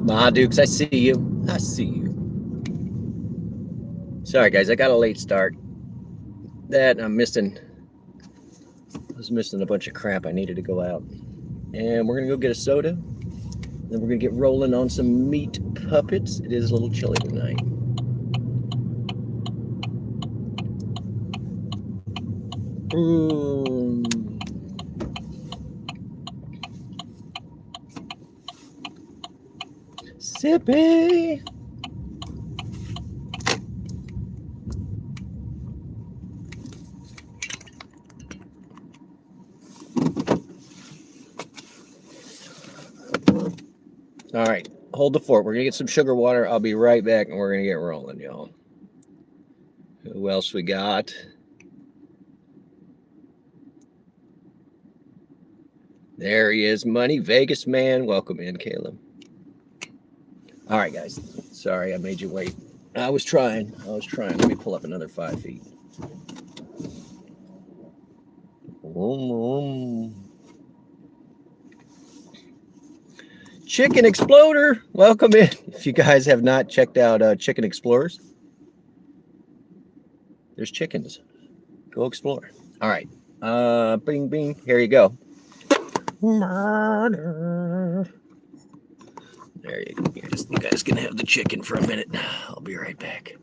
Ma Dukes, I see you. I see you. Sorry, guys, I got a late start. I was missing a bunch of crap. I needed to go out. And we're going to go get a soda. Then we're going to get rolling on some meat puppets. It is a little chilly tonight. Sippy. All right, hold the fort. We're going to get some sugar water. I'll be right back, and we're going to get rolling, y'all. Who else we got? There he is, Money Vegas Man. Welcome in, Caleb. All right, guys. Sorry, I made you wait. I was trying. Let me pull up another 5 feet. Chicken Exploder, welcome in. If you guys have not checked out Chicken Explorers, there's chickens. Go explore. All right. Bing, bing. Here you go. Murder. There you go. You guys can have the chicken for a minute. I'll be right back.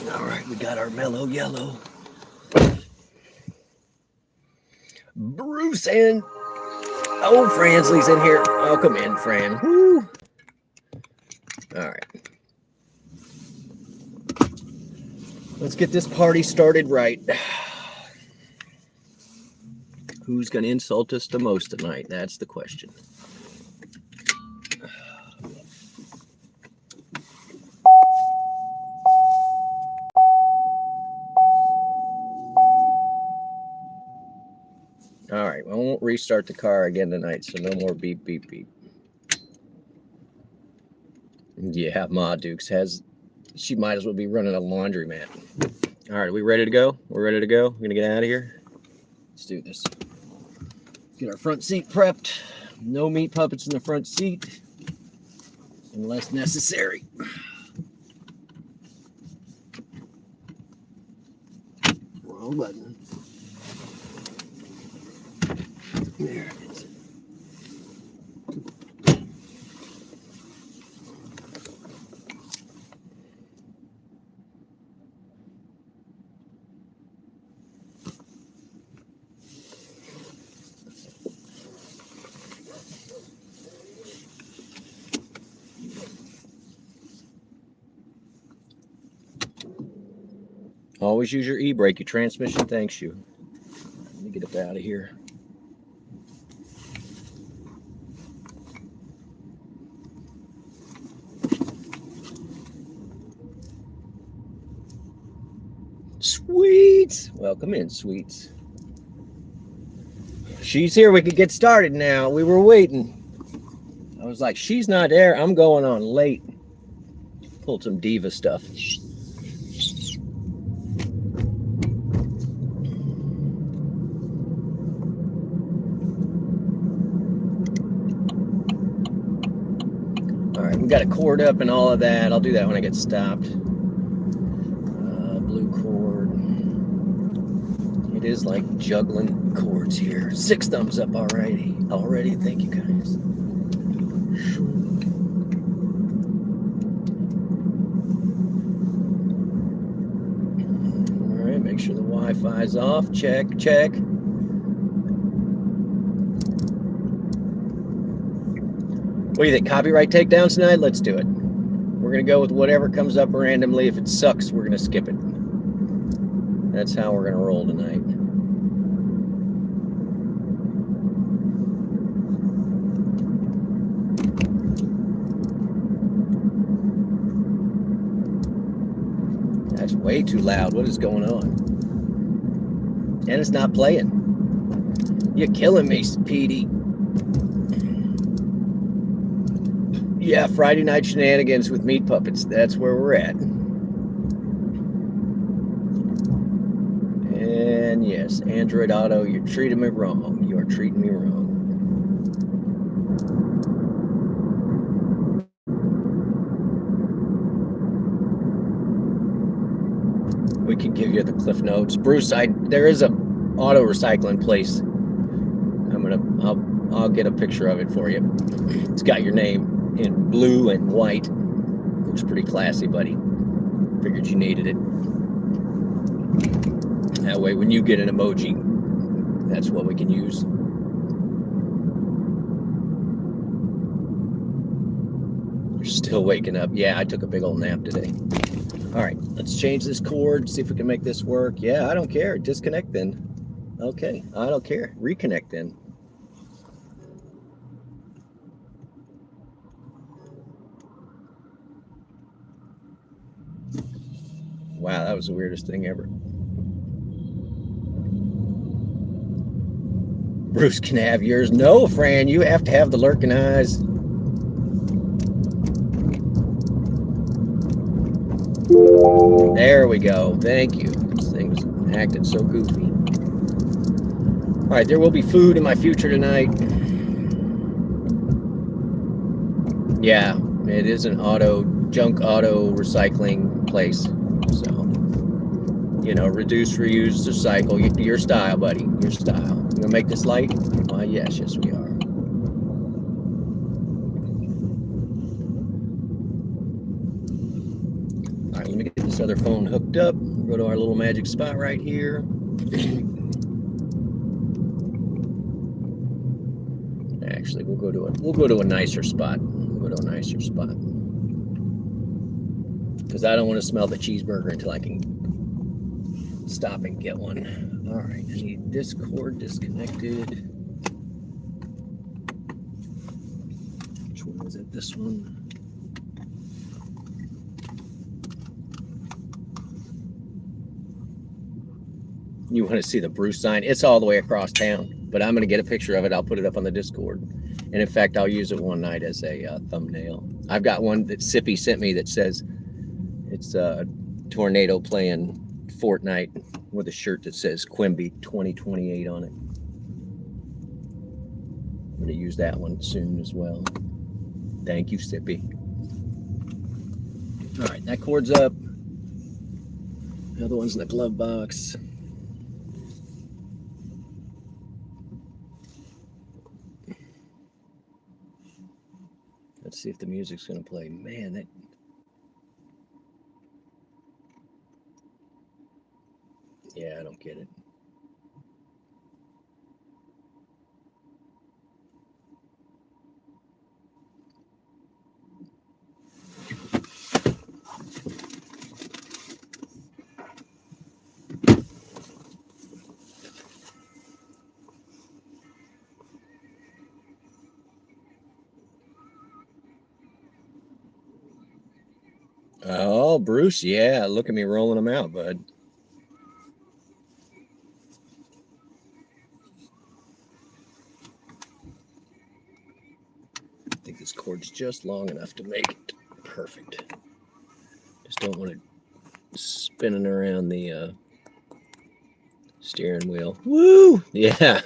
All right, we got our mellow yellow. Bruce and Fransley's in here. Welcome in, Fran. Woo. All right. Let's get this party started right. Who's going to insult us the most tonight? That's the question. All right, I won't restart the car again tonight, so no more beep, beep, beep. Yeah, Ma Dukes she might as well be running a laundromat. All right, are we ready to go? We're ready to go? We're going to get out of here? Let's do this. Get our front seat prepped. No meat puppets in the front seat unless necessary. Wrong button. There it is. Always use your e-brake. Your transmission thanks you. Let me get up out of here. Sweets. Welcome in, Sweets. She's here. We could get started now. We were waiting. I was like, she's not there. I'm going on late. Pulled some diva stuff. All right, we got a cord up and all of that. I'll do that when I get stopped. Blue cord. It is like juggling cords here. 6 thumbs up already. Thank you guys. All right, make sure the Wi-Fi's off. Check. What do you think? Copyright takedowns tonight? Let's do it. We're going to go with whatever comes up randomly. If it sucks, we're going to skip it. That's how we're going to roll tonight. That's way too loud. What is going on? And it's not playing. You're killing me, Speedy. Yeah, Friday night shenanigans with meat puppets. That's where we're at. And yes, Android Auto, you're treating me wrong. You are treating me wrong. We can give you the cliff notes. Bruce, there is a auto recycling place. I'll get a picture of it for you. It's got your name in blue and white. Looks pretty classy, buddy. Figured you needed it. That way, when you get an emoji, that's what we can use. You're still waking up. Yeah, I took a big old nap today. All right, let's change this cord, see if we can make this work. Yeah, I don't care. Disconnect then. Okay, I don't care. Reconnect then. Wow, that was the weirdest thing ever. Bruce can have yours. No, Fran, you have to have the lurking eyes. There we go. Thank you. This thing's acting so goofy. All right, there will be food in my future tonight. Yeah, it is an junk auto recycling place. So, reduce, reuse, recycle. Your style, buddy. Your style. You gonna make this light? Why, yes, we are. All right, let me get this other phone hooked up. Go to our little magic spot right here. Actually, we'll go to a nicer spot. Because I don't want to smell the cheeseburger until I can stop and get one. All right, I need this cord disconnected. Which one is it? This one. You want to see the Bruce sign? It's all the way across town, but I'm going to get a picture of it. I'll put it up on the Discord. And in fact, I'll use it one night as a thumbnail. I've got one that Sippy sent me that says it's a tornado playing Fortnite with a shirt that says Quimby 2028 on it. I'm going to use that one soon as well. Thank you, Sippy. All right, that cord's up. The other one's in the glove box. Let's see if the music's going to play. Man, yeah, I don't get it. Oh, Bruce, yeah, look at me rolling them out, bud. this cord's just long enough to make it perfect. Just don't want it spinning around the steering wheel. Woo! Yeah.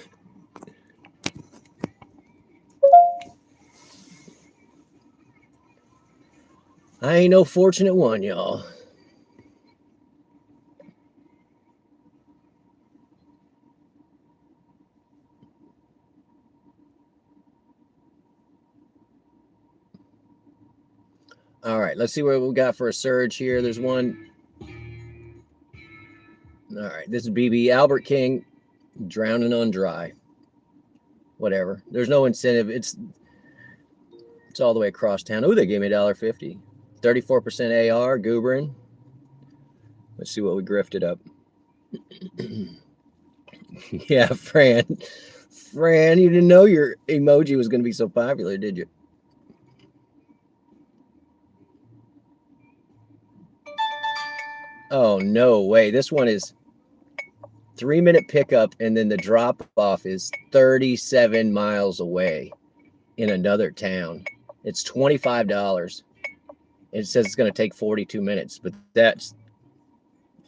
I ain't no fortunate one, y'all. All right, let's see what we got for a surge here. There's one. All right, this is BB Albert King, drowning on dry. Whatever. There's no incentive. It's all the way across town. Oh, they gave me $1.50. 34% AR, Gooberin. Let's see what we grifted up. Yeah, Fran. Fran, you didn't know your emoji was going to be so popular, did you? Oh, no way. This one is 3-minute pickup, and then the drop off is 37 miles away in another town. It's $25. It says it's going to take 42 minutes, but that's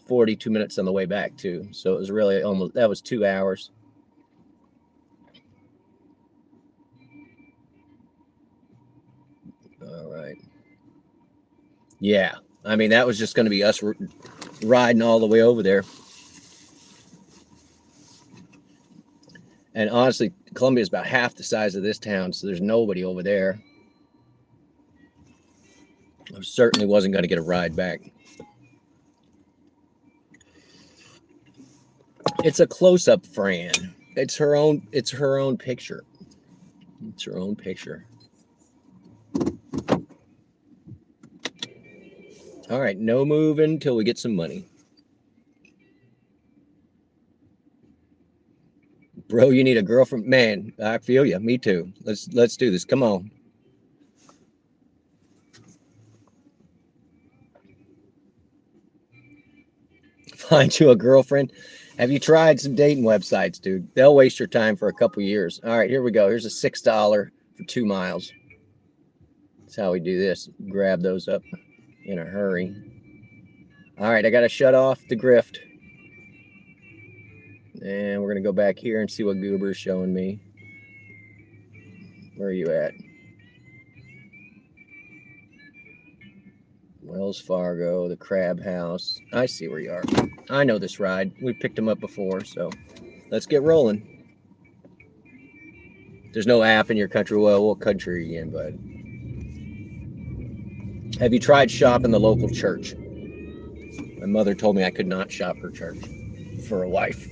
42 minutes on the way back, too. So it was really almost, that was 2 hours. All right. Yeah. I mean, that was just going to be us riding all the way over there. And honestly, Columbia is about half the size of this town, so there's nobody over there. I certainly wasn't going to get a ride back. It's a close-up, Fran. It's her own. It's her own picture. It's her own picture. All right, no moving until we get some money. Bro, you need a girlfriend. Man, I feel you. Me too. Let's do this. Come on. Find you a girlfriend. Have you tried some dating websites, dude? They'll waste your time for a couple years. All right, here we go. Here's a $6 for 2 miles. That's how we do this. Grab those up in a hurry. All right, I got to shut off the grift. And we're going to go back here and see what Goober's showing me. Where are you at? Wells Fargo, the Crab House. I see where you are. I know this ride. We picked them up before, so let's get rolling. There's no app in your country. Well, what country are you in, bud? Have you tried shopping the local church? My mother told me I could not shop her church for a wife.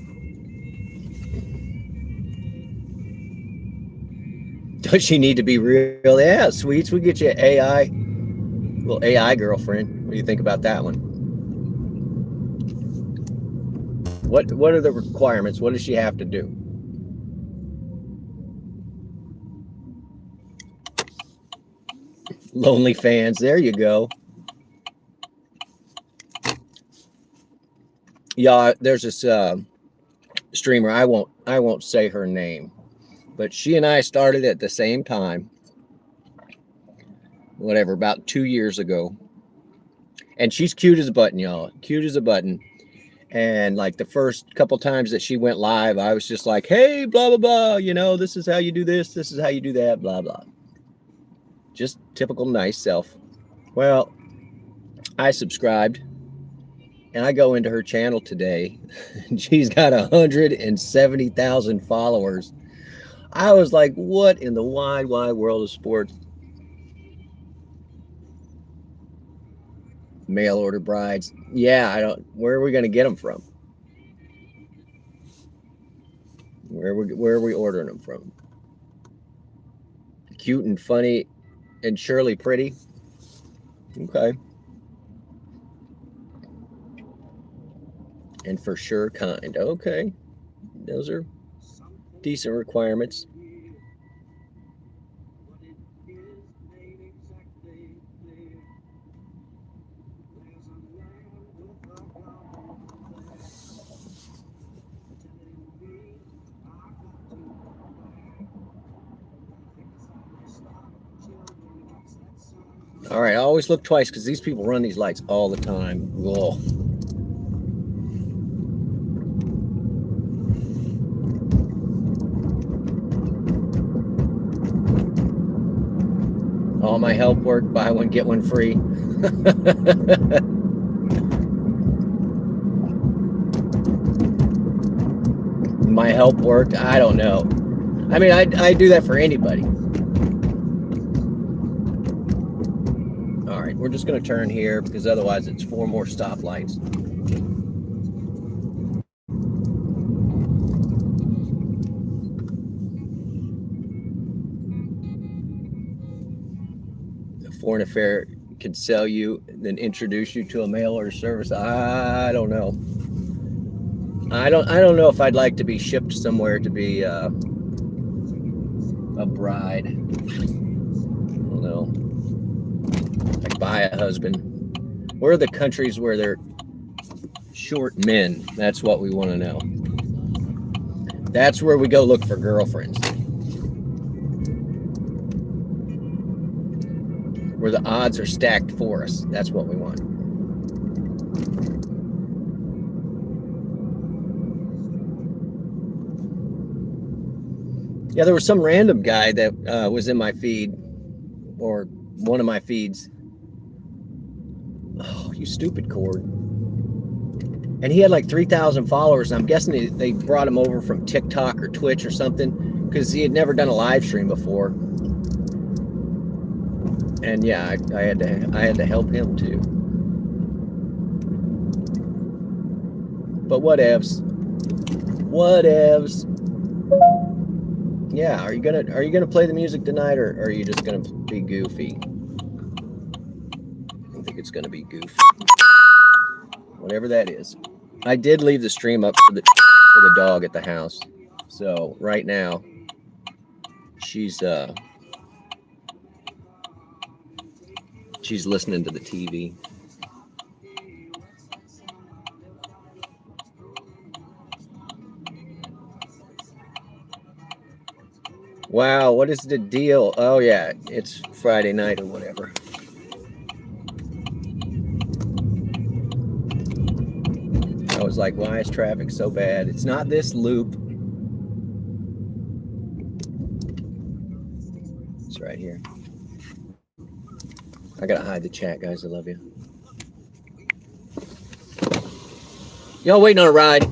Does she need to be real? Yeah, sweets. We get you an AI, little AI girlfriend. What do you think about that one? What are the requirements? What does she have to do? Lonely fans. There you go. Yeah, there's this streamer. I won't say her name, but she and I started at the same time. Whatever, about 2 years ago. And she's cute as a button, y'all. Cute as a button. And like the first couple times that she went live, I was just like, hey, blah, blah, blah. You know, this is how you do this. This is how you do that, blah, blah. Just typical nice self. Well, I subscribed and I go into her channel today and she's got 170,000 followers. I was like, what in the wide, wide world of sports? Mail order brides. Yeah, where are we going to get them from? Where are we ordering them from? Cute and funny and surely pretty. Okay. And for sure kind. Okay. Those are decent requirements. All right, I always look twice because these people run these lights all the time. Ugh. All my help work, buy one, get one free. My help worked. I don't know. I mean, I do that for anybody. All right, we're just going to turn here because otherwise it's 4 more stoplights. A foreign affair could sell you and then introduce you to a mail order service. I don't know. I don't know if I'd like to be shipped somewhere to be a bride. I don't know. Like buy a husband. Where are the countries where they're short men? That's what we want to know. That's where we go look for girlfriends. Where the odds are stacked for us. That's what we want. Yeah, there was some random guy that was in my feed, or one of my feeds. Oh, you stupid cord. And he had like 3,000 followers. And I'm guessing they brought him over from TikTok or Twitch or something because he had never done a live stream before. And yeah, I had to help him too. But whatevs. Whatevs. Yeah, are you gonna play the music tonight, or are you just gonna be goofy? I think it's gonna be goofy. Whatever that is. I did leave the stream up for the dog at the house. So right now she's listening to the TV. Wow, what is the deal? Oh yeah, it's Friday night or whatever. I was like, why is traffic so bad? It's not this loop. It's right here. I gotta hide the chat, guys. I love you. Y'all waiting on a ride?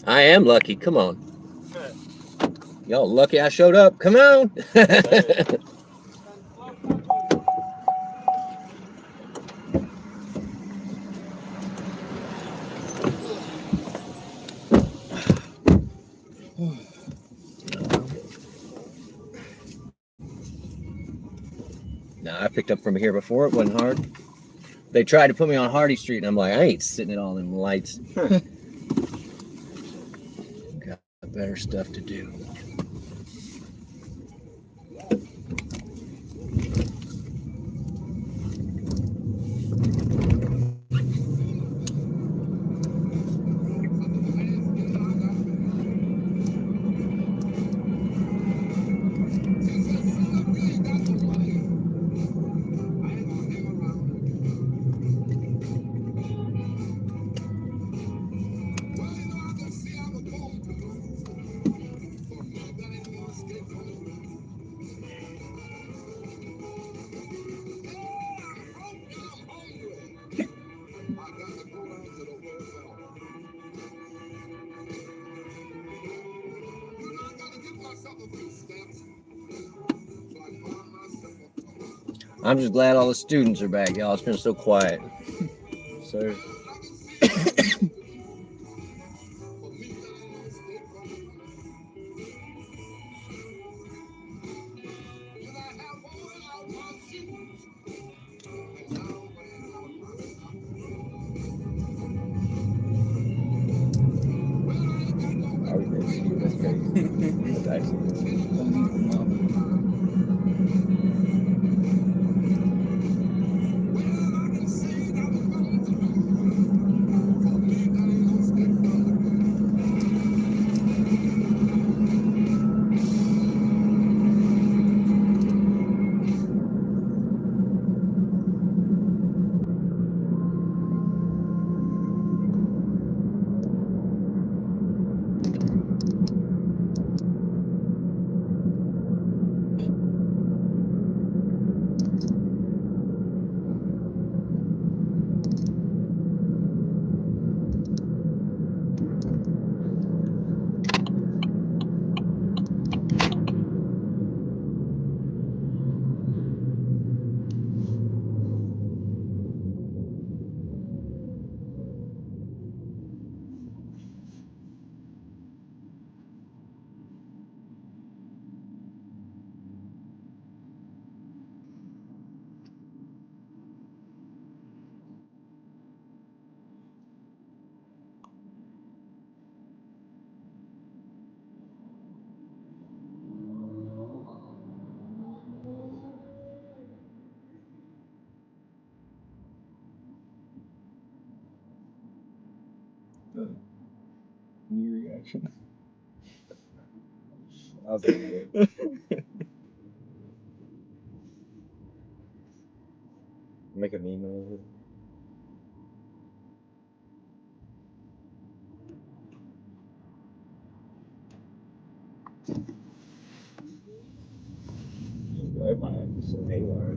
I am lucky. Come on. Y'all lucky I showed up. Come on. No, I picked up from here before. It wasn't hard. They tried to put me on Hardy Street, and I'm like, I ain't sitting at all in lights. Got better stuff to do. I'm just glad all the students are back, y'all. It's been so quiet. So. I'll take it. Make a meme of it. I might have to say haywire.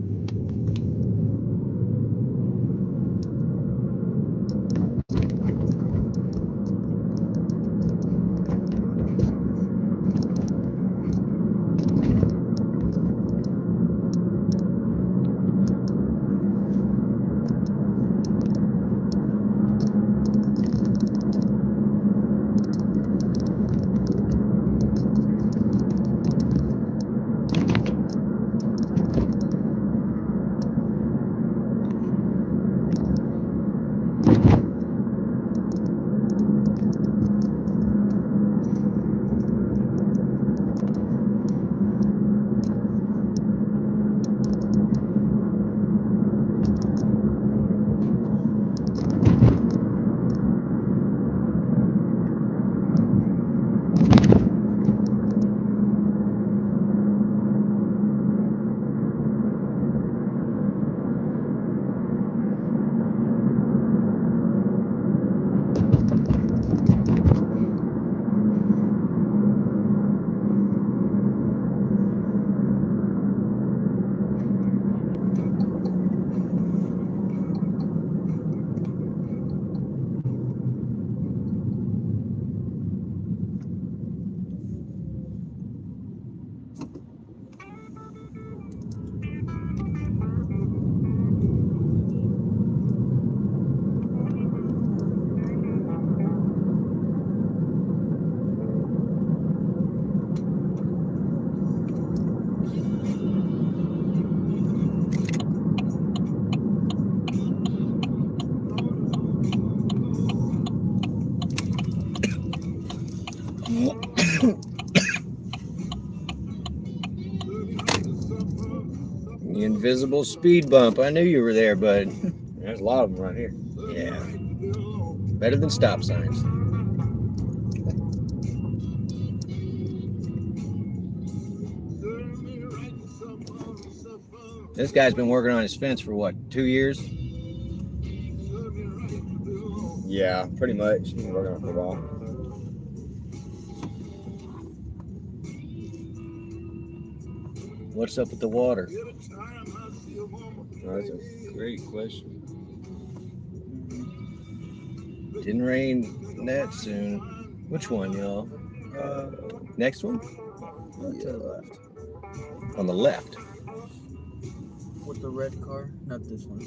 The invisible speed bump. I knew you were there, bud. There's a lot of them right here. Yeah. Better than stop signs. This guy's been working on his fence for what, 2 years? Yeah, pretty much. Been working on it for a while. What's up with the water? Oh, that's a great question. Didn't rain that soon. Which one, y'all? Next one? To the left. On the left. With the red car? Not this one.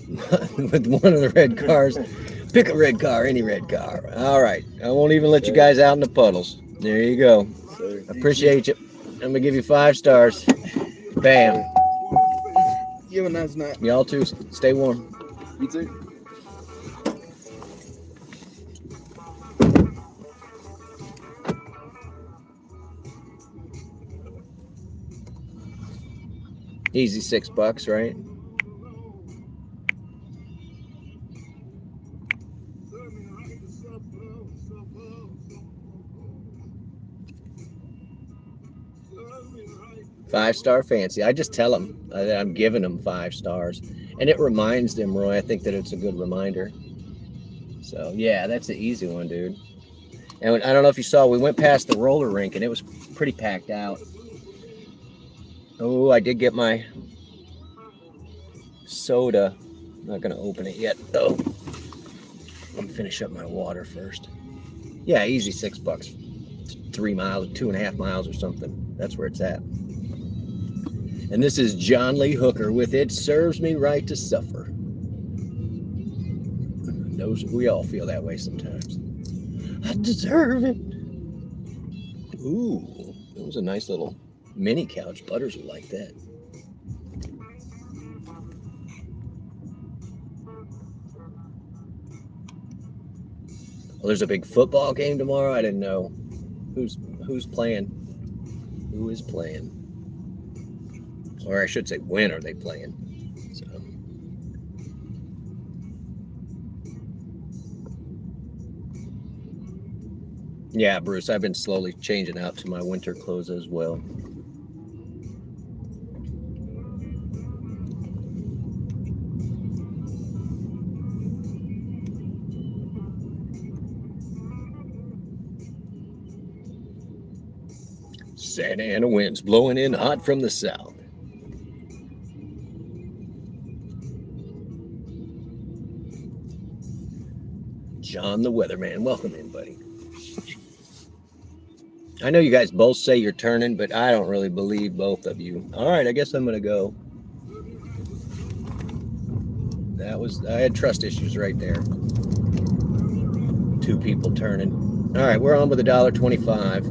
With one of the red cars. Pick a red car, any red car. All right. I won't even let you guys out in the puddles. There you go. So, Appreciate you. I'm going to give you 5 stars. Bam. You have a nice night. Y'all too. Stay warm. You too. Easy $6, right? Five-star fancy. I just tell them that I'm giving them 5 stars. And it reminds them, Roy, I think that it's a good reminder. So, yeah, that's the easy one, dude. And I don't know if you saw, we went past the roller rink and it was pretty packed out. Oh, I did get my soda. I'm not going to open it yet, though. Let me finish up my water first. Yeah, easy $6. 3 miles, 2.5 miles or something. That's where it's at. And this is John Lee Hooker with It Serves Me Right to Suffer. We all feel that way sometimes. I deserve it. Ooh, that was a nice little mini couch. Butters would like that. Well, there's a big football game tomorrow. I didn't know who's playing. Who is playing? Or I should say, when are they playing? So. Yeah, Bruce, I've been slowly changing out to my winter clothes as well. Santa Ana winds blowing in hot from the south. John the Weatherman, welcome in, buddy. I know you guys both say you're turning, but I don't really believe both of you. All right, I guess I'm gonna go. I had trust issues right there. Two people turning. All right, we're on with $1.25.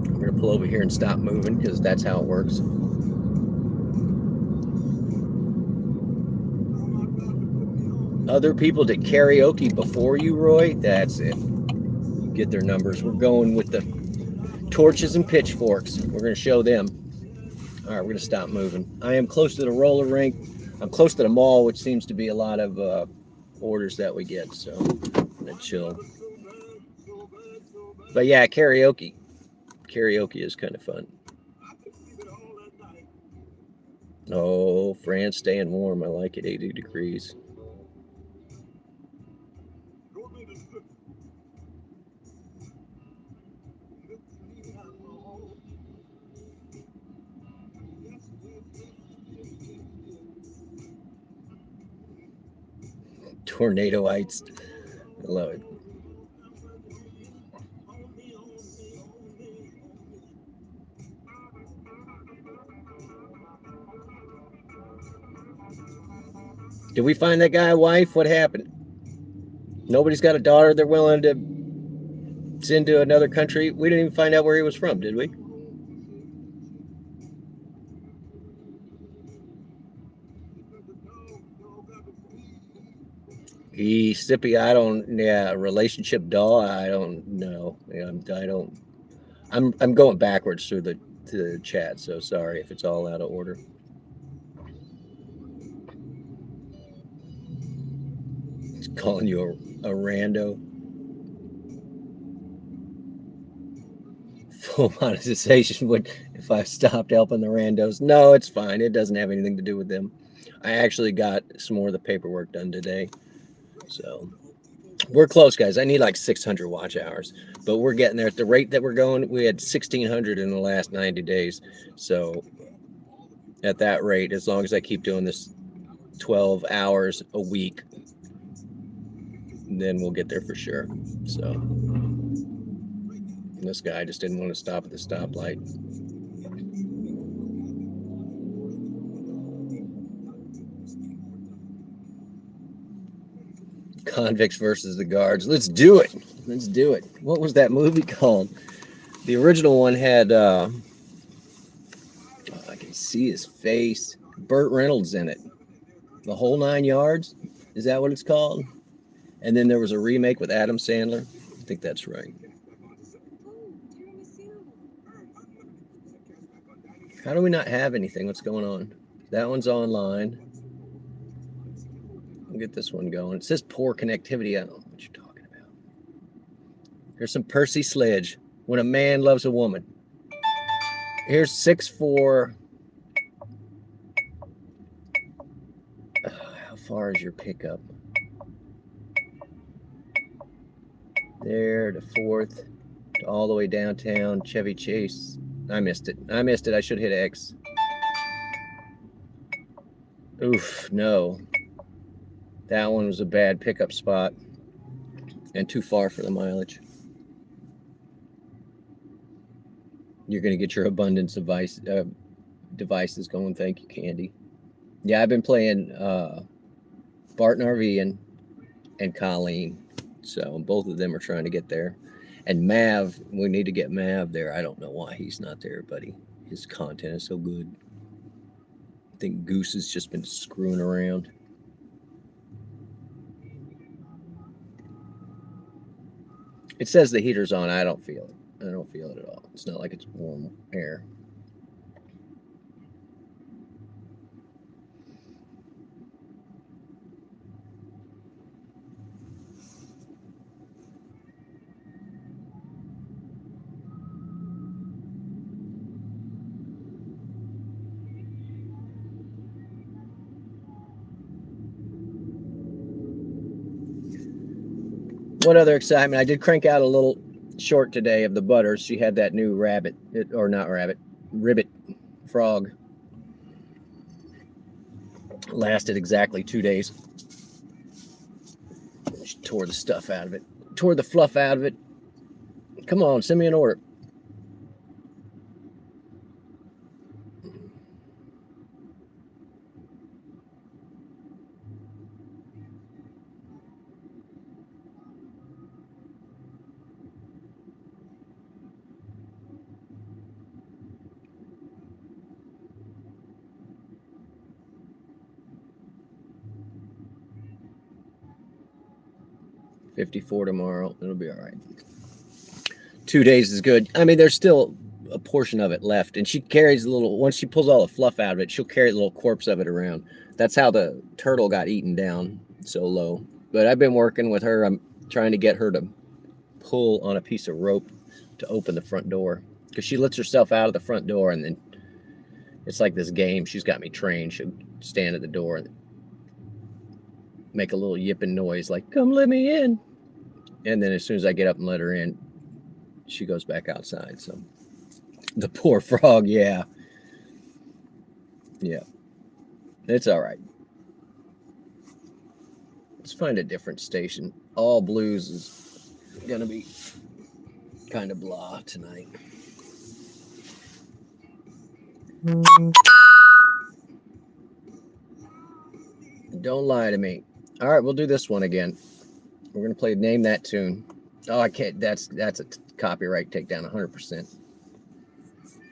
We're gonna pull over here and stop moving because that's how it works. Other people did karaoke before you, Roy. That's it. You get their numbers. We're going with the torches and pitchforks. We're gonna show them. All right, we're gonna stop moving. I am close to the roller rink. I'm close to the mall, which seems to be a lot of orders that we get. So I'm gonna chill. But yeah, karaoke. Karaoke is kind of fun. Oh, France staying warm. I like it. 80 degrees. Tornadoites. I love it. Did we find that guy a wife? What happened? Nobody's got a daughter they're willing to send to another country. We didn't even find out where he was from, did we? Sippy, I don't. Yeah, relationship doll. I don't know. Yeah, I don't. I'm going backwards through the chat, so sorry if it's all out of order. He's calling you a rando. Full monetization would if I stopped helping the randos. No, it's fine. It doesn't have anything to do with them. I actually got some more of the paperwork done today, so we're close, guys. I need like 600 watch hours, but we're getting there. At the rate that we're going, we had 1,600 in the last 90 days. So at that rate, as long as I keep doing this 12 hours a week, then we'll get there for sure. So this guy just didn't want to stop at the stoplight. Convicts versus the guards. Let's do it. Let's do it. What was that movie called? The original one had I can see his face. Burt Reynolds in it. The Whole 9 Yards. Is that what it's called? And then there was a remake with Adam Sandler. I think that's right. How do we not have anything? What's going on? That one's online. We'll get this one going. It says poor connectivity. I don't know what you're talking about. Here's some Percy Sledge. When a man loves a woman. Here's 6-4. How far is your pickup? There to 4th, to all the way downtown, Chevy Chase. I missed it. I should hit X. Oof, no. That one was a bad pickup spot and too far for the mileage. You're going to get your abundance devices going. Thank you, Candy. Yeah, I've been playing Barton RV and Colleen. So both of them are trying to get there. And Mav, we need to get Mav there. I don't know why he's not there, buddy. His content is so good. I think Goose has just been screwing around. It says the heater's on. I don't feel it. I don't feel it at all. It's not like it's warm air. What other excitement? I did crank out a little short today of the butters. She had that new ribbit frog. Lasted exactly 2 days. She tore the stuff out of it. Tore the fluff out of it. Come on, send me an order. $54 tomorrow. It'll be all right. 2 days is good. I mean, there's still a portion of it left, and she carries a little. Once she pulls all the fluff out of it, she'll carry a little corpse of it around. That's how the turtle got eaten down so low. But I've been working with her. I'm trying to get her to pull on a piece of rope to open the front door, because she lets herself out of the front door, and then it's like this game. She's got me trained. She'll stand at the door and make a little yipping noise like, "Come let me in." And then as soon as I get up and let her in, she goes back outside. So the poor frog, yeah. It's all right. Let's find a different station. All blues is gonna be kind of blah tonight. Don't lie to me. All right, we'll do this one again. We're gonna play Name That Tune. Oh, I can't. That's a copyright takedown, 100%.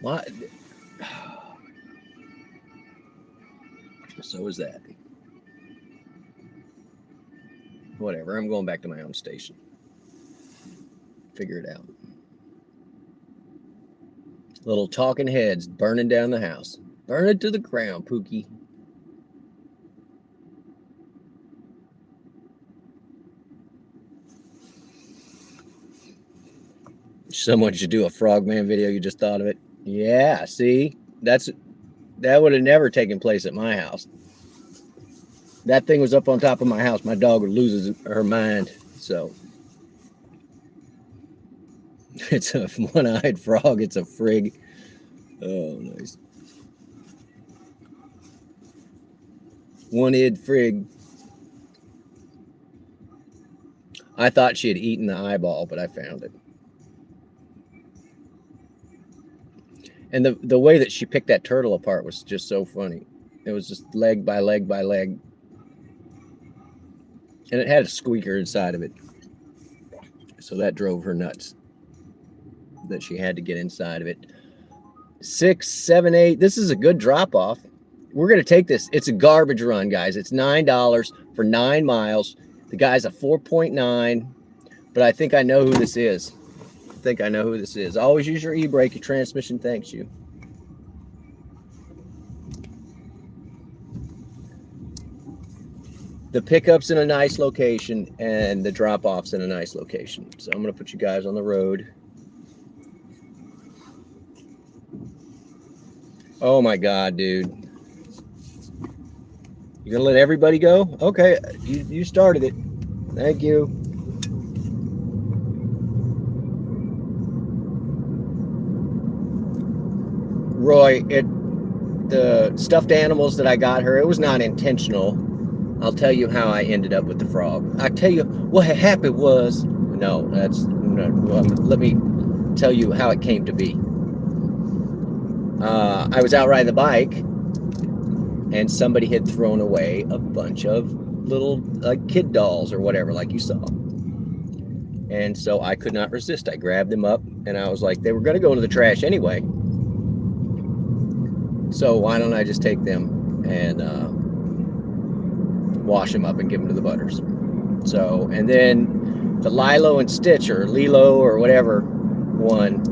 What? So is that. Whatever. I'm going back to my own station. Figure it out. Little talking heads burning down the house. Burn it to the ground, Pookie. Someone should do a Frogman video. You just thought of it. Yeah, see? That would have never taken place at my house. That thing was up on top of my house. My dog would lose her mind. So it's a one-eyed frog. It's a frig. Oh, nice. One-eyed frig. I thought she had eaten the eyeball, but I found it. And the way that she picked that turtle apart was just so funny. It was just leg by leg by leg. And it had a squeaker inside of it. So that drove her nuts. That she had to get inside of it. 6, 7, 8. This is a good drop off. We're going to take this. It's a garbage run, guys. It's $9 for 9 miles. The guy's a 4.9. But I think I know who this is. Always use your e-brake. Your transmission thanks you. The pickup's in a nice location and the drop-off's in a nice location. So I'm going to put you guys on the road. Oh my God, dude. You going to let everybody go? Okay, you started it. Thank you. Roy, the stuffed animals that I got her, it was not intentional. I'll tell you how I ended up with the frog. I tell you what happened was, no, let me tell you how it came to be. I was out riding the bike, and somebody had thrown away a bunch of little like kid dolls or whatever, like you saw. And so I could not resist. I grabbed them up, and I was like, they were going to go into the trash anyway. So why don't I just take them and wash them up and give them to the butters? So, and then the Lilo and Stitch, or Lilo or whatever one,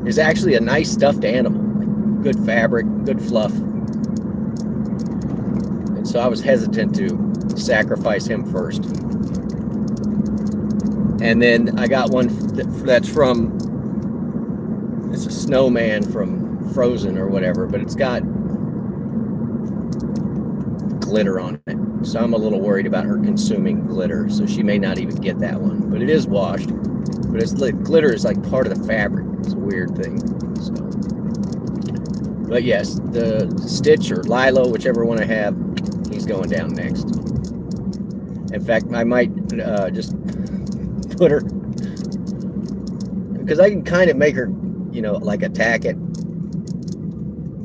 is actually a nice stuffed animal. Like good fabric, good fluff. And so I was hesitant to sacrifice him first. And then I got one that's from, it's a snowman from Frozen or whatever, but it's got glitter on it. So I'm a little worried about her consuming glitter. So she may not even get that one. But it is washed. But it's glitter is like part of the fabric. It's a weird thing. So, but yes, the Stitch or Lilo, whichever one I have, he's going down next. In fact, I might just put her, because I can kind of make her, you know, like attack it.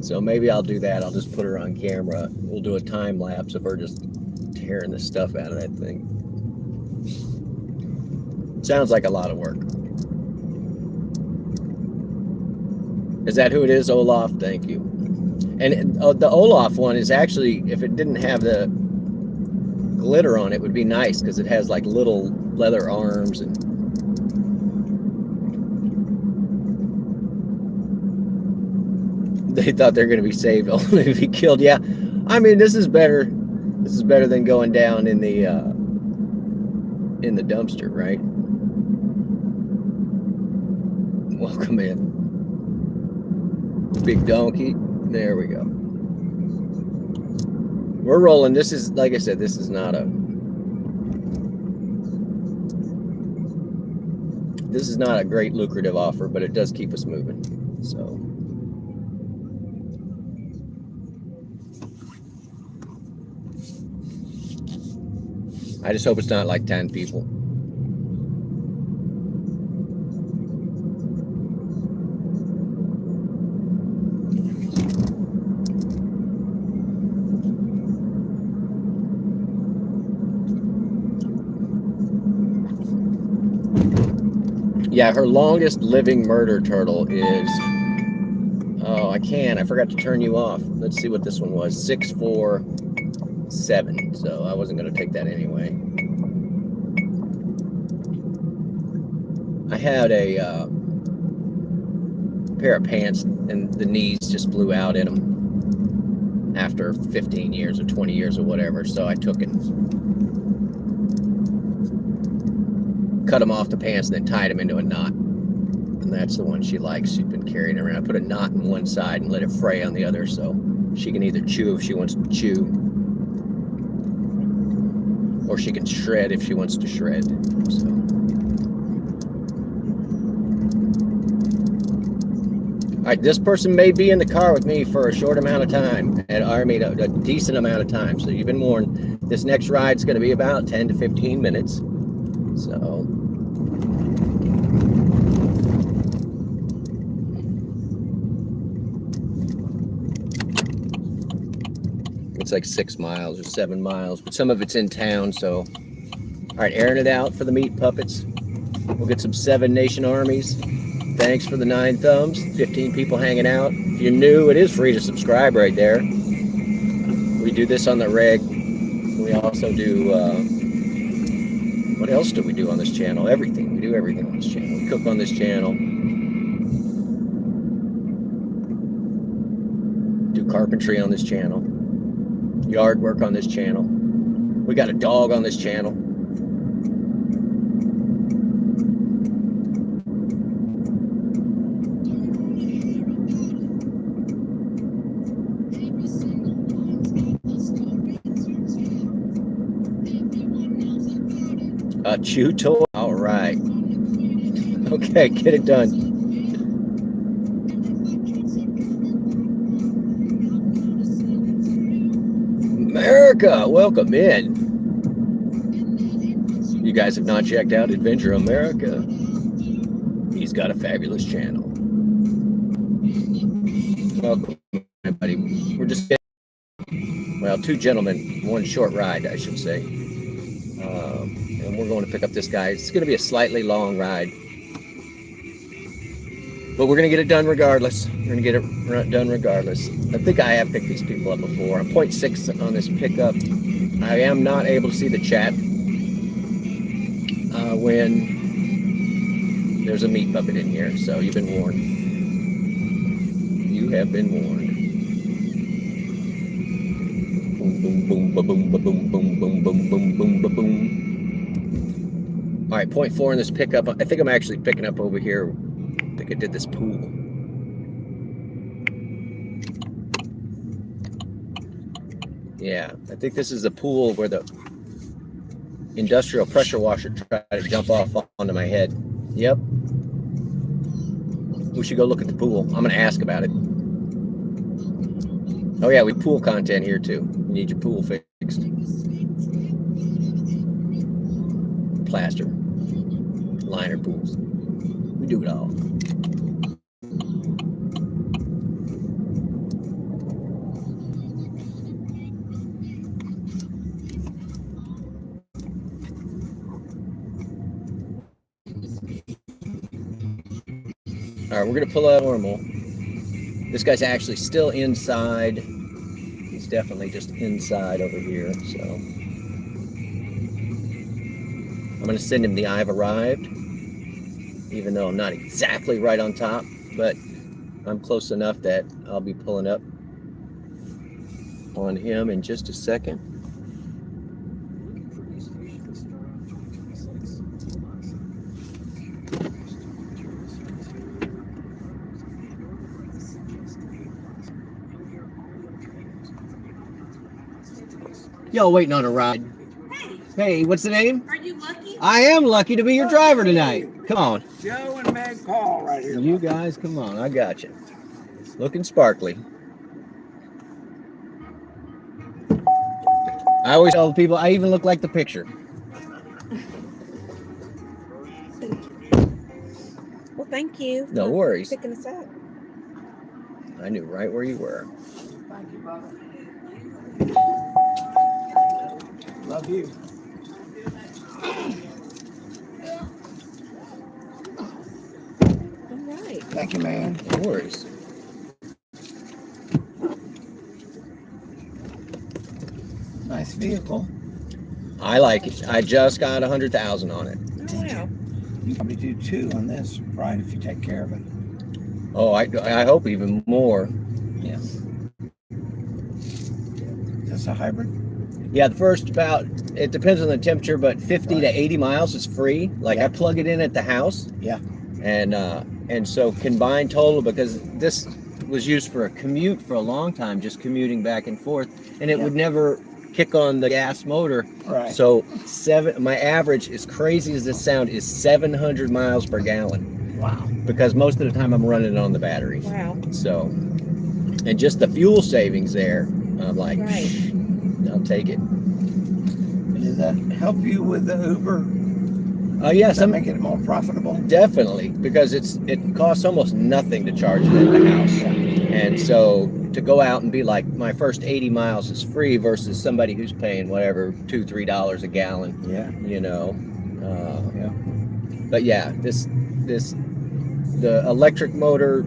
So maybe I'll do that. I'll just put her on camera. We'll do a time lapse of her just tearing the stuff out of that thing. Sounds like a lot of work. Is that who it is? Olaf, thank you. And the Olaf one is actually, if it didn't have the glitter on it, would be nice because it has like little leather arms and they thought they're going to be saved only to be killed. Yeah, I mean, this is better. This is better than going down in the dumpster, right? Welcome in. Big donkey. There we go. We're rolling. This is, like I said, this is not a great lucrative offer, but it does keep us moving. So I just hope it's not like 10 people. Yeah, her longest living murder turtle is, oh, I forgot to turn you off. Let's see what this one was, 647. So I wasn't going to take that anyway. I had a pair of pants and the knees just blew out in them after 15 years or 20 years or whatever. So I took and cut them off the pants and then tied them into a knot. And that's the one she likes. She's been carrying around. I put a knot in one side and let it fray on the other so she can either chew if she wants to chew, or she can shred if she wants to shred. So. All right, this person may be in the car with me for a short amount of time, a decent amount of time. So you've been warned. This next ride's going to be about 10 to 15 minutes. So. It's like 6 miles or 7 miles, but some of it's in town. So, all right, airing it out for the meat puppets. We'll get some 7 Nation armies. Thanks for the 9 thumbs. 15 people hanging out. If you're new, it is free to subscribe right there. We do this on the reg. We also do, what else do we do on this channel? Everything. We do everything on this channel. We cook on this channel. Do carpentry on this channel. Yard work on this channel. We got a dog on this channel. A chew toy. All right. Okay, get it done. America, welcome in. You guys have not checked out Adventure America. He's got a fabulous channel. Welcome, everybody. We're just getting, well, 2 gentlemen, 1 short ride, I should say. And we're going to pick up this guy. It's going to be a slightly long ride, but we're going to get it done regardless. We're going to get it done regardless. I think I have picked these people up before. I'm 0.6 on this pickup. I am not able to see the chat when there's a meat puppet in here, so you've been warned. You have been warned. Boom, boom, boom, boom, boom, boom, boom, boom, boom, boom, boom, boom, boom. All right, 0.4 in this pickup. I think I'm actually picking up over here. I think I did this pool. Yeah, I think this is the pool where the industrial pressure washer tried to jump off onto my head. Yep. We should go look at the pool. I'm going to ask about it. Oh, yeah, we pool content here, too. You need your pool fixed. Plaster. Liner pools. We do it all. All right, we're going to pull out normal. This guy's actually still inside. He's definitely just inside over here, so I'm going to send him the I've arrived, even though I'm not exactly right on top, but I'm close enough that I'll be pulling up on him in just a second. Y'all waiting on a ride. Hey, what's the name? Are you lucky? I am lucky to be your driver tonight. Come on. Joe and Meg Paul right here. You guys, come on. I got you. Looking sparkly. I always tell people I even look like the picture. Well, thank you. No for worries. Picking us up. I knew right where you were. Thank you, brother. Love you. All right. Thank you, man. No worries. Nice vehicle. I like it. I just got 100,000 on it. Oh, wow. You probably do too on this, right? If you take care of it. Oh, I hope even more. Yeah. That's a hybrid. Yeah, the first about, it depends on the temperature, but 50 to Right. 80 miles is free. Like Yeah. I plug it in at the house. Yeah. And so combined total, because this was used for a commute for a long time, just commuting back and forth, and it Yeah. would never kick on the gas motor. Right. So my average, as crazy as this sound, is 700 miles per gallon, Wow. because most of the time I'm running it on the battery. Wow. So, and just the fuel savings there, I'm like, Right. I'll take it. Does that help you with the Uber? Yes, Does that I'm make it more profitable? definitely, because it costs almost nothing to charge it at the house. And so to go out and be like, my first 80 miles is free versus somebody who's paying whatever, $2-3 a gallon, Yeah. you know. Yeah. But yeah, the electric motor,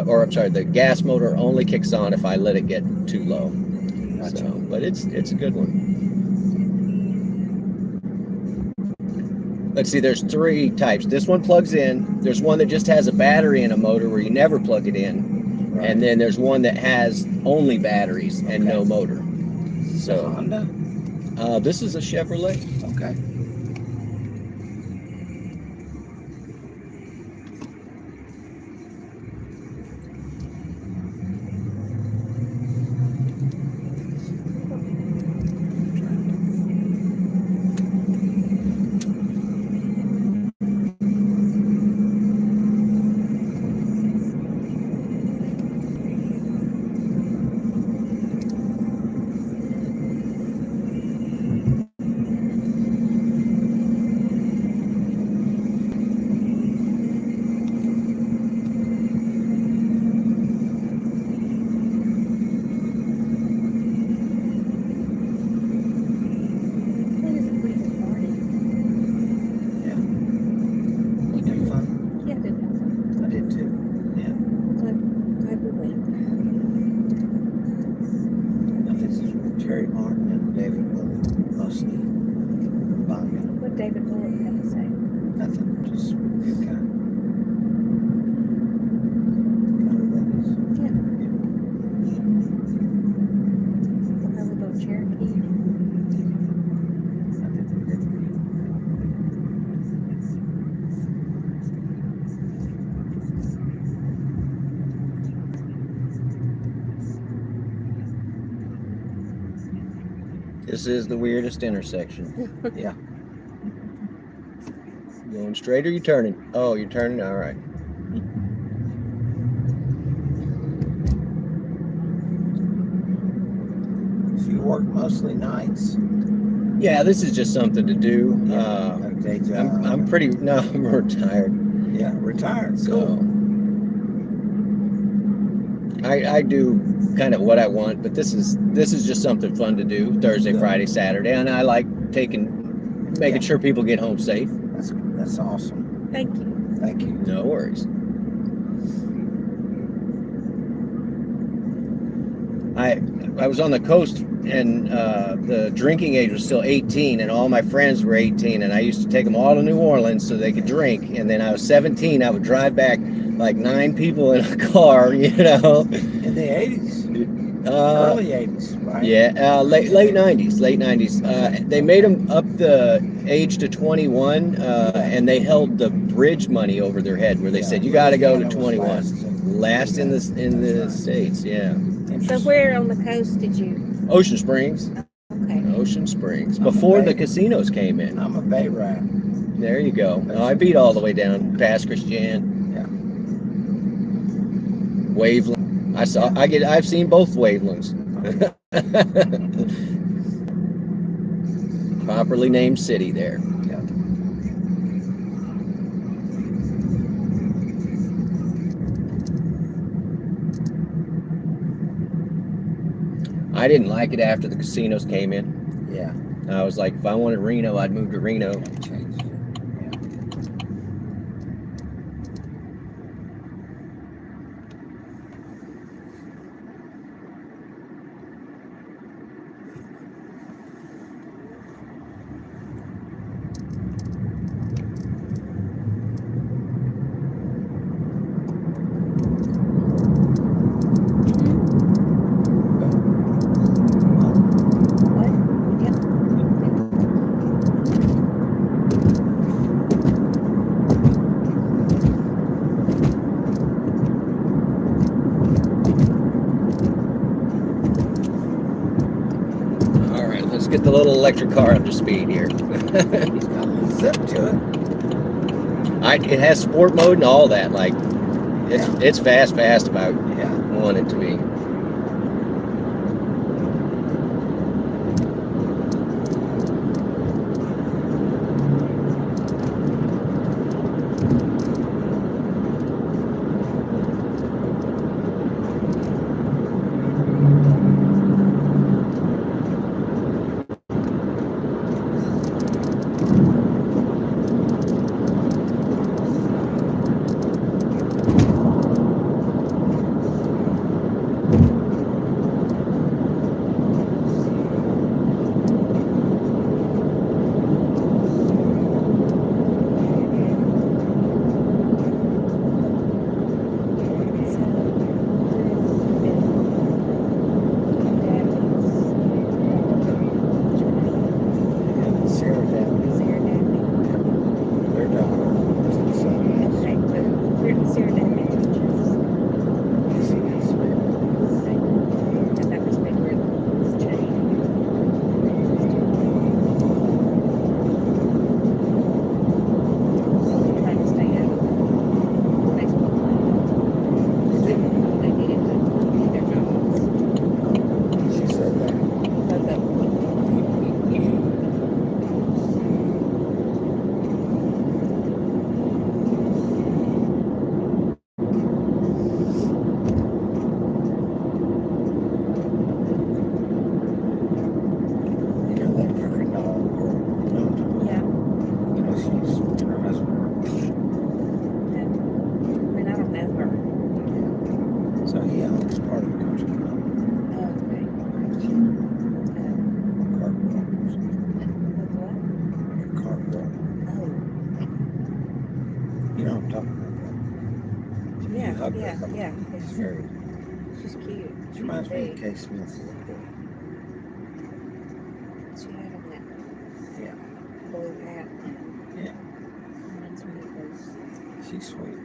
or I'm sorry, the gas motor only kicks on if I let it get too low. Gotcha. So, but it's a good one. Let's see, there's 3 types. This one plugs in. There's one that just has a battery and a motor where you never plug it in. Right. And then there's one that has only batteries and no motor. So Honda. this is a Chevrolet. Okay. That is a pretty good party. You had fun. Yeah, I did have fun. I did too. Glad we went. Now this is with Terry Martin and David Bullock mostly. Bongo. What David Bullock had to say. Nothing. Just good kind. You know who that is? Yeah. We'll have a little Cherokee. I didn't forget. This is the weirdest intersection. Yeah. Going straight or you turning? Oh, you're turning? All right. So you work mostly nights? Yeah, this is just something to do. Got a day job? I'm pretty, no, I'm retired. Yeah, retired. So Cool. I do kind of what I want, but this is just something fun to do Thursday, Good. Friday, Saturday, and I like making sure people get home safe. That's awesome. Thank you. Thank you. No worries. I was on the coast, and the drinking age was still 18, and all my friends were 18, and I used to take them all to New Orleans so they could drink. And then I was 17. I would drive back like 9 people in a car, you know. In the 80s? Uh, Early 80s, right? Yeah, late 90s, late 90s. They made them up the age to 21, and they held the bridge money over their head, where they said you got to go to 21. Last in the states, yeah. So where on the coast did you? Ocean Springs, Okay. Ocean Springs. Before the casinos came in. I'm a Bay rat. There you go. Oh, I beat all the way down past Christian. Yeah. Waveland. I've seen both Wavelands. Properly named city there. Yeah. I didn't like it after the casinos came in. Yeah. I was like, if I wanted Reno, I'd move to Reno. Changed it. Yeah. What? Yep. All right, let's get the little electric car up to speed here. It's got a little zip to it. It has sport mode and all that. Like, it's fast if I Yeah. want it to be. Yeah. Sierra Dam. They're down there. So, Okay, but we're in Sierra Nevada. And that was big where the chain. Trying to stay out of Facebook Live. They needed to get their jobs. she said that. Both of them. You know that crooked dog girl? No, Yeah. you know she's her husband. I mean, I don't know her. Yeah. So he owns part of the country club. Oh, okay. Cartwheels. What? Like a cartwheel. Oh, You know what I'm talking about. yeah, hug her yeah, a couple yeah. times. It's very. She's cute. She reminds me of Big. Kay Smith a little bit. She had on that Yeah. blue hat. Yeah. Reminds me of those. She's sweet.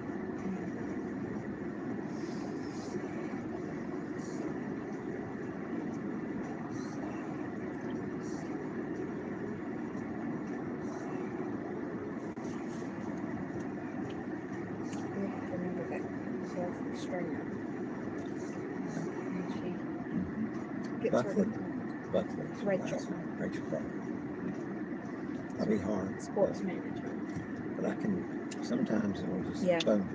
Gets Buckley? rid Buckley. Rachel. Rachel Buckley. That'll be hard. of sports manager. But I can, sometimes it'll just, Yeah. boom.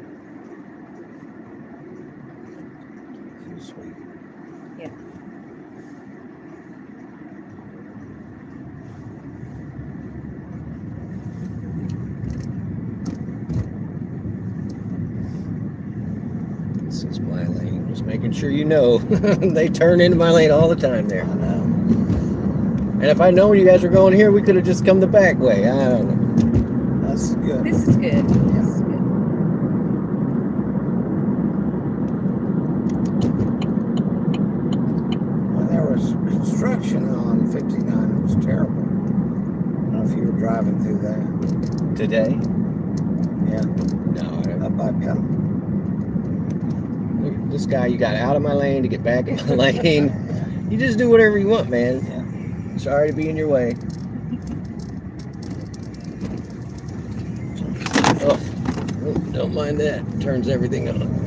She's sweet. Yeah. This is my lane. Just making sure you know. They turn into my lane all the time I there. know. And if I known you guys were going here, we could have just come the back way. I don't know. That's good. This is good. This is good. When there was construction on 59, it was terrible. I don't know if you were driving through there. Today? Yeah, No. up by Pelham. Look at this guy, you got out of my lane to get back in my lane. You just do whatever you want, man. Yeah. Sorry to be in your way. Oh, don't mind that. Turns everything on.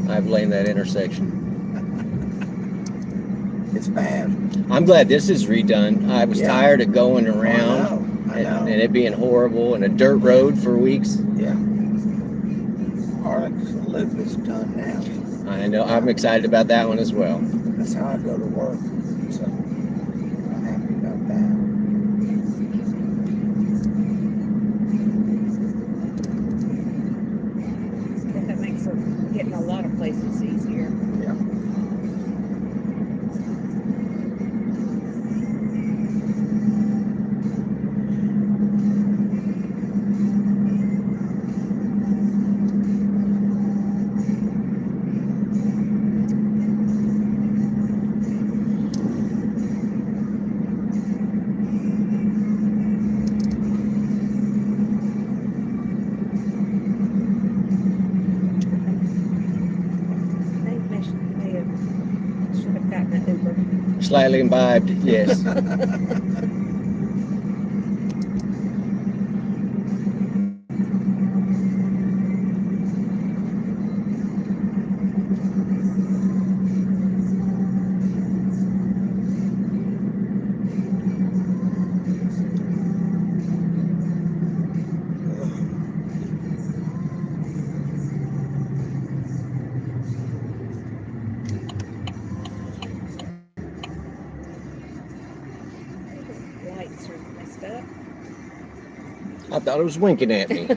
I blame that intersection. It's bad. I'm glad this is redone. I was Yeah. tired of going around I know. and it being horrible and a dirt road for weeks. Yeah. Arlington Loop is done now. I know. I'm excited about that one as well. That's how I go to work. So I'm happy about that. That makes for getting a lot of places easier. Yeah. Should have gotten an Uber. Slightly imbibed, yes. Lights are messed up. I thought it was winking at me.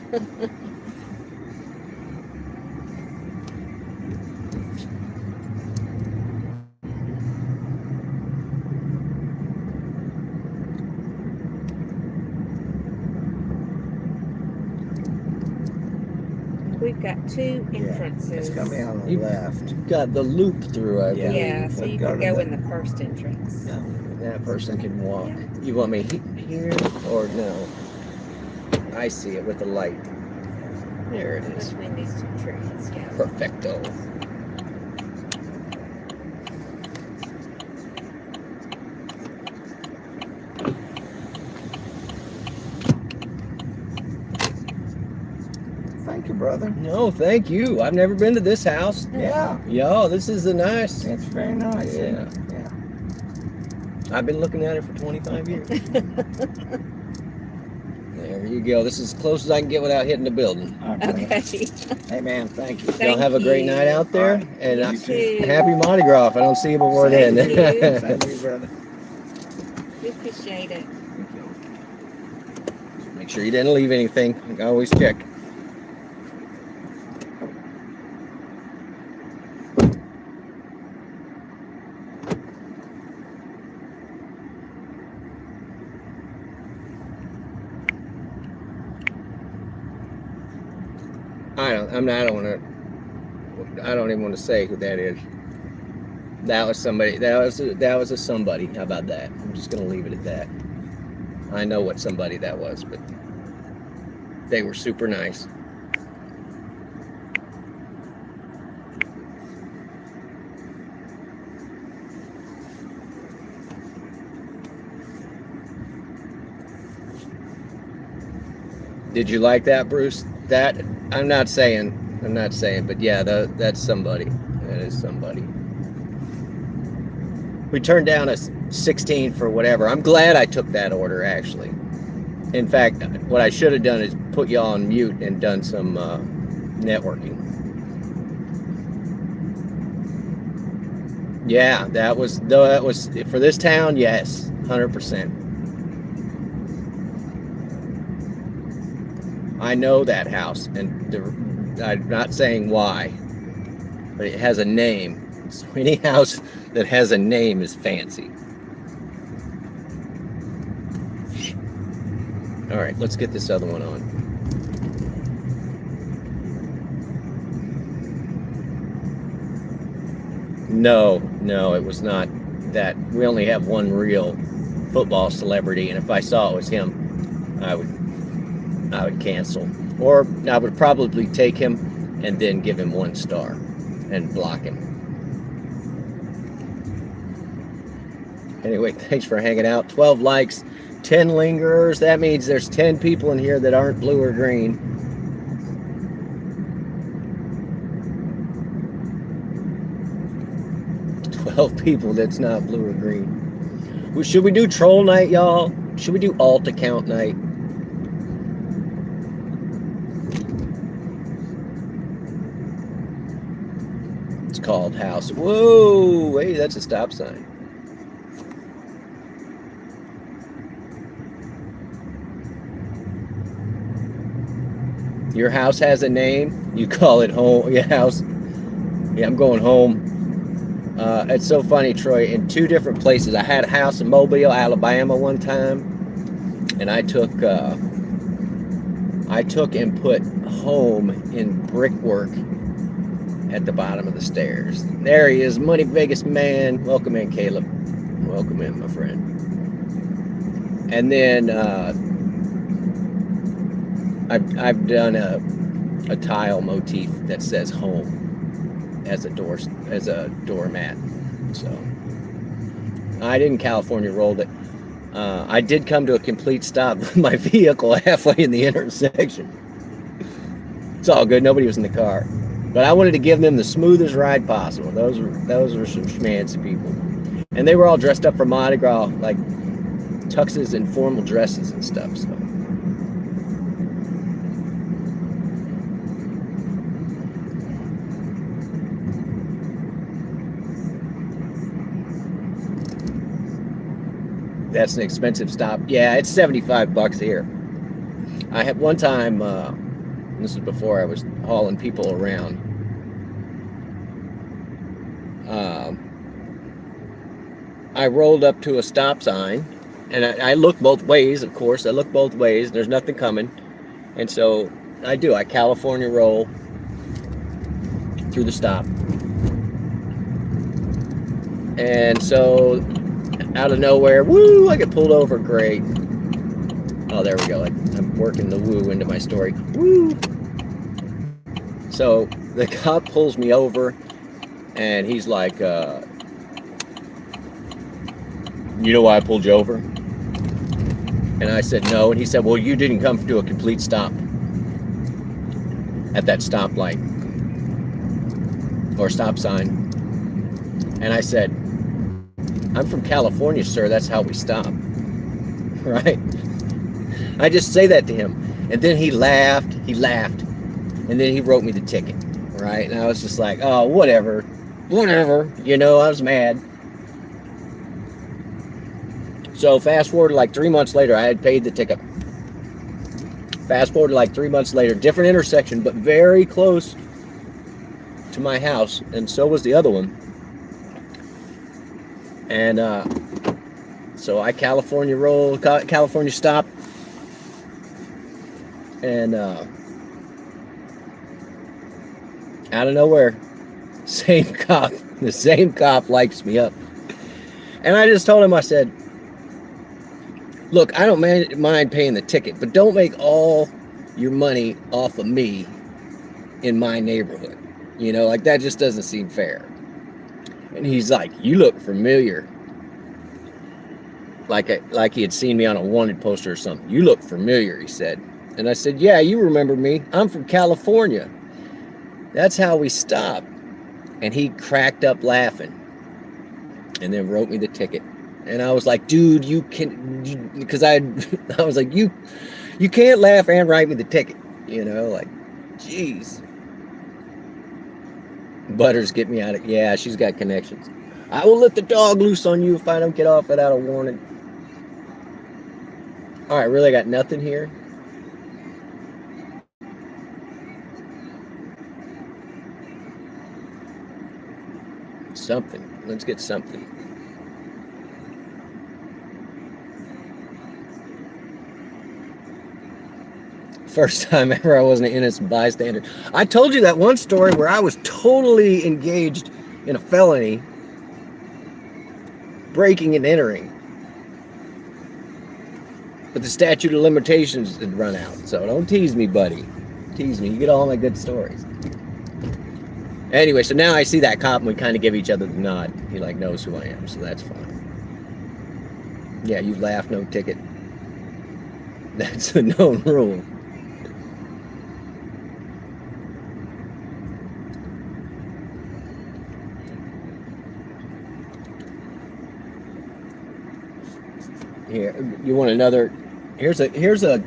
We've got two Yeah. entrances. It's going to be on the You- left. Got the loop through, I Yeah. believe. Yeah, so you Go can to go the- in the first entrance. Yeah. That person can walk. You want me here or no? I see it with the light. There it is. Between these two trees, yeah. Perfecto. Thank you, brother. No, thank you. I've never been to this house. Yeah. Yo, this is a nice. It's very nice. Yeah. Yeah. I've been looking at it for 25 years. There you go. This is as close as I can get without hitting the building. All right, brother. Okay. Hey, man, thank you. Y'all have a great night out there. All right. And You too. happy Mardi Gras. If I don't see you before Same then. to you. Same to you, brother. We appreciate it. Make sure you didn't leave anything. You can always check. I don't even want to say who that is. That was somebody. That was a somebody. How about that? I'm just gonna leave it at that. I know what somebody that was, but they were super nice. Did you like that, Bruce? That I'm not saying, but yeah, that's somebody. That is somebody. We turned down a 16 for whatever. I'm glad I took that order, actually. In fact, what I should have done is put you on mute and done some networking. Yeah, that was for this town. Yes, 100%. I know that house, and I'm not saying why, but it has a name. So any house that has a name is fancy. All right, let's get this other one on. No, it was not that. We only have one real football celebrity, and if I saw it was him, I would cancel. Or I would probably take him and then give him 1 star and block him. Anyway, thanks for hanging out. 12 likes, 10 lingerers. That means there's 10 people in here that aren't blue or green. People that's not blue or green. Well, should we do troll night, y'all? Should we do alt account night? It's called house. Whoa, hey, that's a stop sign. Your house has a name. You call it home. Your house. Yeah, I'm going home. It's so funny, Troy. In 2 different places, I had a house in Mobile, Alabama, one time, and I took and put home in brickwork at the bottom of the stairs. There he is, Money Vegas man. Welcome in, Caleb. Welcome in, my friend. And then I've done a tile motif that says home as a doormat. So I didn't California roll it. I did come to a complete stop with my vehicle halfway in the intersection. It's all good. Nobody was in the car, but I wanted to give them the smoothest ride possible. Those were some schmancy people, and they were all dressed up for Mardi Gras, like tuxes and formal dresses and stuff. So. That's an expensive stop. Yeah, it's $75 here. I had one time, this is before I was hauling people around. I rolled up to a stop sign, and I looked both ways, of course. I looked both ways. There's nothing coming. And so I California roll through the stop. And so out of nowhere, woo, I get pulled over. Great. Oh, there we go. I'm working the woo into my story. Woo. So the cop pulls me over, and he's like, you know why I pulled you over? And I said, no. And he said, well, you didn't come to a complete stop at that stoplight or stop sign. And I said, I'm from California, sir. That's how we stop. Right? I just say that to him. And then he laughed. And then he wrote me the ticket. Right? And I was just like, oh, whatever. You know, I was mad. So fast forward to like 3 months later, I had paid the ticket. Fast forward to like 3 months later, different intersection, but very close to my house. And so was the other one. And so I California roll, California stop, and out of nowhere, the same cop lights me up. And I just told him, I said, look, I don't mind paying the ticket, but don't make all your money off of me in my neighborhood. You know, like that just doesn't seem fair. And he's like, you look familiar. Like he had seen me on a wanted poster or something. You look familiar, he said. And I said, yeah, you remember me. I'm from California. That's how we stopped. And he cracked up laughing and then wrote me the ticket. And I was like, dude, you can, because I was like, you can't laugh and write me the ticket. You know, like, jeez. Butters, get me out of, yeah, she's got connections. I will let the dog loose on you if I don't get off without a warning. All right, really got nothing here. Something. Let's get something. First time ever I wasn't an innocent bystander. I told you that one story where I was totally engaged in a felony, breaking and entering. But the statute of limitations had run out. So don't tease me, buddy. Tease me. You get all my good stories. Anyway, so now I see that cop and we kind of give each other the nod. He like knows who I am, so that's fine. Yeah, you laugh, no ticket. That's a known rule. Here, you want another? Here's a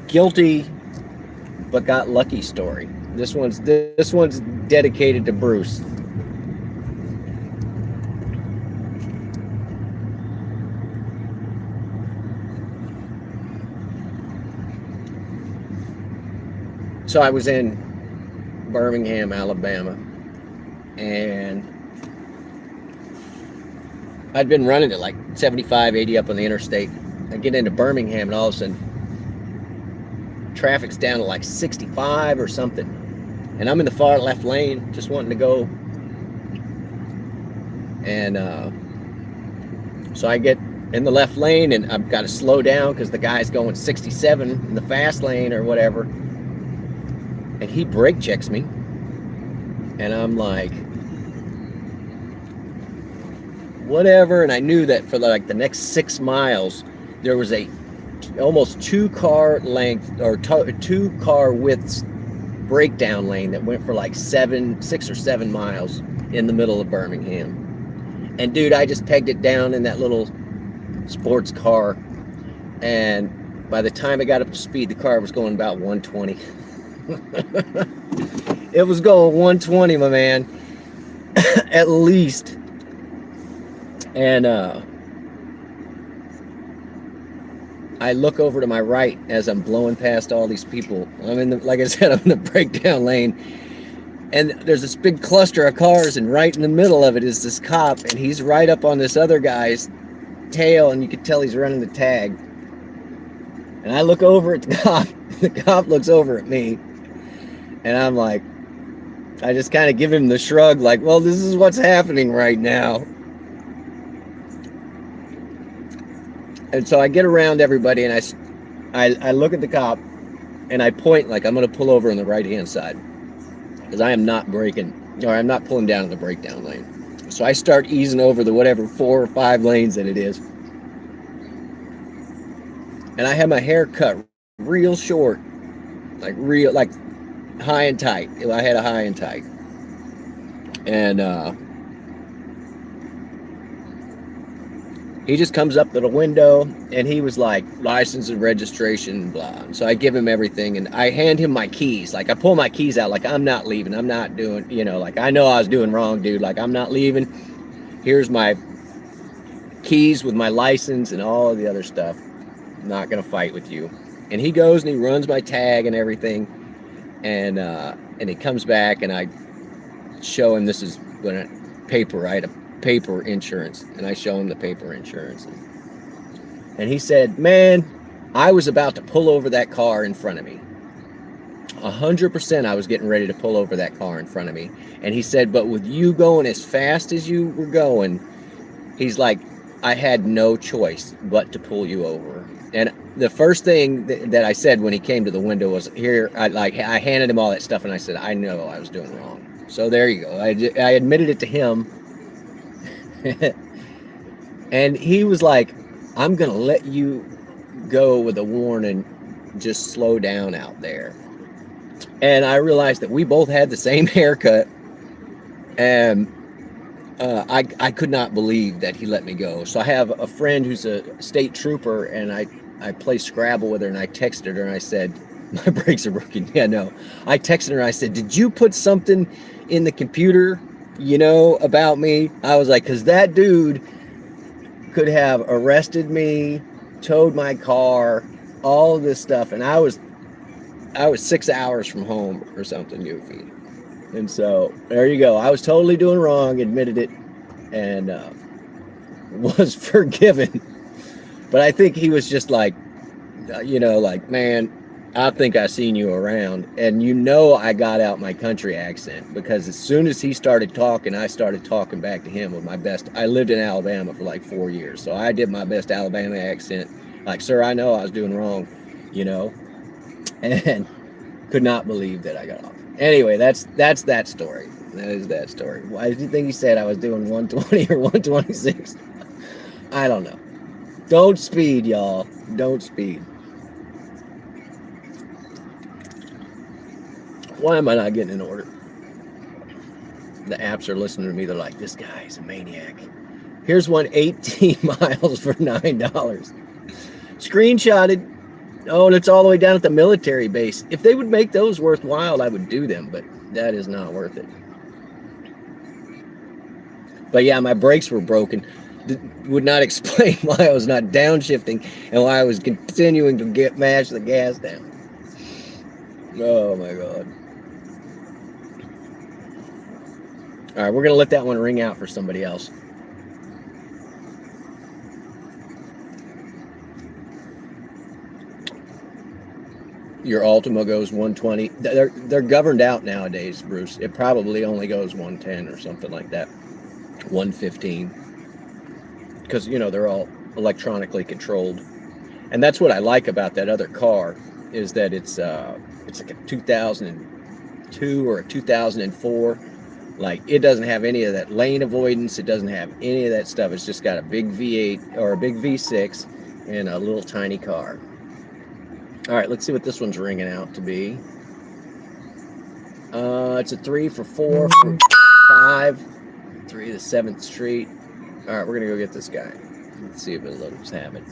guilty but got lucky story. This one's dedicated to Bruce. So I was in Birmingham, Alabama, and I'd been running at like 75, 80 up on the interstate. I get into Birmingham and all of a sudden traffic's down to like 65 or something. And I'm in the far left lane just wanting to go. And so I get in the left lane and I've got to slow down because the guy's going 67 in the fast lane or whatever. And he brake checks me. And I'm like, whatever. And I knew that for like the next 6 miles there was a almost 2 car length or 2 car widths breakdown lane that went for like 6 or 7 miles in the middle of Birmingham. And dude, I just pegged it down in that little sports car, and by the time I got up to speed, the car was going about 120. It was going 120, my man. At least. And I look over to my right as I'm blowing past all these people. I'm in the, like I said, I'm in the breakdown lane, and there's this big cluster of cars, and right in the middle of it is this cop, and he's right up on this other guy's tail, and you can tell he's running the tag. And I look over at the cop. The cop looks over at me, and I'm like, I just kind of give him the shrug, like, well, this is what's happening right now. And so I get around everybody, and I look at the cop, and I point like I'm going to pull over on the right-hand side, because I am not braking, or I'm not pulling down in the breakdown lane. So I start easing over the whatever 4 or 5 lanes that it is. And I had my hair cut real short, like high and tight. I had a high and tight. And he just comes up to the window, and he was like, license and registration, blah. And so I give him everything, and I hand him my keys. Like, I pull my keys out, like, I'm not leaving. I'm not doing, like, I know I was doing wrong, dude. Like, I'm not leaving. Here's my keys with my license and all of the other stuff. I'm not going to fight with you. And he goes and he runs my tag and everything. And he comes back, and I show him this is paper. I had a paper insurance, and I show him the paper insurance, and he said, man, I was about to pull over that car in front of me. 100% I was getting ready to pull over that car in front of me. And he said, but with you going as fast as you were going, he's like, I had no choice but to pull you over. And the first thing that I said when he came to the window was, here, I handed him all that stuff, and I said, I know I was doing wrong. So there you go. I admitted it to him. And he was like, I'm gonna let you go with a warning just slow down out there. And I realized that we both had the same haircut, and I could not believe that he let me go. So I have a friend who's a state trooper, and I play Scrabble with her, and I texted her and I said, my brakes are broken. Yeah, no. I texted her, I said, did you put something in the computer, about me? I was like, because that dude could have arrested me, towed my car, all of this stuff, and I was 6 hours from home or something, goofy. And so there you go. I was totally doing wrong, admitted it, and was forgiven. But I think he was just like, man, I think I seen you around. And I got out my country accent, because as soon as he started talking, I started talking back to him with my best. I lived in Alabama for like 4 years, so I did my best Alabama accent. Like, sir, I know I was doing wrong, and could not believe that I got off. Anyway, that's that story. That is that story. Why did you think he said I was doing 120 or 126? I don't know. Don't speed, y'all. Don't speed. Why am I not getting in order? The apps are listening to me. They're like, this guy's a maniac. Here's one 18 miles for $9. Screenshotted. Oh, and it's all the way down at the military base. If they would make those worthwhile, I would do them, but that is not worth it. But yeah, my brakes were broken. Would not explain why I was not downshifting and why I was continuing to mash the gas down. Oh my God. All right, we're going to let that one ring out for somebody else. Your Altima goes 120. They're governed out nowadays, Bruce. It probably only goes 110 or something like that. 115. Because, they're all electronically controlled. And that's what I like about that other car, is that it's like a 2002 or a 2004. Like, it doesn't have any of that lane avoidance. It doesn't have any of that stuff. It's just got a big V8 or a big V6 and a little tiny car. All right, let's see what this one's ringing out to be. It's a 3 for 4 for 5. 3 to 7th Street. All right, we're going to go get this guy. Let's see if it lets us have it.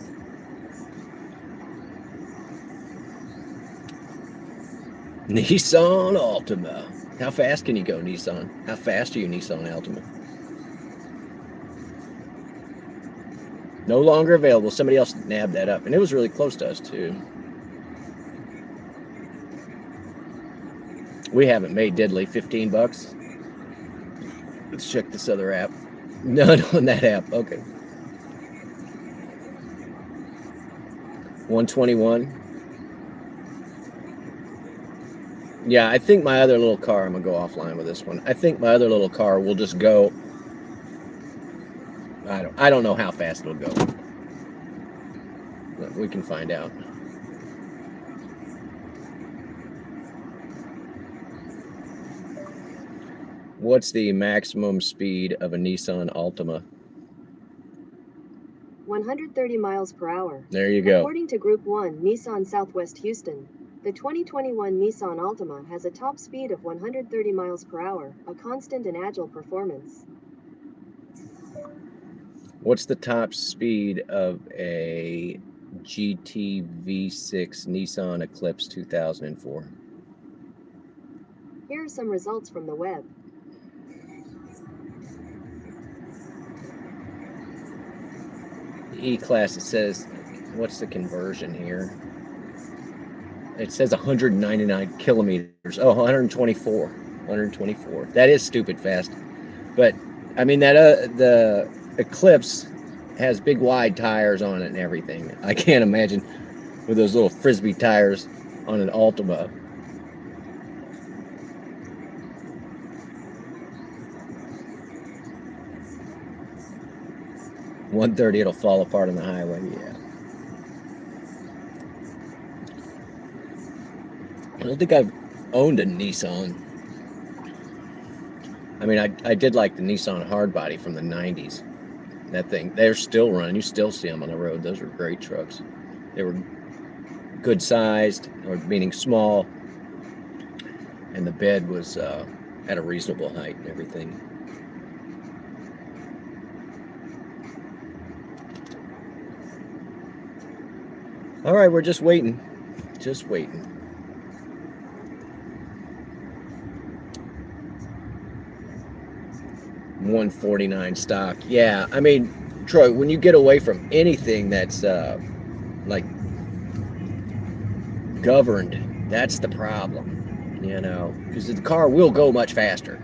Nissan Altima. How fast can you go, Nissan? How fast are you, Nissan Altima? No longer available. Somebody else nabbed that up. And it was really close to us, too. We haven't made diddly. 15 bucks. Let's check this other app. None on that app. Okay. 121. Yeah, I think my other little car, I'm going to go offline with this one. I think my other little car will just go. I don't know how fast it'll go. But we can find out. What's the maximum speed of a Nissan Altima? 130 miles per hour. There you go. According to Group 1 Nissan Southwest Houston, the 2021 Nissan Altima has a top speed of 130 miles per hour, a constant and agile performance. What's the top speed of a GT V6 Nissan Eclipse 2004? Here are some results from the web. E-Class, it says, what's the conversion here? It says 199 kilometers. Oh, 124. 124. That is stupid fast. But, I mean, the Eclipse has big wide tires on it and everything. I can't imagine with those little frisbee tires on an Altima. $130, it'll fall apart on the highway. Yeah. I don't think I've owned a Nissan. I mean, I did like the Nissan hardbody from the 90s. That thing, they're still running. You still see them on the road. Those were great trucks. They were good sized, or meaning small, and the bed was at a reasonable height and everything. All right, we're just waiting. Just waiting. $149 stock. Yeah, I mean, Troy, when you get away from anything that's like governed, that's the problem, you know, because the car will go much faster.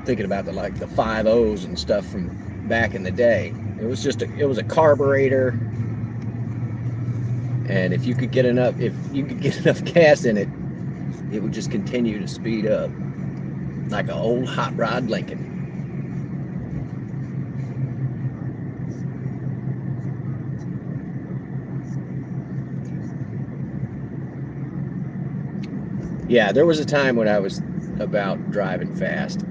Thinking about the 5.0s and stuff from back in the day, it was a carburetor, and if you could get enough gas in it, it would just continue to speed up like an old hot rod Lincoln. Yeah, there was a time when I was about driving fast,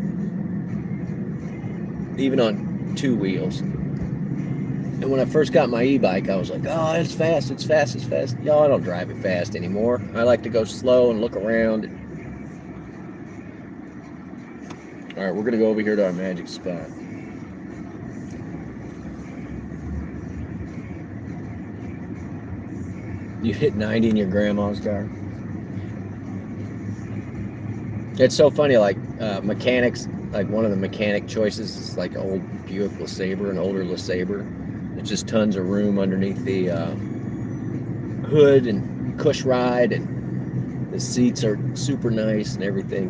even on two wheels. And when I first got my e-bike, I was like, oh, it's fast, it's fast, it's fast. Y'all, I don't drive it fast anymore. I like to go slow and look around. All right, we're going to go over here to our magic spot. You hit 90 in your grandma's car. It's so funny, like mechanics, like one of the mechanic choices is like an old Buick LeSabre, an older LeSabre. There's just tons of room underneath the hood and cush ride, and the seats are super nice and everything.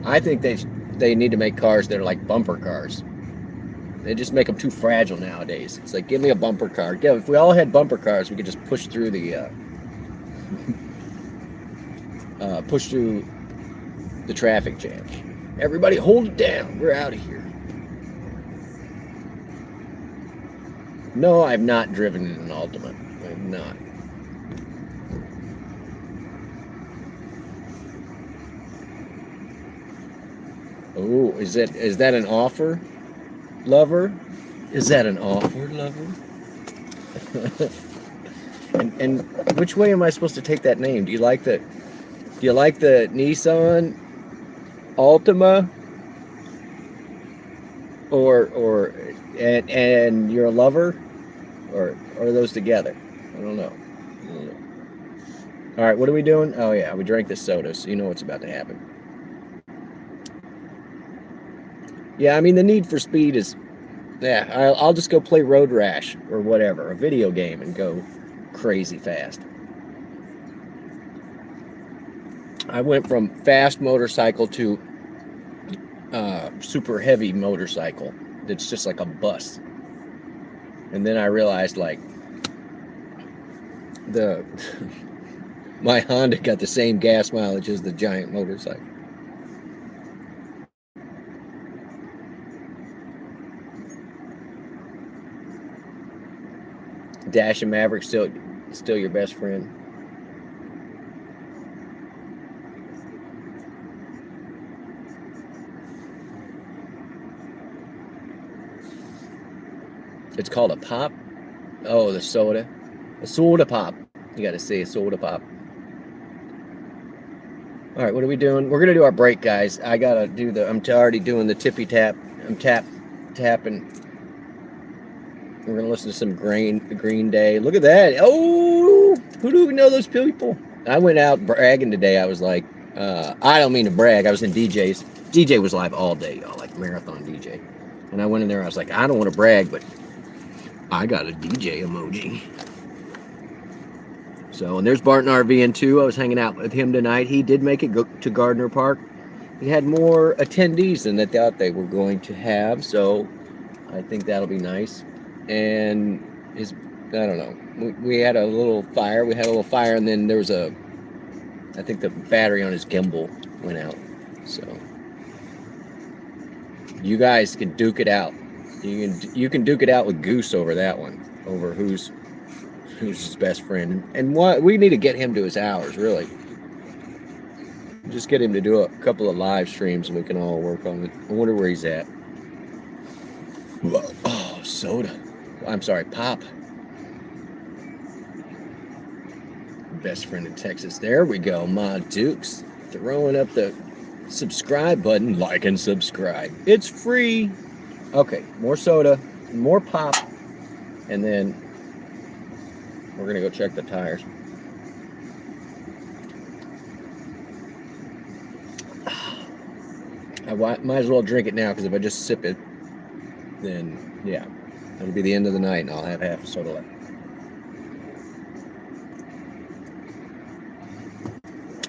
I think they need to make cars that are like bumper cars. They just make them too fragile nowadays. It's like, give me a bumper car. Yeah, if we all had bumper cars, we could just push through the traffic jam. Everybody hold it down. We're out of here. No, I've not driven in an Altima. I've not. Oh, is that an offer, lover? Is that an offer, lover? and which way am I supposed to take that name? Do you like the Nissan Altima, or and you're a lover, or are those together? I don't know. All right, what are we doing? Oh yeah, we drank this soda, so you know what's about to happen. Yeah, I mean, the Need for Speed is, yeah, I'll just go play Road Rash or whatever, a video game, and go crazy fast. I went from fast motorcycle to super heavy motorcycle that's just like a bus. And then I realized, like, my Honda got the same gas mileage as the giant motorcycle. Dash and Maverick still your best friend. It's called a pop. Oh, the soda. A soda pop. You got to say a soda pop. All right, what are we doing? We're gonna do our break, guys. I gotta do I'm already doing the tippy tap. I'm tapping. We're gonna listen to some Green Day. Look at that! Oh, who do we know those people? I went out bragging today. I was like, I don't mean to brag. I was in DJ's. DJ was live all day, y'all, like marathon DJ. And I went in there. I was like, I don't want to brag, but I got a DJ emoji. So, and there's Barton RVN2. I was hanging out with him tonight. He did make it go to Gardner Park. He had more attendees than they thought they were going to have. So, I think that'll be nice. And I don't know. We had a little fire. And then there was I think the battery on his gimbal went out. So you guys can duke it out. You can duke it out with Goose over that one, over who's his best friend. And what we need to get him to his hours, really. Just get him to do a couple of live streams and we can all work on it. I wonder where he's at. Oh, soda. I'm sorry, pop. Best friend in Texas. There we go. Ma Dukes throwing up the subscribe button. Like and subscribe. It's free. Okay, more soda, more pop, and then we're going to go check the tires. I might as well drink it now because if I just sip it, then yeah, it'll be the end of the night and I'll have half a soda left.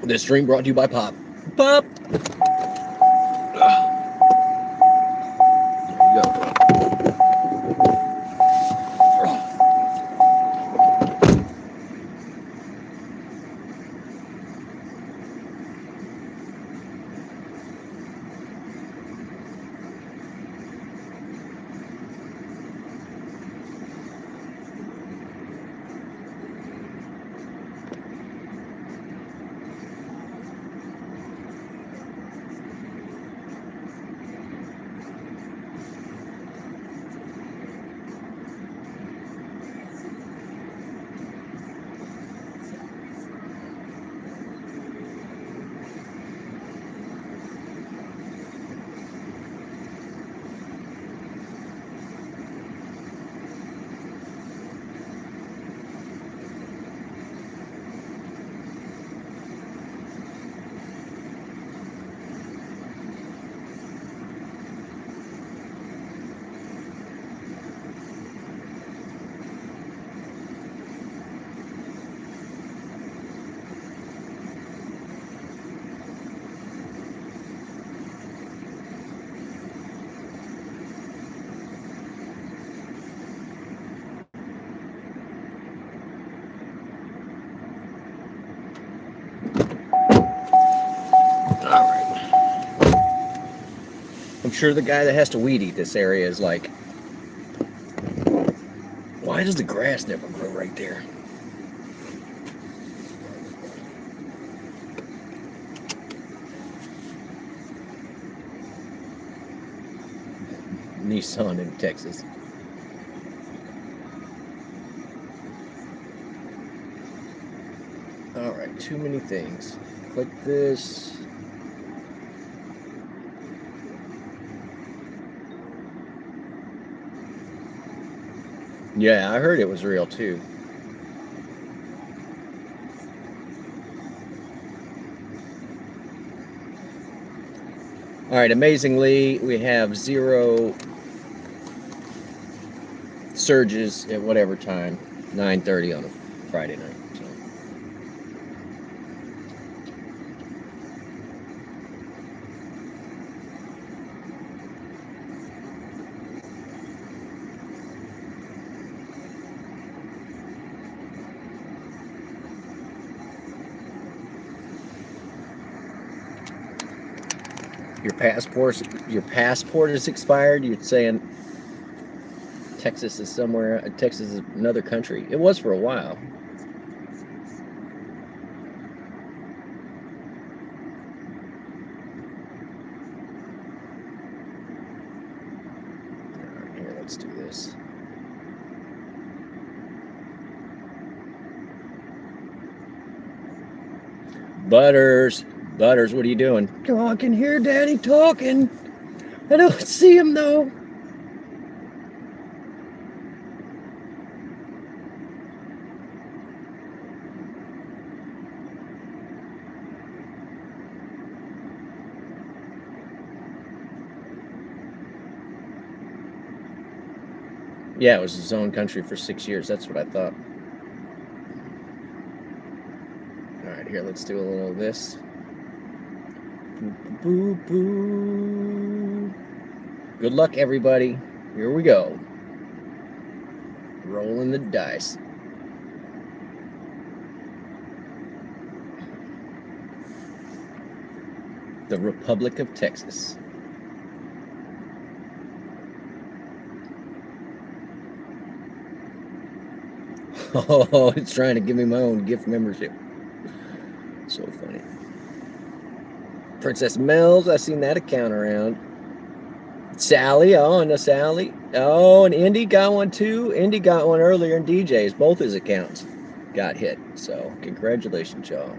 This stream brought to you by Pop. Pop! There you go. I'm sure the guy that has to weed eat this area is like, why does the grass never grow right there? Nissan in Texas. All right, too many things. Click this. Yeah, I heard it was real too. All right, amazingly, we have 0 surges at whatever time, 9:30 on a Friday night. So. Your passport is expired. You're saying Texas is somewhere. Texas is another country. It was for a while. All right, here, let's do this. Butters, what are you doing? Oh, I can hear Daddy talking. I don't see him though. Yeah, it was his own country for 6 years. That's what I thought. All right, here, let's do a little of this. Boo, boo, boo. Good luck, everybody. Here we go. Rolling the dice. The Republic of Texas. Oh, it's trying to give me my own gift membership. So funny. Princess Mel's, I seen that account around. Sally, oh, and a Sally. Oh, and Indy got one too. Indy got one earlier in DJ's. Both his accounts got hit. So congratulations, y'all.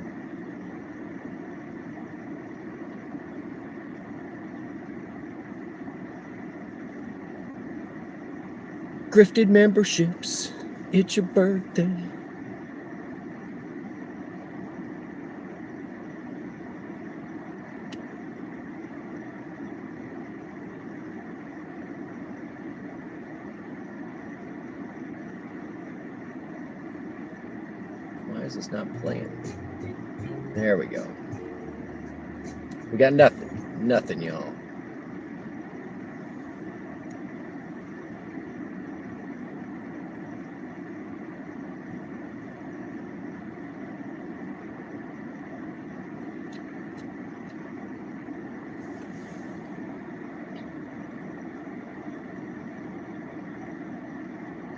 Grifted memberships. It's your birthday. Why is this not playing? There we go. We got nothing. Nothing, y'all.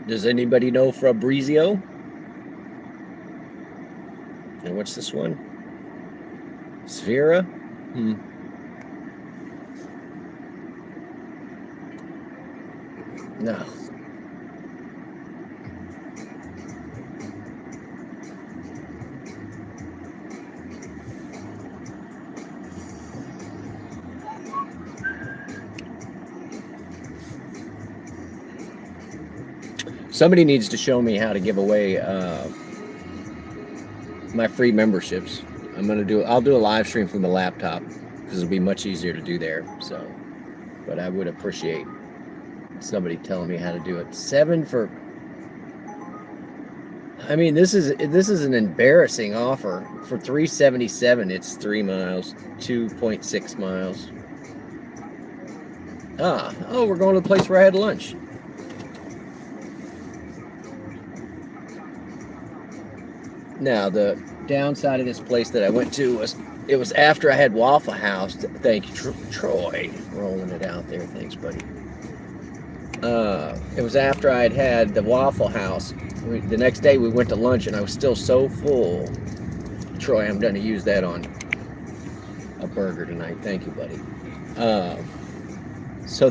Does anybody know Fabrizio? And what's this one? Sphera? No. Somebody needs to show me how to give away my free memberships. I'll do a live stream from the laptop because it'll be much easier to do there. So, but I would appreciate somebody telling me how to do it. 7 for. I mean, this is an embarrassing offer for $377. It's 3 miles, 2.6 miles. Oh, we're going to the place where I had lunch. Now, the downside of this place that I went to was it was after I had Waffle House. Thank you, Troy, rolling it out there. Thanks, buddy. It was after I had the Waffle House. The next day we went to lunch and I was still so full. Troy, I'm going to use that on a burger tonight. Thank you, buddy. So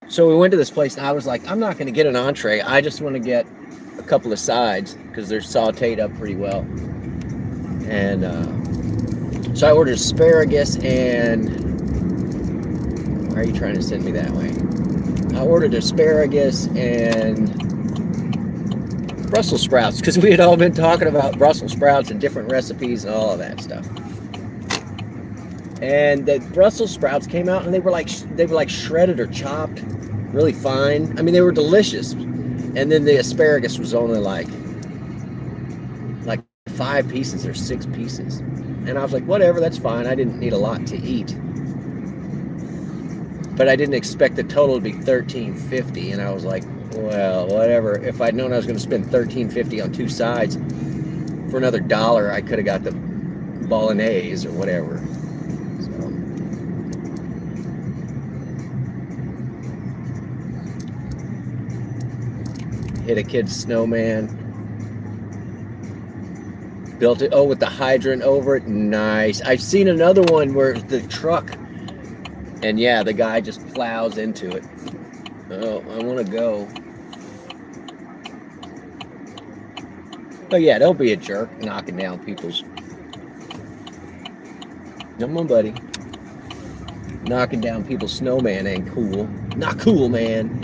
So we went to this place and I was like, I'm not going to get an entree. I just want to get a couple of sides because they're sauteed up pretty well. And so I ordered asparagus and... Why are you trying to send me that way? I ordered asparagus and Brussels sprouts because we had all been talking about Brussels sprouts and different recipes and all of that stuff. And the Brussels sprouts came out and they were like shredded or chopped really fine. I mean, they were delicious. And then the asparagus was only like 5 pieces or 6 pieces. And I was like, whatever, that's fine. I didn't need a lot to eat. But I didn't expect the total to be $13.50. And I was like, well, whatever. If I'd known I was going to spend $13.50 on 2 sides for another $1, I could have got the bolognese or whatever. Hit a kid's snowman. Built it, with the hydrant over it. Nice. I've seen another one where the truck, and yeah, the guy just plows into it. Oh, I want to go. Oh yeah, don't be a jerk knocking down people's. Come on, buddy. Knocking down people's snowman ain't cool. Not cool, man.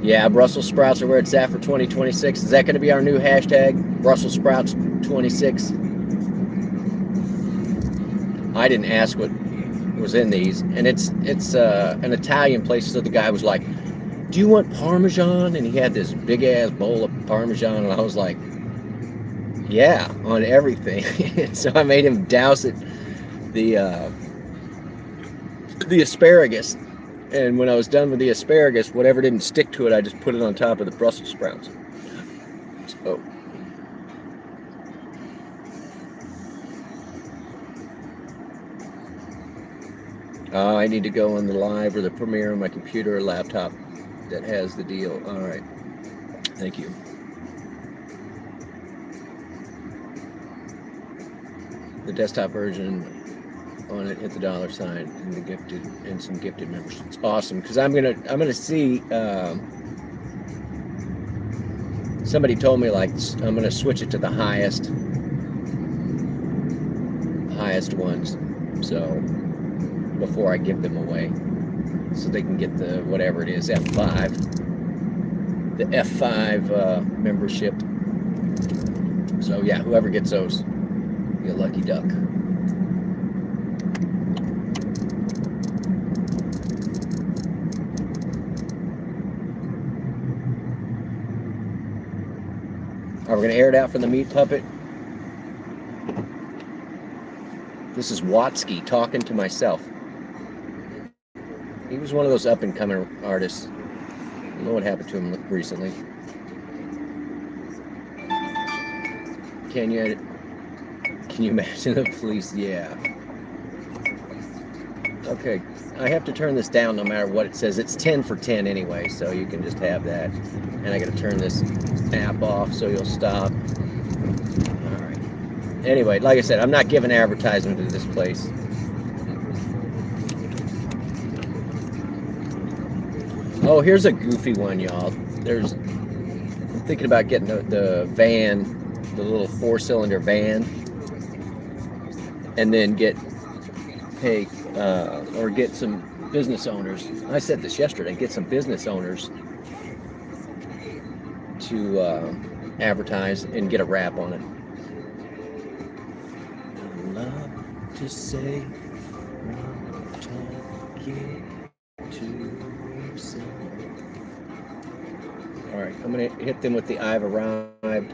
Yeah, Brussels sprouts are where it's at for 2026. Is that going to be our new hashtag? Brussels sprouts 26. I didn't ask what was in these, and it's an Italian place. So the guy was like, "Do you want Parmesan?" And he had this big ass bowl of Parmesan, and I was like, "Yeah, on everything." So I made him douse it the asparagus. And when I was done with the asparagus, whatever didn't stick to it, I just put it on top of the Brussels sprouts. So. Oh, I need to go on the live or the premiere on my computer or laptop that has the deal. All right. Thank you. The desktop version on it, hit the $sign and the gifted and some gifted members. It's awesome because I'm gonna see. Somebody told me like I'm gonna switch it to the highest ones. So before I give them away, so they can get the whatever it is F5, the F5 membership. So yeah, whoever gets those, be a lucky duck. Are we gonna air it out from the meat puppet? This is Watsky talking to myself. He was one of those up and coming artists. I don't know what happened to him recently. Can you imagine the police? Yeah. Okay, I have to turn this down no matter what it says. It's 10 for 10 anyway, so you can just have that. And I gotta turn this app off so you'll stop. All right. Anyway, like I said, I'm not giving advertisement to this place. Oh, here's a goofy one, y'all. I'm thinking about getting the van, the little 4-cylinder van, and then get some business owners. I said this yesterday. Get some business owners to advertise and get a wrap on it. I love to say talking to yourself. All right, I'm gonna hit them with the I've arrived.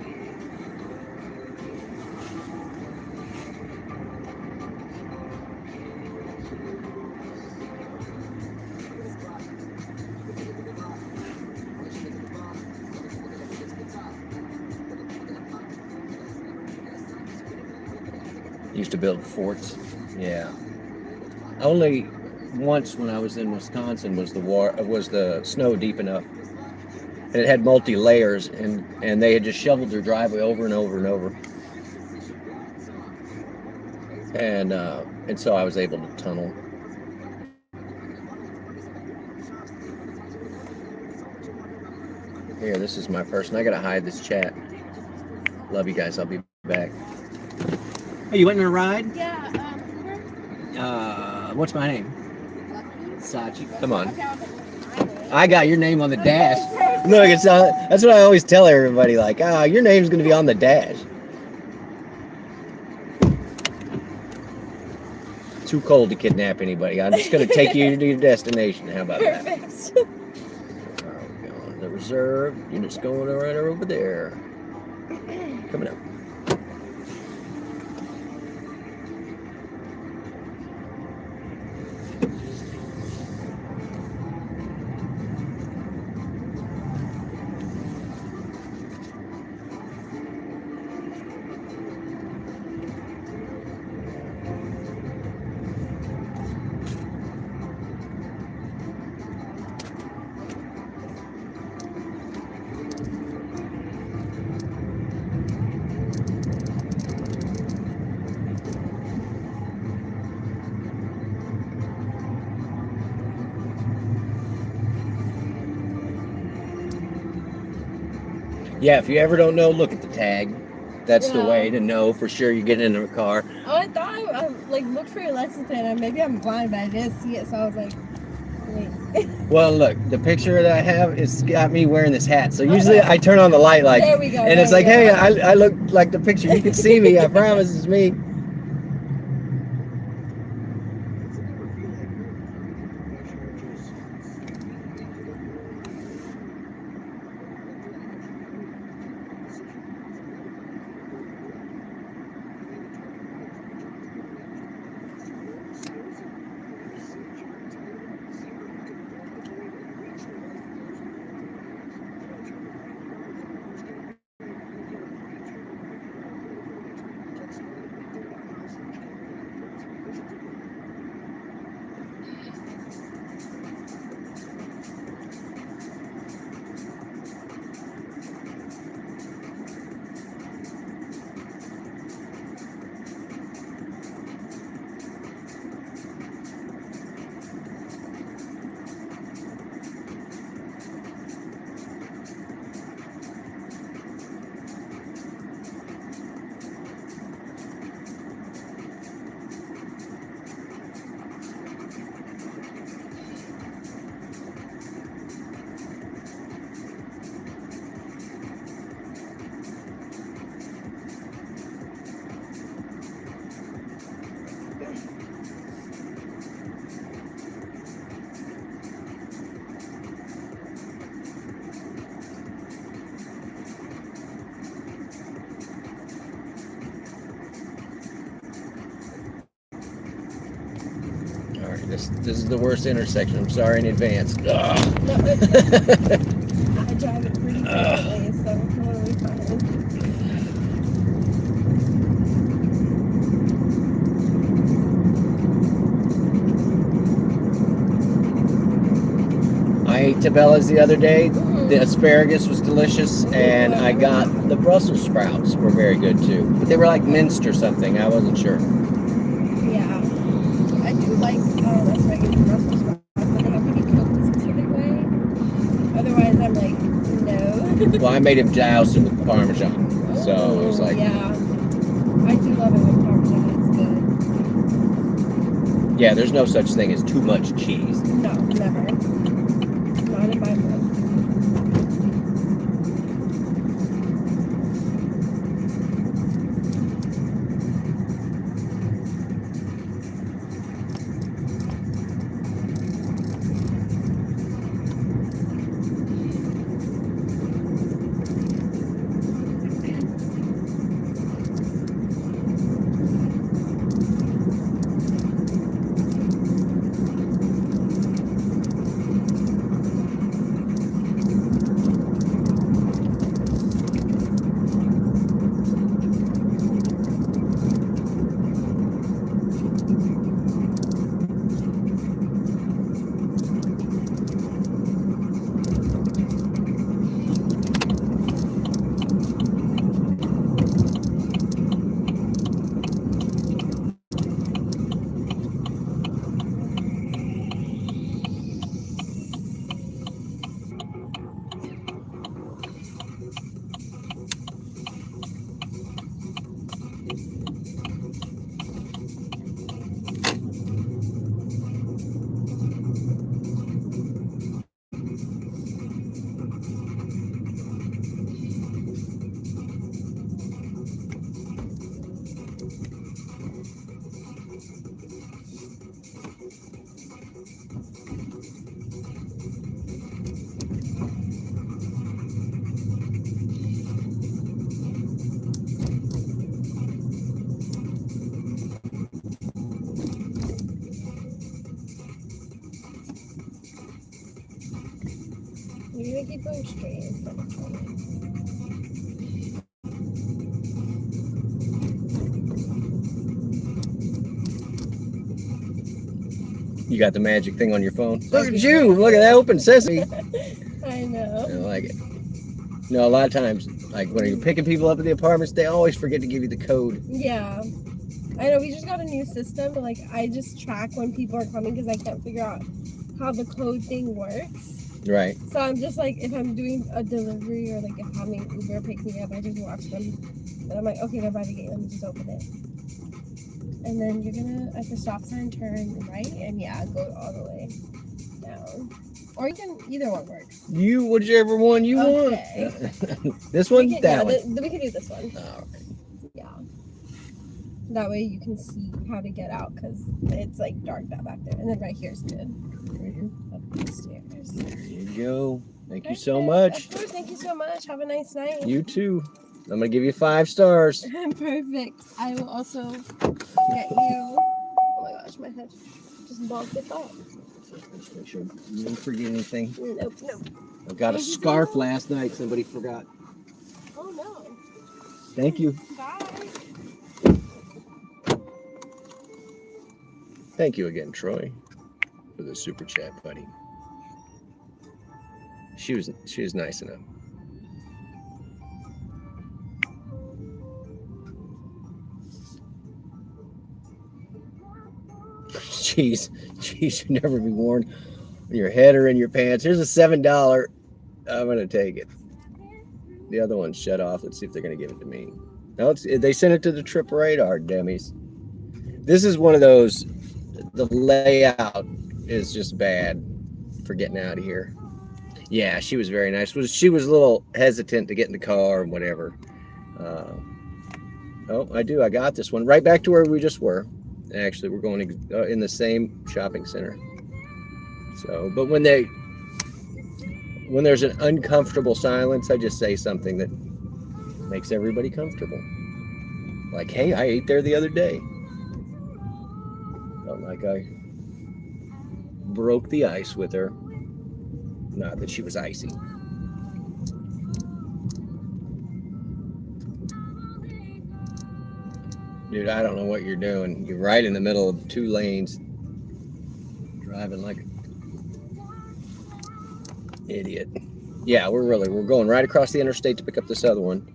Used to build forts. Yeah. Only once when I was in Wisconsin was the snow deep enough. And it had multi-layers and they had just shoveled their driveway over and over and over. And so I was able to tunnel. Here, this is my person. I gotta hide this chat. Love you guys. I'll be back. Hey, you went on a ride? Yeah, What's my name? Sachi. Come on. I got your name on the dash. Look, that's what I always tell everybody. Like, your name's gonna be on the dash. Too cold to kidnap anybody. I'm just gonna take you to your destination. How about that? perfect. The reserve unit's going right over there. Coming up. Yeah, if you ever don't know, look at the tag. That's the way to know for sure you're getting into a car. Oh, I thought I looked for your license plate and maybe I'm blind, but I didn't see it, so I was like, wait. Well, look, the picture that I have is got me wearing this hat. So usually I turn on the light like, There we go, and it's like, hey, I look like the picture. You can see me. I promise it's me. This is the worst intersection. I'm sorry in advance. Ugh. No, it's, I drive it pretty frequently, so totally fine. I ate Tabella's the other day. The asparagus was delicious, and I got the Brussels sprouts were very good too. But they were like minced or something. I wasn't sure. Yeah. I do like asparagus and Brussels sprouts, but they have to be cooked a specific way. Otherwise, I'm like, no. Well, I made him douse it with Parmesan. So it was like, yeah. I do love it with Parmesan. It's yeah, there's no such thing as too much cheese. good. No, never. Not in my book. You're gonna keep going straight instead of turning. You got the magic thing on your phone. Look at you! Look at that open sesame. I know. I like it. You know, a lot of times, like when you're picking people up at the apartments, they always forget to give you the code. Yeah. I know, we just got a new system, but like I just track when people are coming because I can't figure out how the code thing works. Right. So I'm just like, if I'm doing a delivery or like if having Uber pick me up, I just watch them. And I'm like, okay, they're by the gate, let me just open it. And then you're gonna, at the stop sign, turn right and yeah, go all the way down. Or you can, either one works. You, whichever one you Okay. want. This one, We can, that yeah, one. we can do this one. All right. Yeah. That way you can see how to get out because it's like dark back there. And then right here is good. Right here. Up the stairs. There you go. Thank you so Perfect. much. Of course, thank you so much. Have a nice night. You too. I'm gonna give you 5 stars. Perfect. I will also get you. Oh my gosh, my head just bonked it off. Just make sure you didn't forget anything. Nope, nope. I got a Thank you so scarf much. last night. Somebody forgot. Oh no. Thank you. Bye. Thank you again, Troy, for the super chat, buddy. She was nice enough. Jeez, should never be worn in your head or in your pants. Here's a $7. I'm gonna take it. The other one's shut off. Let's see if they're gonna give it to me. No, they sent it to the trip radar, dummies. This is one of those. The layout is just bad for getting out of here. Yeah, she was very nice. She was a little hesitant to get in the car and whatever. Oh, I got this one right back to where we just were. Actually, we're going in the same shopping center. So, but when there's an uncomfortable silence, I just say something that makes everybody comfortable. Like, hey, I ate there the other day. Felt like I broke the ice with her. Not that she was icy. Dude, I don't know what you're doing. You're right in the middle of 2 lanes. Driving like an idiot. Yeah, we're going right across the interstate to pick up this other one.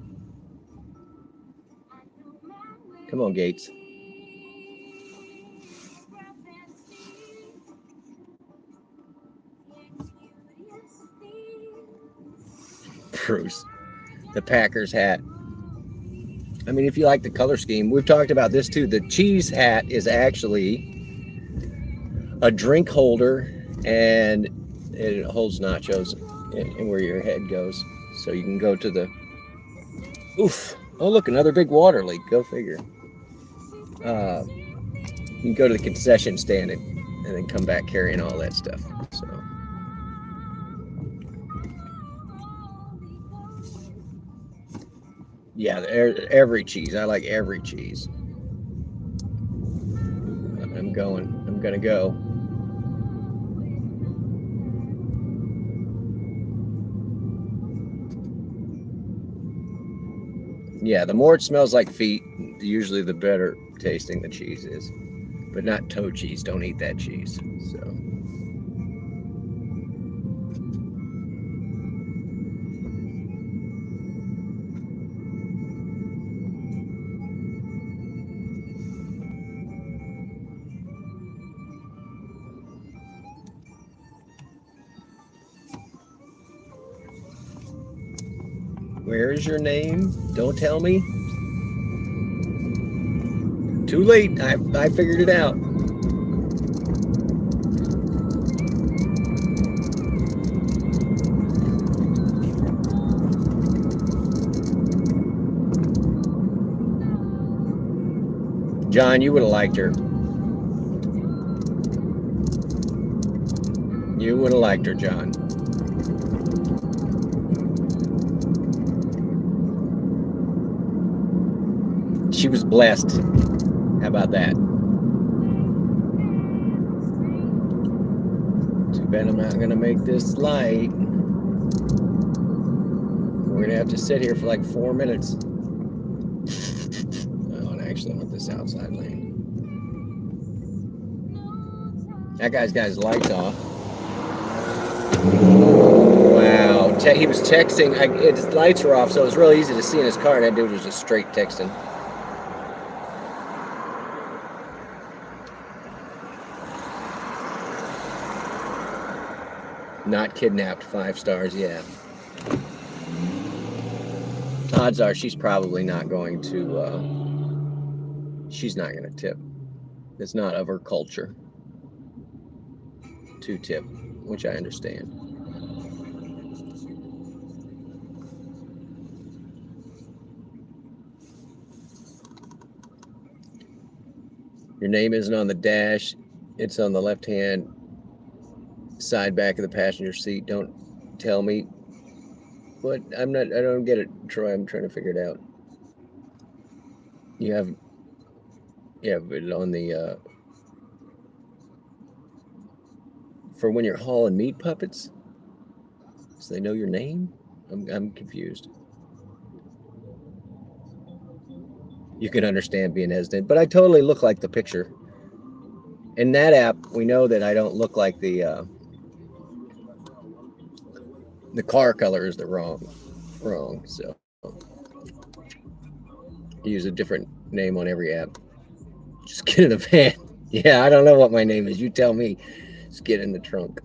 Come on, Gates. Bruce, the Packers hat. I mean, if you like the color scheme, we've talked about this too. The cheese hat is actually a drink holder, and it holds nachos and where your head goes. So you can go to the, oof. Oh, look, another big water leak. Go figure. You can go to the concession stand and then come back carrying all that stuff. So. Yeah, every cheese. I like every cheese. I'm gonna go. Yeah, the more it smells like feet, usually the better tasting the cheese is. But not toe cheese. Don't eat that cheese. So. Where is your name? Don't tell me. Too late. I figured it out. John, you would have liked her. You would have liked her, John. She was blessed. How about that? Too bad I'm not gonna make this light. We're gonna have to sit here for like 4 minutes. Oh, and I actually want this outside lane. That guy's got his lights off. Wow. He was texting. His lights were off, so it was real easy to see in his car, and that dude was just straight texting. Not kidnapped, 5 stars, yeah. Odds are she's probably not going to, she's not going to tip. It's not of her culture to tip, which I understand. Your name isn't on the dash. It's on the left-hand side back of the passenger seat. Don't tell me. What? I don't get it, Troy. I'm trying to figure it out. You have it on the for when you're hauling meat puppets, so they know your name. I'm confused. You can understand being hesitant, but I totally look like the picture. In that app, we know that I don't look like the car color is the wrong. So use a different name on every app. Just get in a van. Yeah, I don't know what my name is. You tell me. Just get in the trunk.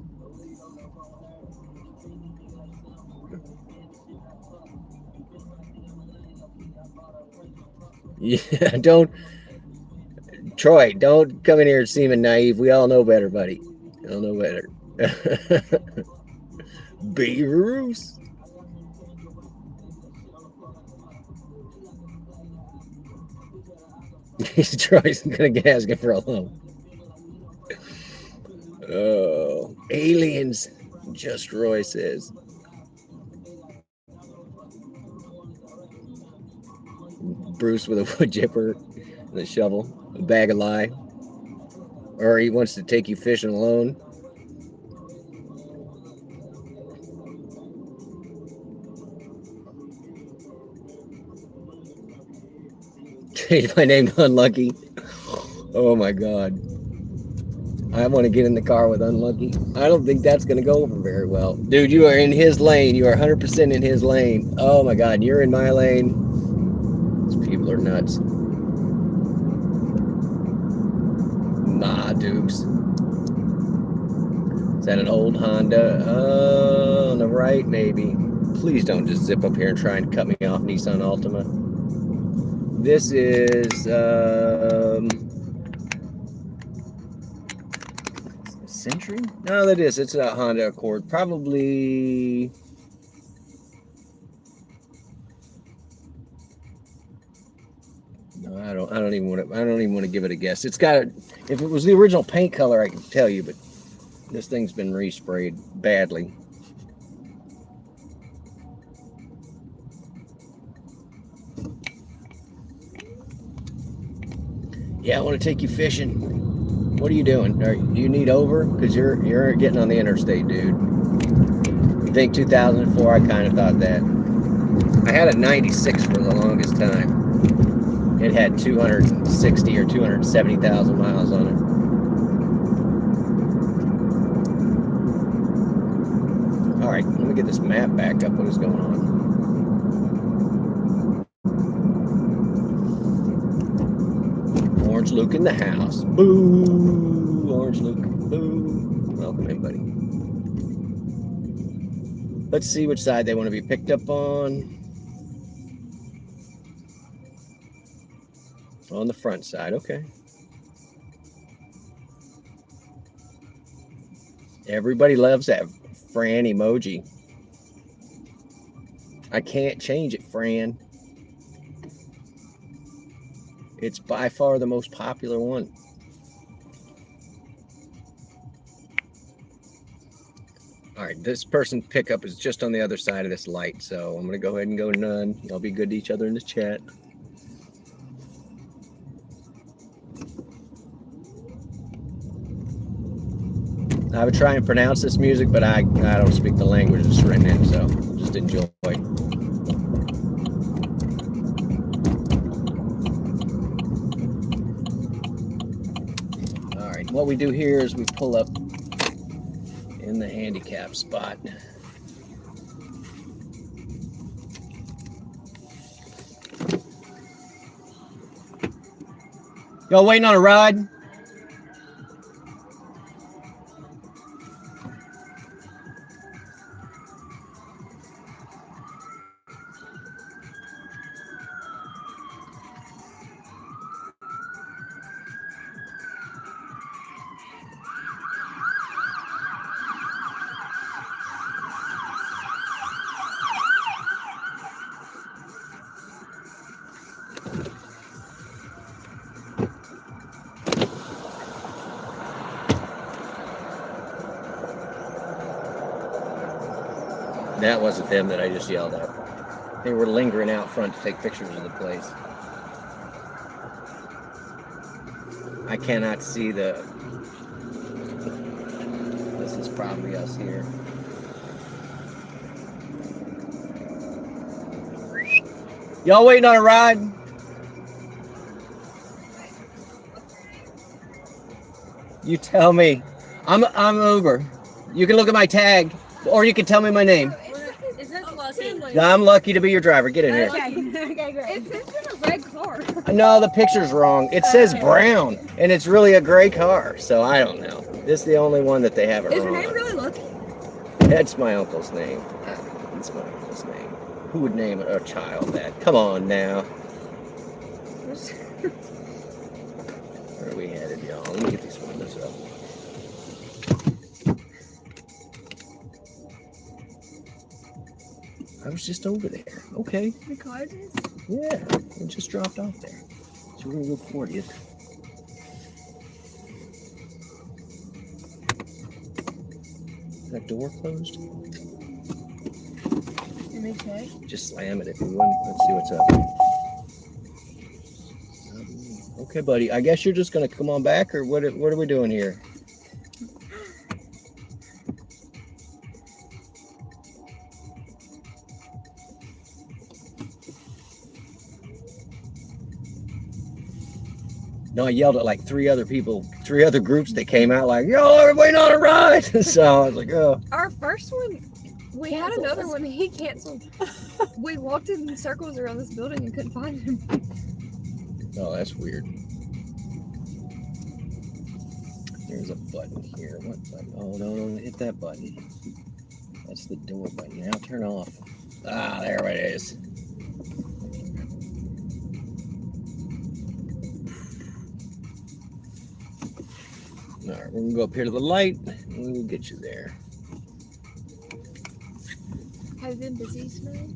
Yeah, Troy, don't come in here seeming naive. We all know better, buddy. We all know better. Beerus. Troy's gonna ask him for a loan. Oh, aliens. Just Roy says. Bruce with a wood chipper and a shovel, a bag of lye. Or he wants to take you fishing alone. Changed my name to Unlucky. Oh my God. I want to get in the car with Unlucky. I don't think that's going to go over very well. Dude, you are in his lane. You are 100% in his lane. Oh my God. You're in my lane. These people are nuts. Nah, Dukes. Is that an old Honda? On the right, maybe. Please don't just zip up here and try and cut me off, Nissan Altima. This is Century? No, that is. It's a Honda Accord. Probably. No, I don't even want to give it a guess. It's got. If it was the original paint color, I could tell you, but this thing's been resprayed badly. Yeah, I want to take you fishing. What are you doing? Do you need over? Because you're getting on the interstate, dude. You think 2004? I kind of thought that. I had a 96 for the longest time. It had 260 or 270,000 miles on it. All right, let me get this map back up. What is going on? Orange Luke in the house. Boo! Orange Luke. Boo! Welcome in, buddy. Let's see which side they want to be picked up on. On the front side, okay. Everybody loves that Fran emoji. I can't change it, Fran. It's by far the most popular one. All right, this person pickup is just on the other side of this light, so I'm gonna go ahead and go none. Y'all be good to each other in the chat. I would try and pronounce this music, but I don't speak the language it's written in, so just enjoy. All right, what we do here is we pull up in the handicap spot. Y'all waiting on a ride? That wasn't them that I just yelled at. They were lingering out front to take pictures of the place. I cannot see the... This is probably us here. Y'all waiting on a ride? You tell me. I'm Uber. You can look at my tag, or you can tell me my name. Is this Lucky? I'm lucky to be your driver. Get in here. Okay, great. It says it's a red car. No, the picture's wrong. It says brown, and it's really a gray car, so I don't know. This is the only one that they have it Is her wrong. name really Lucky? That's my uncle's name. That's my uncle's name. Who would name a child that? Come on now. Where are we headed, y'all? Let me get these windows up. I was just over there. Okay. The car is? Yeah, it just dropped off there. So we're gonna go 40th. Is that door closed? Let me check. Just slam it if you would. Let's see what's up. Okay, buddy. I guess you're just gonna come on back, or what are we doing here? No, I yelled at like 3 other groups that came out like, yo, we're waiting on a ride. So I was like, oh. Our first one, we had Canceled. another one. He canceled. We walked in circles around this building and couldn't find him. Oh, that's weird. There's a button here. What button? Oh, no, don't hit that button. That's the door button. Now turn off. Ah, there it is. All right, we're gonna go up here to the light, and we'll get you there. Have you been busy tonight?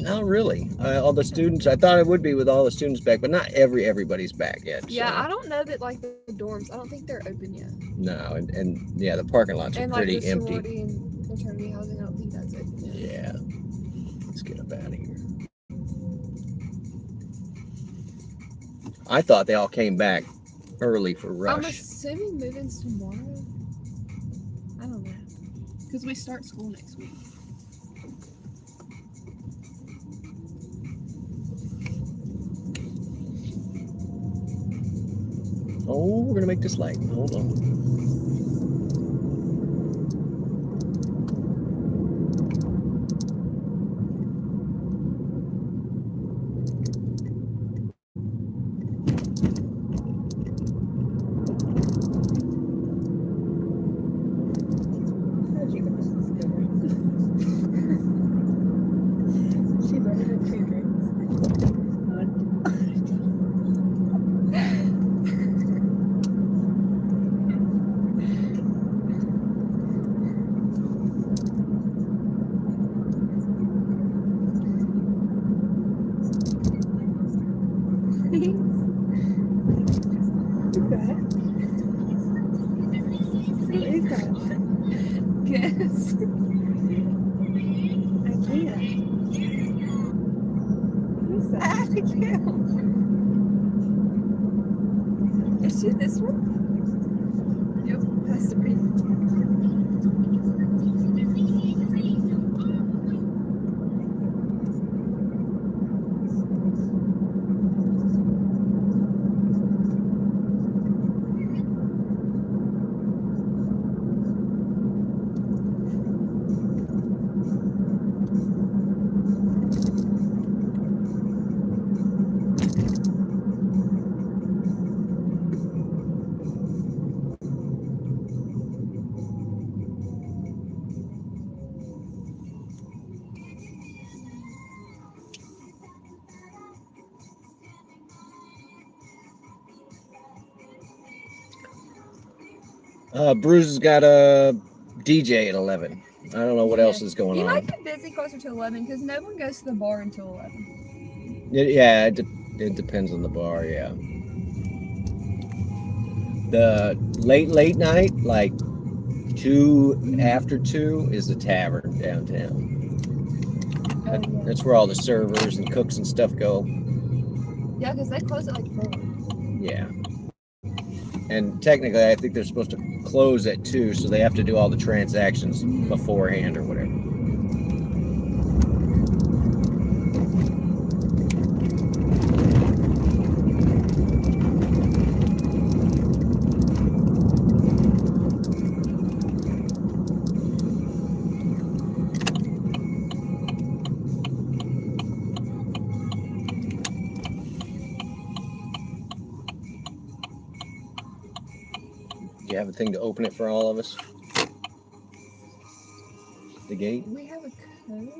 Not really. All the students. I thought it would be with all the students back, but not everybody's back yet. Yeah, so. I don't know that like the dorms. I don't think they're open yet. No, and yeah, the parking lots are And like pretty the empty. sorority and fraternity housing, I don't think that's open yet. Yeah. Let's get up out of here. I thought they all came back early for I'm rush. assuming move-ins tomorrow. I don't know, because we start school next week. Oh, we're gonna make this light. Hold on. She better than 2 drinks. Yes. I can't. Who's that? Abigail. Is she this one? Yep, has to be. Bruce has got a DJ at 11. I don't know what else is going You on. might be busy closer to 11 because no one goes to the bar until 11. Yeah, it depends on the bar. Yeah. The late night, like 2 after 2, is the tavern downtown. That's where all the servers and cooks and stuff go. Yeah, because they close at like 4. Yeah. And technically, I think they're supposed to close at 2, so they have to do all the transactions beforehand or whatever. Do you have a thing to open it for all of us? The gate? We have a code.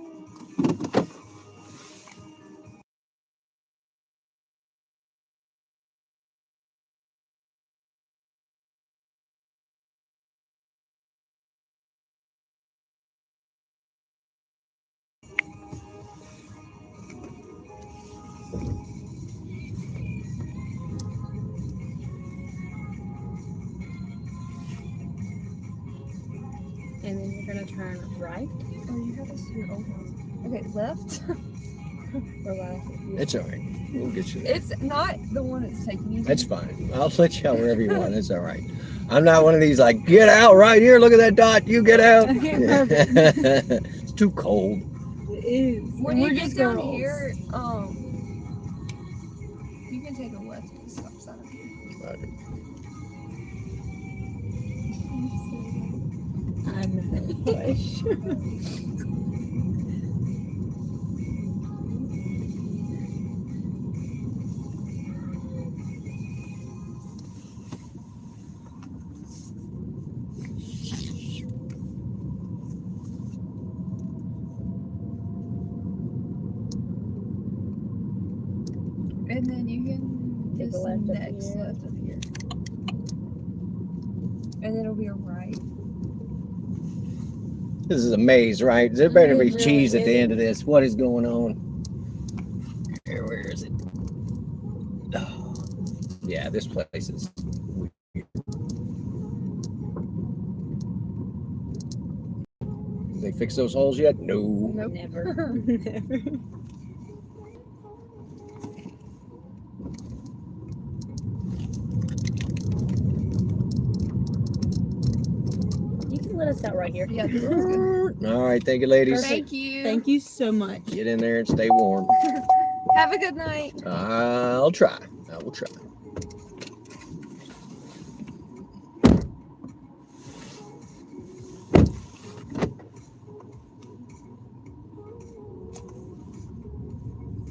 And then you're gonna turn right. Oh, you have this to your old house. Okay, left. Or left. It's all right. We'll get you there. It's not the one that's taking you. That's fine. I'll let you out wherever you want. It's all right. I'm not one of these like, get out right here. Look at that dot. You get out. It's too cold. It is. When We're you get just down girls. here, you can take a left Wish. And then you can Take a just left up next here. left up here. And then it'll be a right. This is a maze, right? There better be It really cheese at the is. end of this. What is going on? Here, where is it? Oh, yeah, this place is weird. Did they fix those holes yet? No. Nope. Never. Never. You can let us out right here. Yeah, this is good. All right, thank you, ladies. Thank you. Thank you so much. Get in there and stay warm. Have a good night. I'll try. I will try.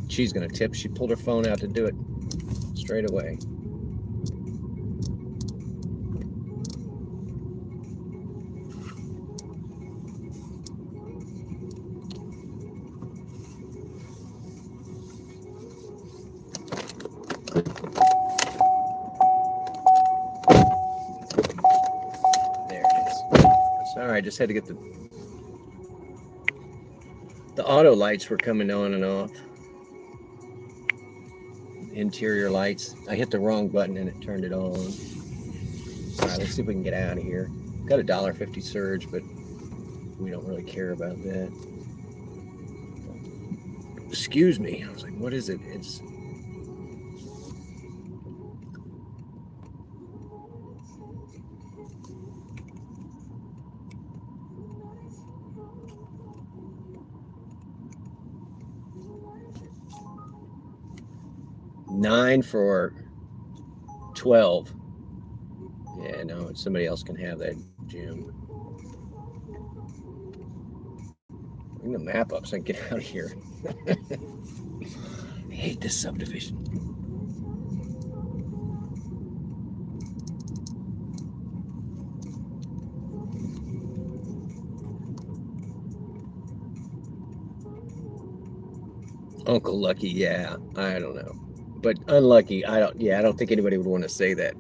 She's gonna tip. She pulled her phone out to do it straight away. There it is. Sorry, I just had to get the auto lights were coming on and off. Interior lights. I hit the wrong button and it turned it on. All right, let's see if we can get out of here. Got a $1.50 surge, but we don't really care about that. Excuse me. I was like, what is it? It's $9 for $12. Yeah, no, somebody else can have that, Jim. Bring the map up so I can get out of here. I hate this subdivision. Uncle Lucky, yeah, I don't know. But unlucky, I don't think anybody would want to say that.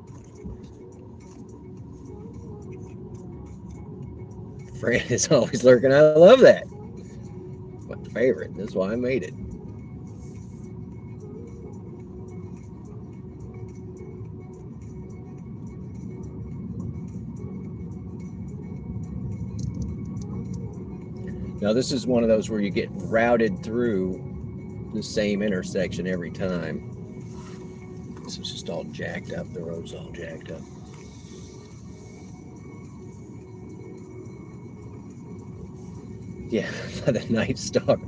Fran is always lurking. I love that. It's my favorite. That's why I made it. Now this is one of those where you get routed through the same intersection every time. This is just all jacked up. The road's all jacked up. Yeah, by the Night Stalker.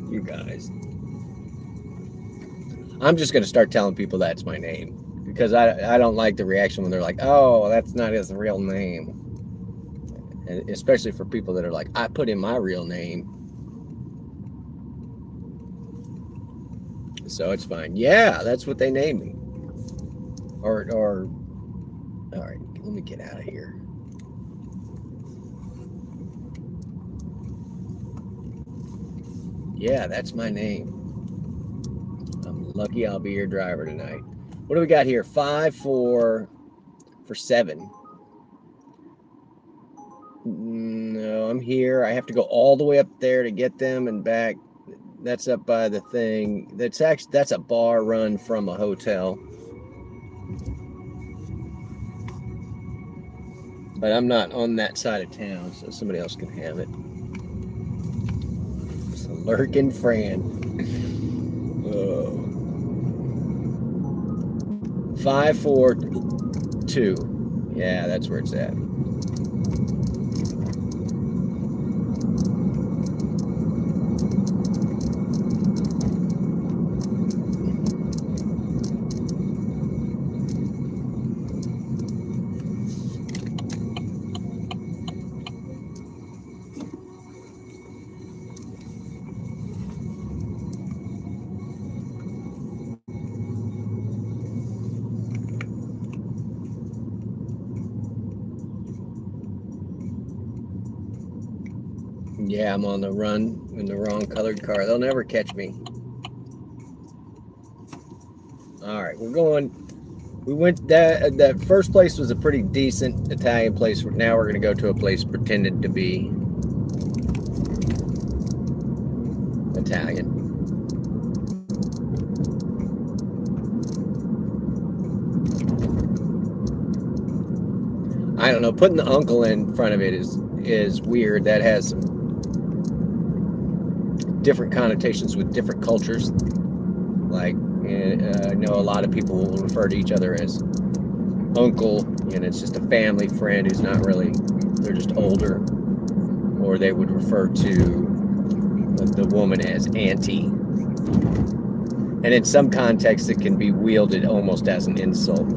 You guys. I'm just going to start telling people that's my name. Because I don't like the reaction when they're like, oh, that's not his real name. And especially for people that are like, I put in my real name. So it's fine. Yeah, that's what they named me. Or all right, let me get out of here. Yeah, that's my name. I'm lucky I'll be your driver tonight. What do we got here? 5 for 7. No, I'm here. I have to go all the way up there to get them and back. That's up by the thing. That's a bar run from a hotel. But I'm not on that side of town, so somebody else can have it. It's a lurking Fran. Oh. 5 for 2. Yeah, that's where it's at. Yeah, I'm on the run in the wrong colored car. They'll never catch me. All right, we're going. We went that first place was a pretty decent Italian place. Now we're going to go to a place pretended to be Italian. I don't know. Putting the uncle in front of it is weird. That has some different connotations with different cultures. Like, I know a lot of people will refer to each other as uncle, and it's just a family friend who's not really, they're just older. Or they would refer to the woman as auntie. And in some contexts, it can be wielded almost as an insult.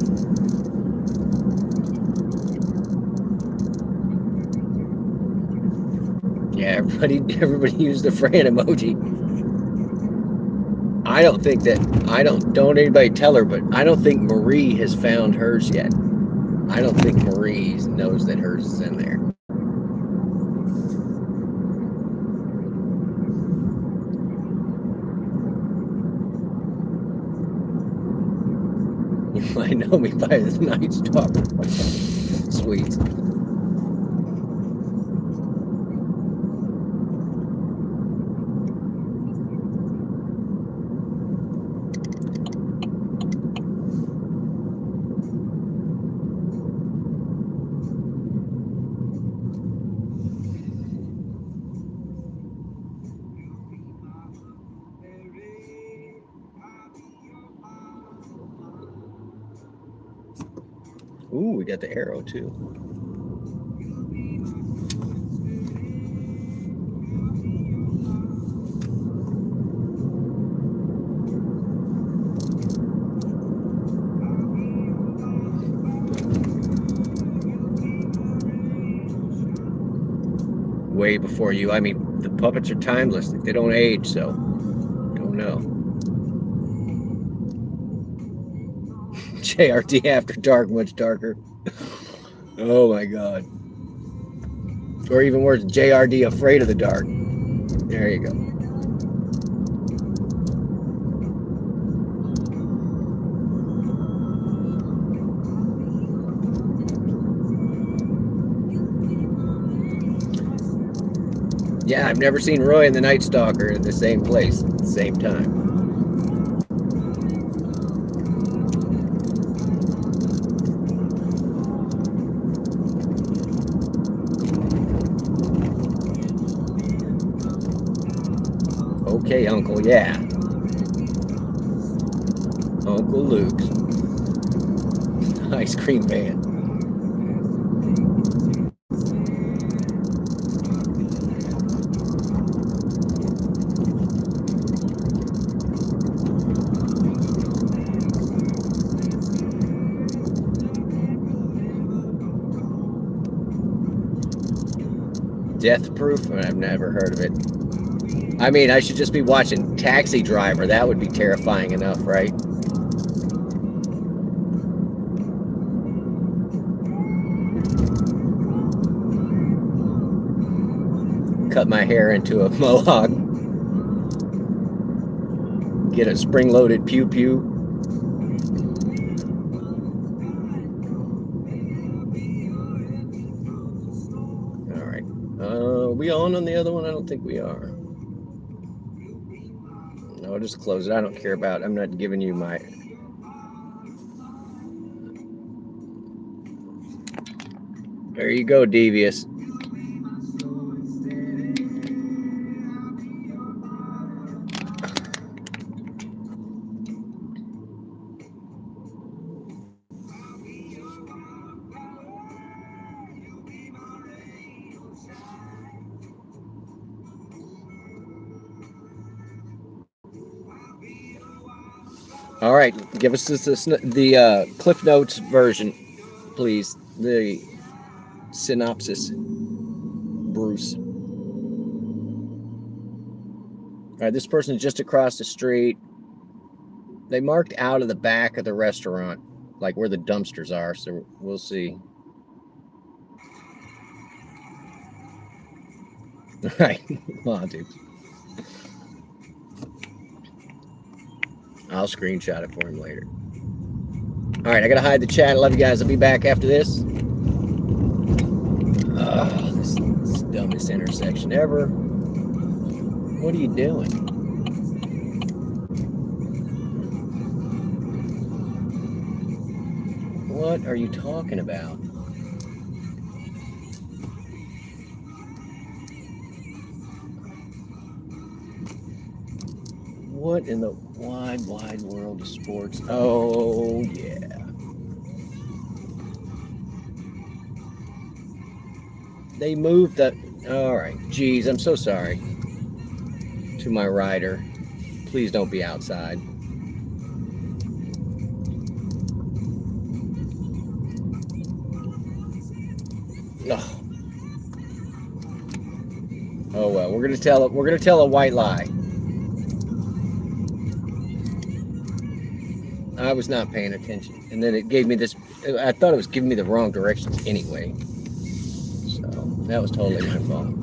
Yeah, everybody used the Fran emoji. I don't anybody tell her, but I don't think Marie has found hers yet. I don't think Marie knows that hers is in there. You might know me by the Night Stalker. Sweet. Ooh, we got the arrow too. Way before you. I mean, the puppets are timeless. They don't age, so don't know. JRD After Dark, much darker. Oh my god. Or even worse, JRD Afraid of the Dark. There you go. Yeah, I've never seen Roy and the Night Stalker in the same place at the same time. Okay, Uncle, yeah. Uncle Luke's ice cream van. Death Proof? I've never heard of it. I mean, I should just be watching Taxi Driver. That would be terrifying enough, right? Cut my hair into a mohawk. Get a spring-loaded pew-pew. All right. Are we on the other one? I don't think we are. No, I'll just close it. I don't care about it. I'm not giving you my... There you go, Devious. All right, give us the Cliff Notes version, please. The synopsis, Bruce. All right, this person's just across the street. They marked out of the back of the restaurant, like where the dumpsters are, so we'll see. Right. Come on, dude. I'll screenshot it for him later. All right, I gotta hide the chat. I love you guys. I'll be back after this. Oh, this is the dumbest intersection ever. What are you doing? What are you talking about? What in the wide, wide world of sports? Oh, yeah. They moved the... All right. Geez, I'm so sorry. To my rider. Please don't be outside. Oh. Oh well, we're gonna tell a white lie. I was not paying attention, and then it gave me this. I thought it was giving me the wrong directions anyway, so that was totally my fault.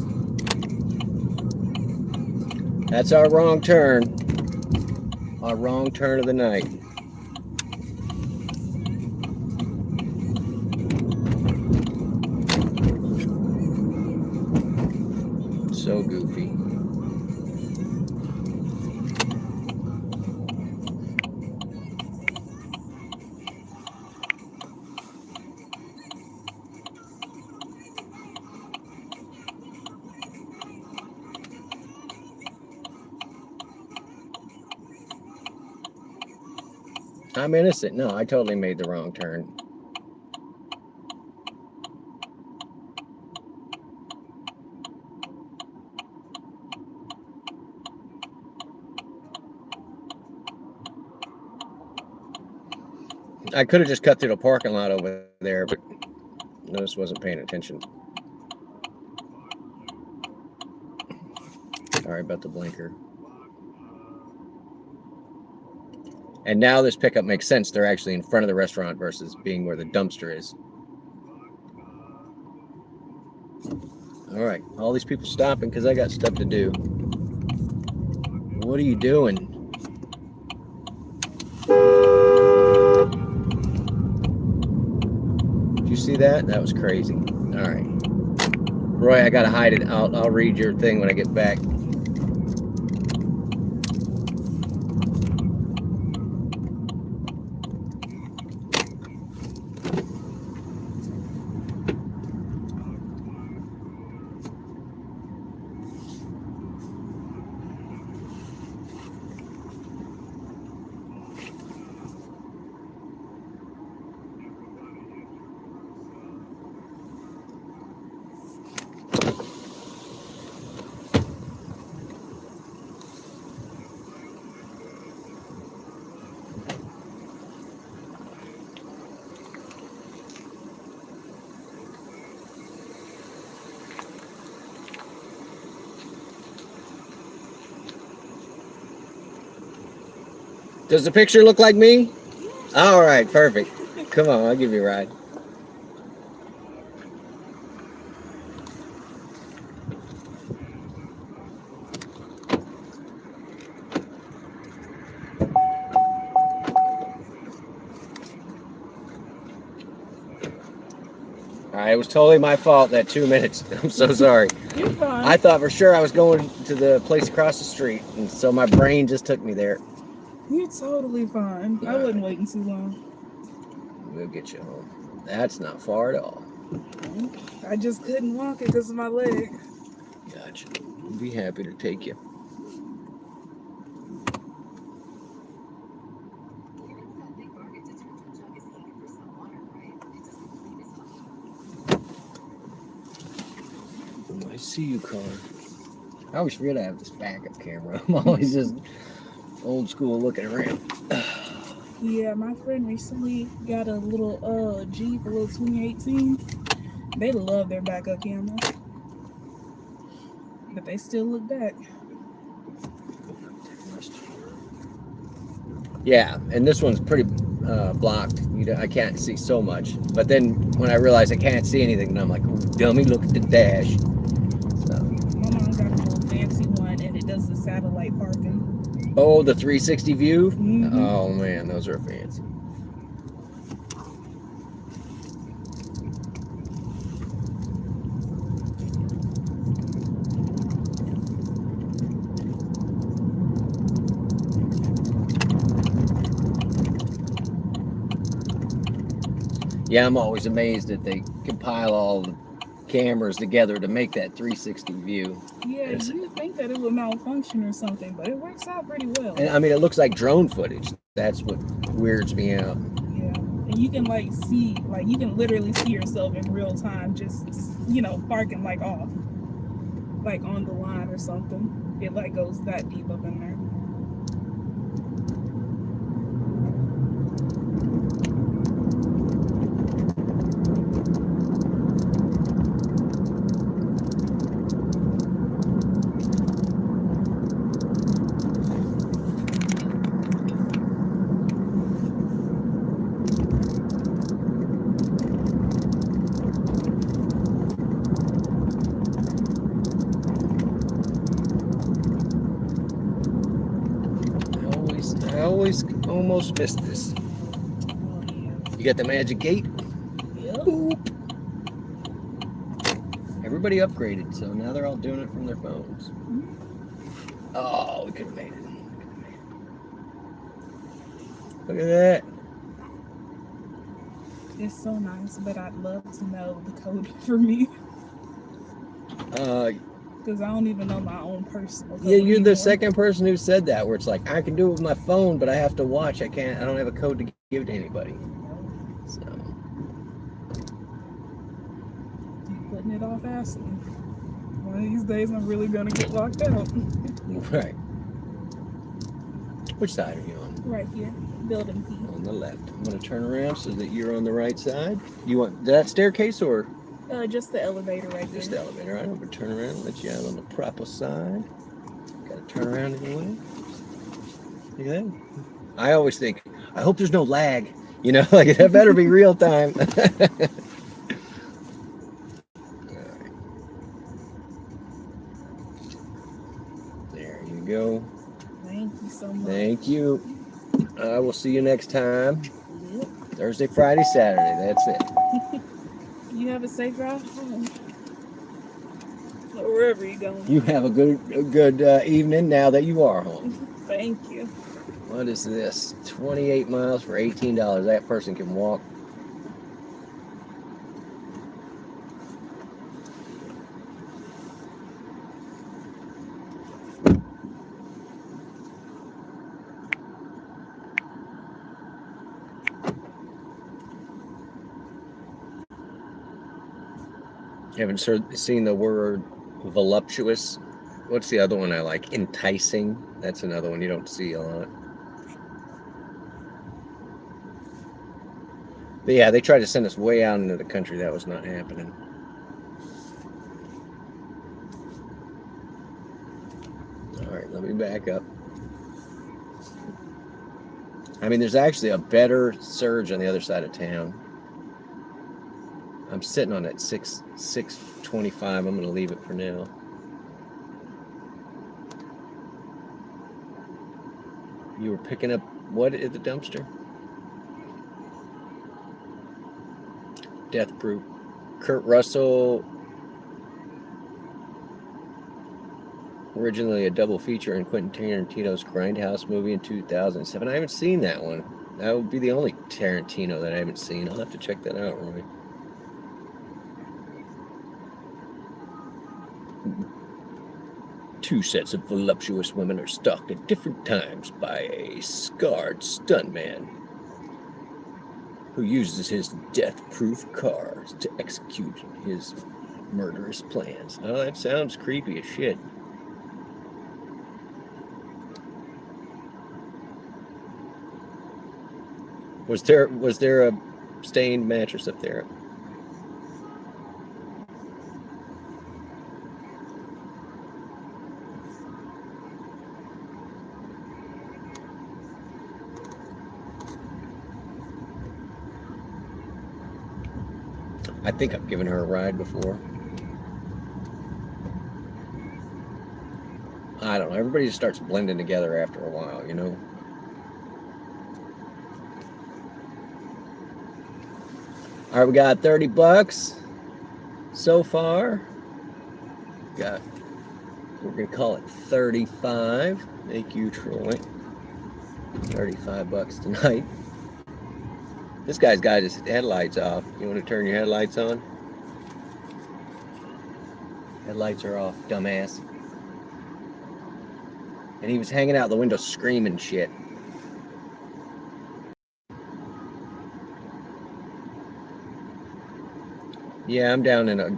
That's our wrong turn. Our wrong turn of the night. So goofy. I'm innocent. No, I totally made the wrong turn. I could have just cut through the parking lot over there, but I just wasn't paying attention. Sorry about the blinker. And now this pickup makes sense. They're actually in front of the restaurant versus being where the dumpster is. All right, all these people stopping because I got stuff to do. What are you doing? Did you see that? That was crazy. All right. Roy, I gotta hide it. I'll read your thing when I get back. Does the picture look like me? All right, perfect. Come on, I'll give you a ride. All right, it was totally my fault that 2 minutes. I'm so sorry. You're fine. I thought for sure I was going to the place across the street, and so my brain just took me there. You're totally fine. I wasn't waiting too long. We'll get you home. That's not far at all. I just couldn't walk it because of my leg. Gotcha. We'll be happy to take you. I see you, car. I always forget I have this backup camera. I'm always just old school looking around. Yeah, my friend recently got a little Jeep, a little 2018. They love their backup camera. But they still look back. Yeah, and this one's pretty blocked. I can't see so much. But then when I realize I can't see anything, then I'm like, oh, dummy, look at the dash. So. My mom satellite parking. Oh, the 360 view? Mhm. Oh man, those are fancy. Yeah, I'm always amazed that they compile all the cameras together to make that 360 view. Yeah, It's- you'd think that it would malfunction or something, but it works out pretty well. And I mean, it looks like drone footage. That's what weirds me out. Yeah, and you can like see, like you can literally see yourself in real time, just parking like off, like on the line or something. It like goes that deep up in there. I always almost miss this. Oh yeah. You got the magic gate? Yep. Boop. Everybody upgraded, so now they're all doing it from their phones. Oh, we could have made it. Look at that. It's so nice, but I'd love to know the code for me because I don't even know my own personal code. Yeah, you're anymore. the second person who said that, where it's like, I can do it with my phone, but I have to watch. I don't have a code to give to anybody. So, Keep putting it off asking. One of these days, I'm really gonna get locked out. right. Which side are you on? Right here, building P. On the left. I'm going to turn around so that you're on the right side. You want that staircase or Just the elevator right just there. the elevator? All right, I'm going to turn around and let you out on the proper side. Got to turn around anyway. Look at that. I always think, I hope there's no lag. Like that better be real time. All right. There you go. Thank you so much. Thank you. I will see you next time. Yep. Thursday, Friday, Saturday. That's it. You have a safe drive home. Or wherever you're going. You have a good evening now that you are home. Thank you. What is this? 28 miles for $18. That person can walk. Haven't seen the word voluptuous. What's the other one I like? Enticing. That's another one you don't see a lot. But yeah, they tried to send us way out into the country. That was not happening. All right, let me back up. I mean, there's actually a better surge on the other side of town. I'm sitting on that 625. I'm going to leave it for now. You were picking up what at the dumpster? Death Proof. Kurt Russell. Originally a double feature in Quentin Tarantino's Grindhouse movie in 2007. I haven't seen that one. That would be the only Tarantino that I haven't seen. I'll have to check that out, Roy. Two sets of voluptuous women are stalked at different times by a scarred stuntman who uses his death-proof cars to execute his murderous plans. Oh, that sounds creepy as shit. Was there a stained mattress up there? I think I've given her a ride before. I don't know. Everybody just starts blending together after a while, you know? All right, we got 30 bucks so far. Got, we're going to call it 35. Thank you, Troy. 35 bucks tonight. This guy's got his headlights off. You want to turn your headlights on? Headlights are off, dumbass. And he was hanging out the window screaming shit. Yeah, I'm down in a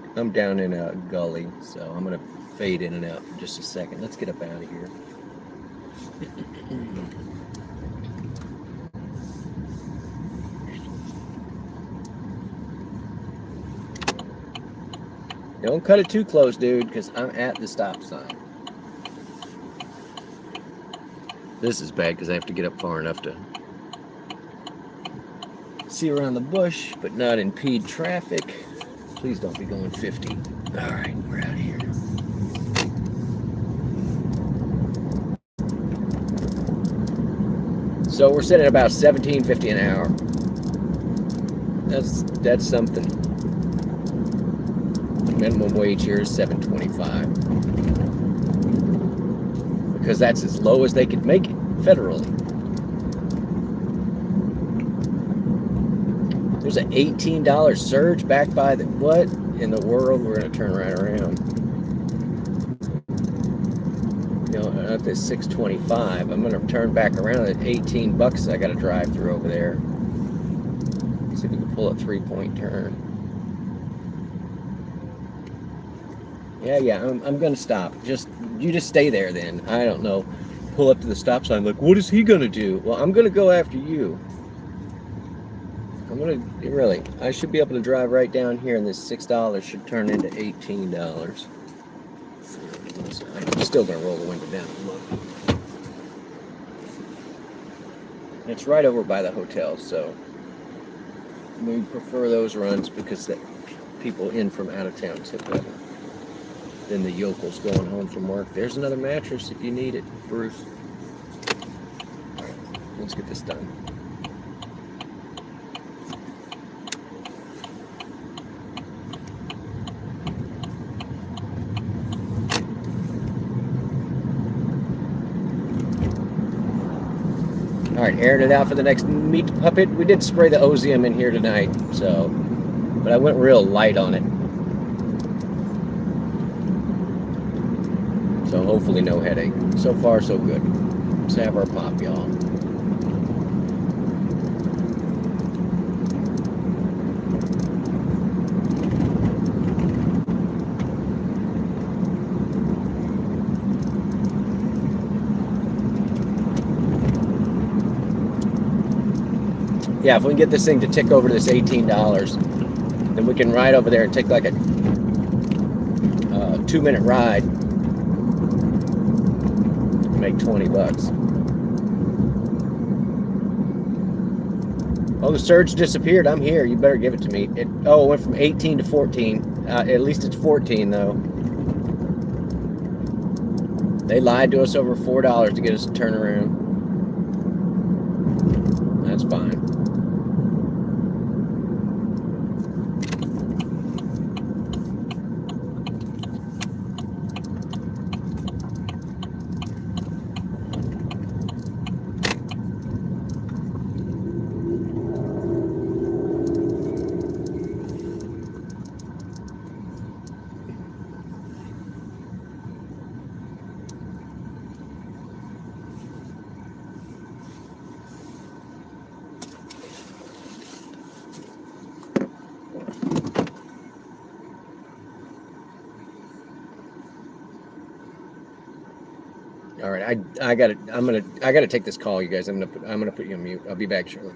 gully, so I'm gonna fade in and out for just a second. Let's get up out of here. Don't cut it too close, dude, because I'm at the stop sign. This is bad because I have to get up far enough to see around the bush, but not impede traffic. Please don't be going 50. All right, we're out of here. So we're sitting at about $17.50 an hour. That's something. Minimum wage here is $7.25 because that's as low as they could make it federally. There's an $18 surge back by the what in the world? We're gonna turn right around. You know, at this 625, I'm gonna turn back around at 18 bucks. I gotta drive through over there. See if we can pull a 3-point turn. Yeah, I'm gonna stop. You just stay there then. I don't know. Pull up to the stop sign. Like, what is he gonna do? Well, I'm gonna go after you. Really, I should be able to drive right down here, and this $6 should turn into $18. I'm still gonna roll the window down and look. It's right over by the hotel, so we prefer those runs because that people in from out of town tip better than the yokels going home from work. There's another mattress if you need it, Bruce. All right, let's get this done. All right, airing it out for the next meat puppet. We did spray the Ozium in here tonight, so, but I went real light on it. So hopefully no headache. So far, so good. Let's have our pop, y'all. Yeah, if we can get this thing to tick over this $18, then we can ride over there and take like a 2-minute ride. Make 20 bucks. Oh, the surge disappeared. I'm here. You better give it to me. It went from 18 to 14. At least it's 14 though. They lied to us over $4 to get us to turn around. That's fine. All right, I gotta take this call, you guys. I'm gonna put you on mute. I'll be back shortly.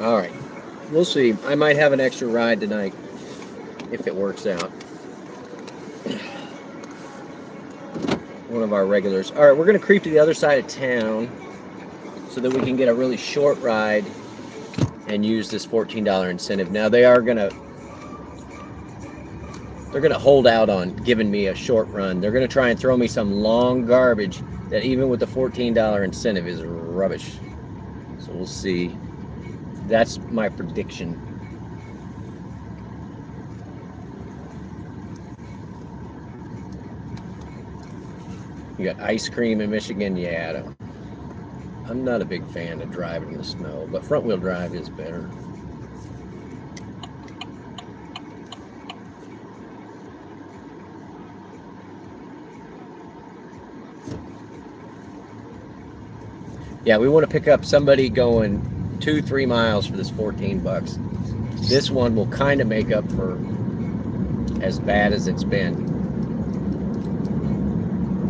All right. We'll see. I might have an extra ride tonight if it works out. One of our regulars. All right, we're going to creep to the other side of town so that we can get a really short ride and use this $14 incentive. Now they're going to hold out on giving me a short run. They're going to try and throw me some long garbage that even with the $14 incentive is rubbish. So we'll see. That's my prediction. You got ice cream in Michigan? Yeah, I'm not a big fan of driving in the snow, but front wheel drive is better. Yeah, we want to pick up somebody going 2-3 miles for this 14 bucks. This one will kind of make up for as bad as it's been.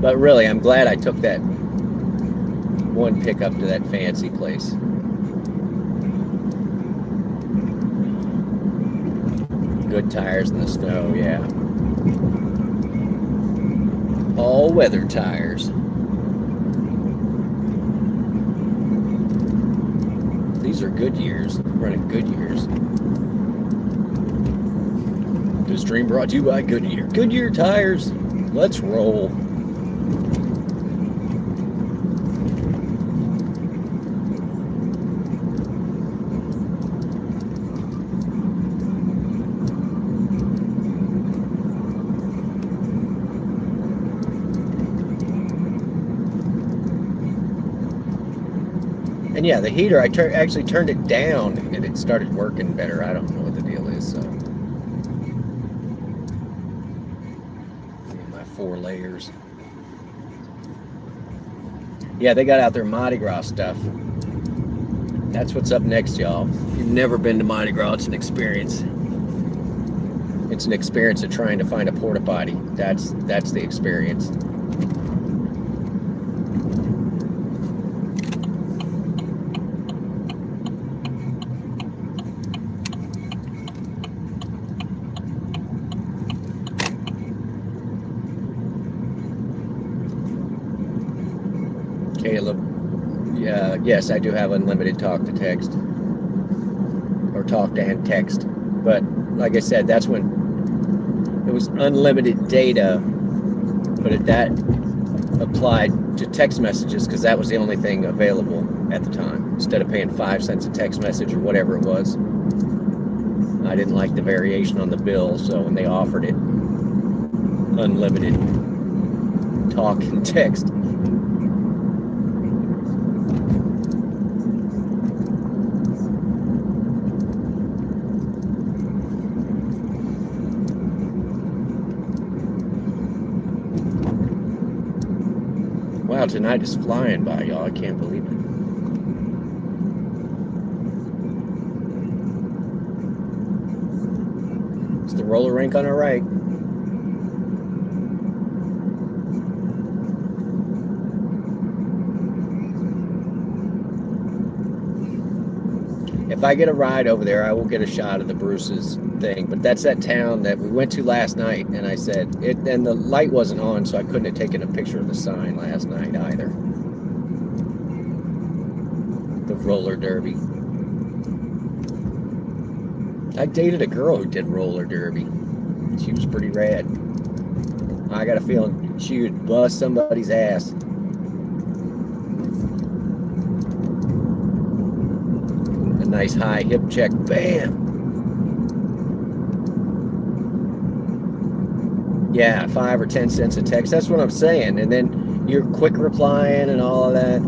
But really, I'm glad I took that one pickup to that fancy place. Good tires in the snow, yeah. All weather tires. These are Goodyears, running Goodyears. This stream brought to you by Goodyear. Goodyear tires, let's roll. And yeah, the heater, I actually turned it down and it started working better. I don't know what the deal is, so. My 4 layers. Yeah, they got out their Mardi Gras stuff. That's what's up next, y'all. If you've never been to Mardi Gras, it's an experience. It's an experience of trying to find a porta potty. That's the experience. Caleb, yeah, yes, I do have unlimited talk to text, or talk to and text. But like I said, that's when it was unlimited data, but that applied to text messages because that was the only thing available at the time. Instead of paying 5 cents a text message or whatever it was, I didn't like the variation on the bill, so when they offered it, unlimited talk and text. Wow, tonight is flying by, y'all. I can't believe it. It's the roller rink on our right. If I get a ride over there, I will get a shot of the Bruce's thing. But that's that town that we went to last night, and I said it. And the light wasn't on, so I couldn't have taken a picture of the sign last night either. The roller derby. I dated a girl who did roller derby. She was pretty rad. I got a feeling she would bust somebody's ass. Nice high hip check, bam. Yeah, 5 or 10 cents a text. That's what I'm saying. And then you're quick replying and all of that.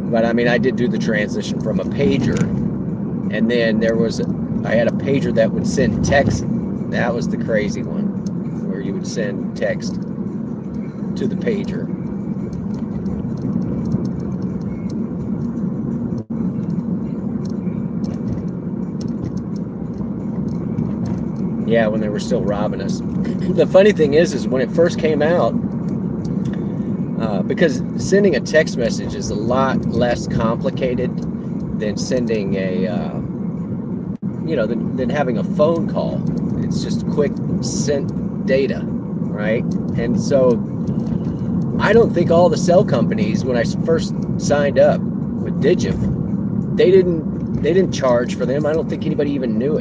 But I mean, I did do the transition from a pager, and then I had a pager that would send text. That was the crazy one, where you would send text to the pager. Yeah, when they were still robbing us. The funny thing is when it first came out, because sending a text message is a lot less complicated than sending a, than having a phone call. It's just quick sent data, right? And so I don't think all the cell companies, when I first signed up with Digif, they didn't charge for them. I don't think anybody even knew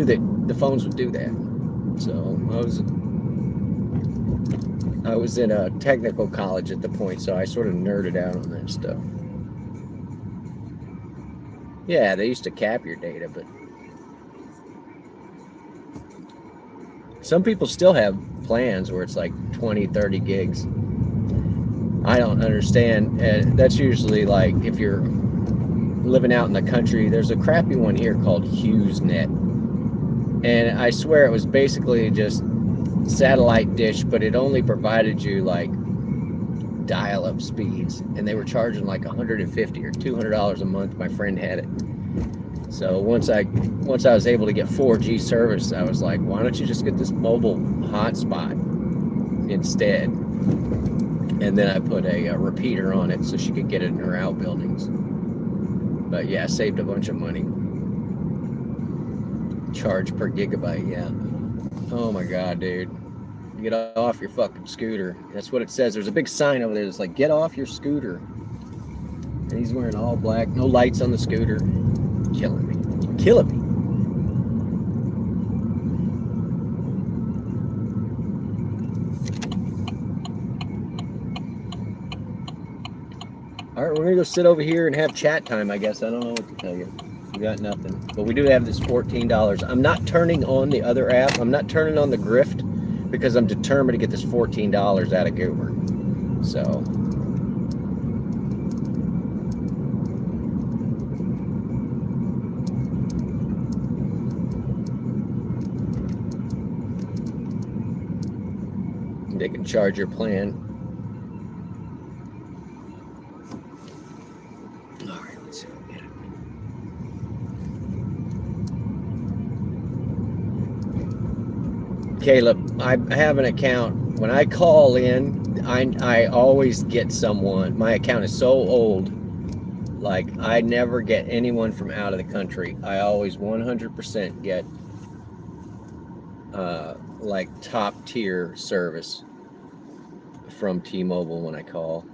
that the phones would do that. So I was in a technical college at the point, so I sort of nerded out on that stuff. Yeah, they used to cap your data, but some people still have plans where it's like 20, 30 gigs. I don't understand. That's usually like if you're living out in the country. There's a crappy one here called HughesNet. And I swear it was basically just satellite dish, but it only provided you like dial-up speeds. And they were charging like $150 or $200 a month. My friend had it. So once I was able to get 4G service, I was like, why don't you just get this mobile hotspot instead? And then I put a repeater on it so she could get it in her outbuildings. But yeah, saved a bunch of money. Charge per gigabyte, yeah. Oh my God, dude. Get off your fucking scooter. That's what it says. There's a big sign over there that's like, get off your scooter. And he's wearing all black, no lights on the scooter. Killing me. Killing me. All right, we're gonna go sit over here and have chat time, I guess. I don't know what to tell you. We got nothing. But we do have this $14. I'm not turning on the other app. I'm not turning on the Grift because I'm determined to get this $14 out of Goober. So. They can charge your plan. All right, let's see if we can get it. Caleb, I have an account. When I call in, I always get someone. My account is so old, like I never get anyone from out of the country. I always 100% get like top tier service from T-Mobile when I call.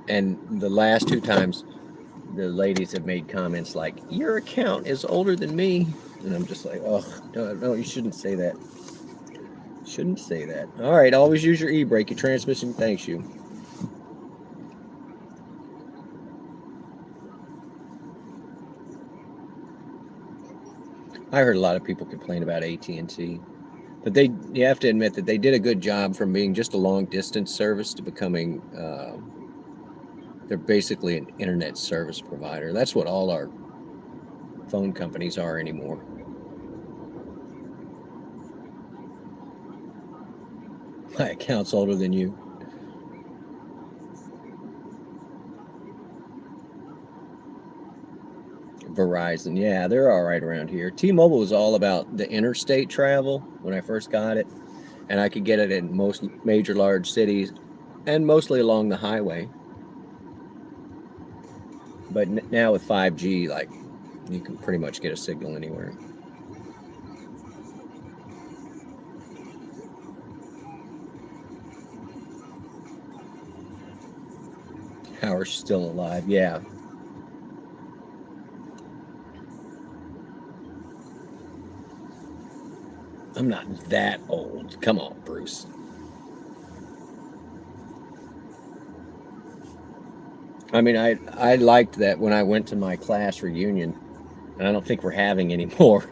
And the last 2 times the ladies have made comments like, your account is older than me. And I'm just like, oh, no, you shouldn't say that. Shouldn't say that. All right, always use your e-brake. Your transmission thanks you. I heard a lot of people complain about AT&T. But you have to admit that they did a good job from being just a long distance service to becoming, they're basically an internet service provider. That's what all our phone companies are anymore. My account's older than you. Verizon, yeah, they're all right around here. T-Mobile was all about the interstate travel when I first got it, and I could get it in most major large cities and mostly along the highway. But now with 5G, like, you can pretty much get a signal anywhere. Howard's still alive, yeah. I'm not that old. Come on, Bruce. I mean, I liked that when I went to my class reunion, and I don't think we're having any more,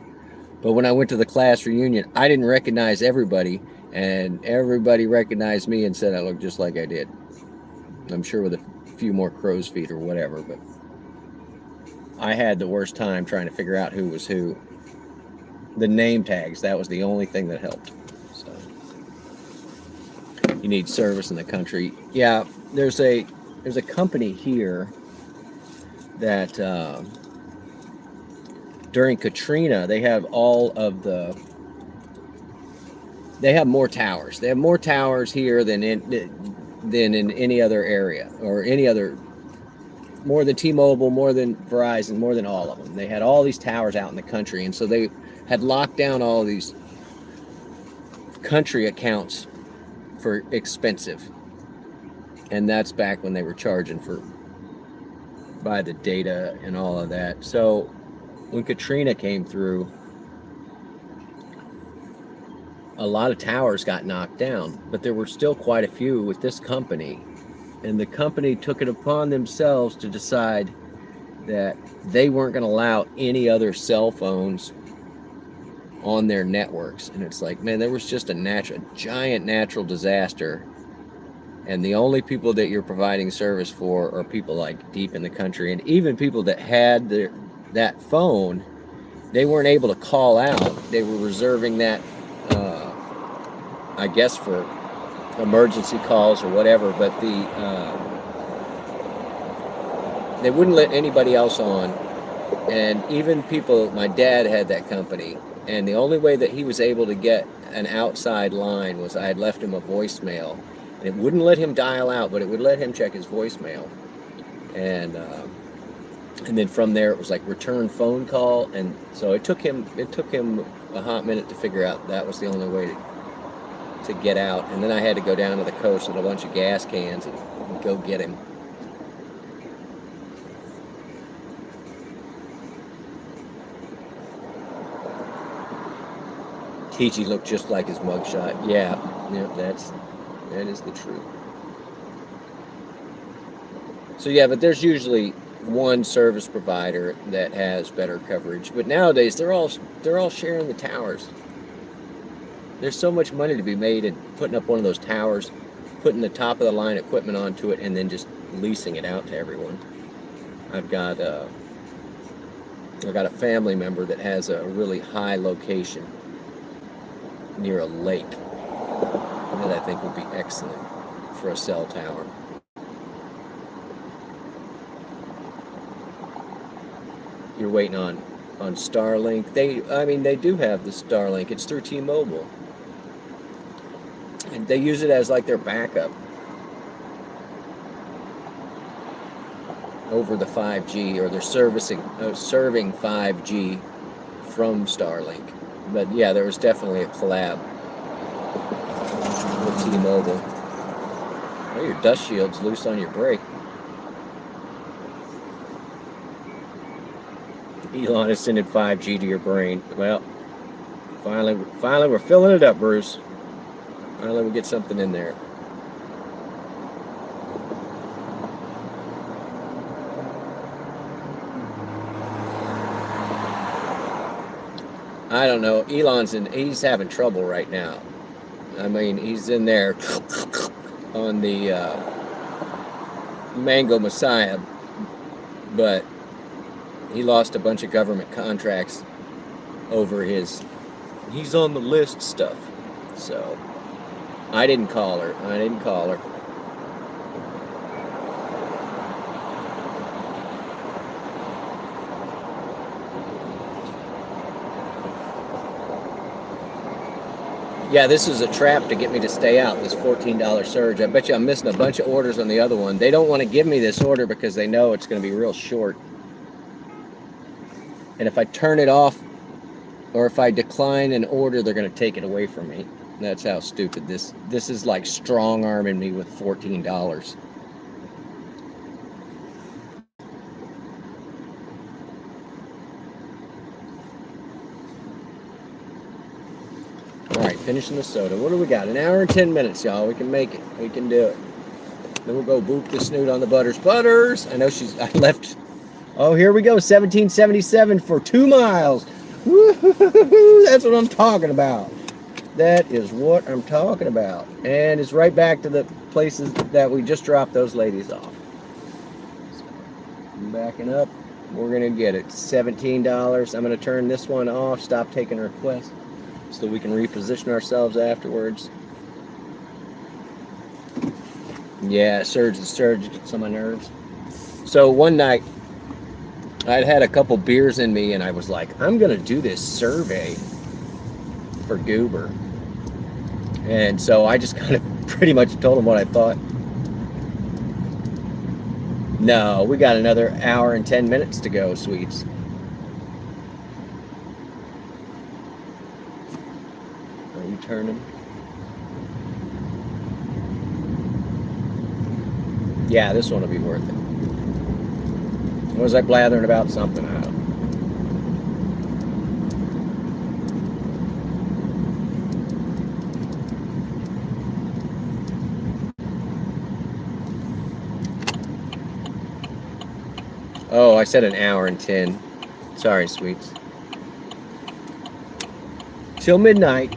but when I went to the class reunion, I didn't recognize everybody, and everybody recognized me and said I looked just like I did. I'm sure with a few more crow's feet or whatever, but I had the worst time trying to figure out who was who. The name tags, that was the only thing that helped. So you need service in the country. Yeah, there's a company here that during Katrina they have more towers. They have more towers here than in any other area or any other T-Mobile, more than Verizon, more than all of them. They had all these towers out in the country, and so they had locked down all these country accounts for expensive. And that's back when they were charging for by the data and all of that. So when Katrina came through, a lot of towers got knocked down, but there were still quite a few with this company. And the company took it upon themselves to decide that they weren't going to allow any other cell phones on their networks. And it's like, man, there was just a giant natural disaster. And the only people that you're providing service for are people like deep in the country. And even people that had that phone, they weren't able to call out. They were reserving that, I guess, for emergency calls or whatever. But they wouldn't let anybody else on. And even people, my dad had that company. And the only way that he was able to get an outside line was I had left him a voicemail. And it wouldn't let him dial out, but it would let him check his voicemail. And then from there it was like return phone call. And so it took him a hot minute to figure out that was the only way to get out. And then I had to go down to the coast with a bunch of gas cans and go get him. Teachy looked just like his mugshot. Yeah, that is the truth. So yeah, but there's usually one service provider that has better coverage. But nowadays they're all sharing the towers. There's so much money to be made in putting up one of those towers, putting the top of the line equipment onto it, and then just leasing it out to everyone. I've got a family member that has a really high location near a lake that I think would be excellent for a cell tower. You're waiting on Starlink. They do have the Starlink. It's through T-Mobile. And they use it as like their backup over the 5G, or they're serving 5G from Starlink. But yeah, there was definitely a collab with T-Mobile. Oh, your dust shield's loose on your brake. Elon is sending 5G to your brain. Well, finally we're filling it up, Bruce. Finally we get something in there. I don't know. He's having trouble right now. I mean, he's in there on the Mango Messiah, but he lost a bunch of government contracts over he's on the list stuff. So I didn't call her. Yeah, this is a trap to get me to stay out, this $14 surge. I bet you I'm missing a bunch of orders on the other one. They don't want to give me this order because they know it's going to be real short. And if I turn it off, or if I decline an order, they're going to take it away from me. That's how stupid this is, like strong-arming me with $14. All right, finishing the soda. What do we got? An hour and 10 minutes, y'all. We can make it. We can do it. Then we'll go boop the snoot on the Butters. Butters! I know I left. Oh, here we go. 1777 for 2 miles. Woo-hoo-hoo-hoo. That's what I'm talking about. That is what I'm talking about. And it's right back to the places that we just dropped those ladies off. So, I'm backing up. We're going to get it. $17. I'm going to turn this one off. Stop taking requests so we can reposition ourselves afterwards. Yeah, surge gets on my nerves. So one night, I'd had a couple beers in me, and I was like, I'm going to do this survey for Goober. And so I just kind of pretty much told him what I thought. No, we got another hour and 10 minutes to go, sweets. Are you turning? Yeah, this one will be worth it. Was I blathering about something? I don't know. Oh, I said an hour and 10. Sorry, sweets. Till midnight.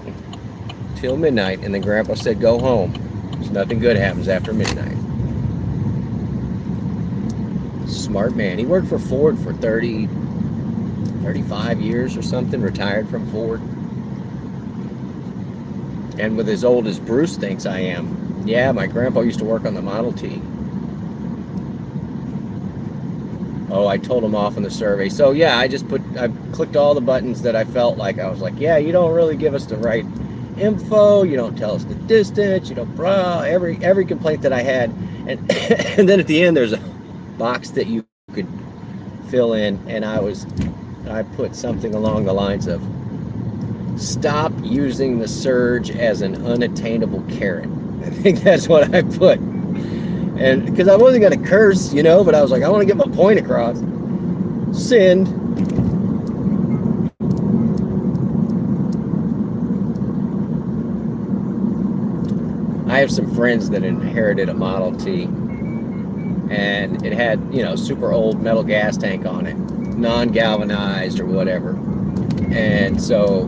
Till midnight. And then Grandpa said, go home. Because nothing good happens after midnight. Smart man. He worked for Ford for 35 years or something. Retired from Ford. And with as old as Bruce thinks I am. Yeah, my grandpa used to work on the Model T. Oh, I told him off in the survey. So yeah, I clicked all the buttons that I felt like I was like, yeah, you don't really give us the right info. You don't tell us the distance. You don't every complaint that I had, and and then at the end there's a box that you could fill in, and I put something along the lines of, stop using the surge as an unattainable carrot. I think that's what I put. And because I wasn't going to curse, you know, but I was like, I want to get my point across. Send. I have some friends that inherited a Model T. And it had, you know, super old metal gas tank on it. Non-galvanized or whatever. And so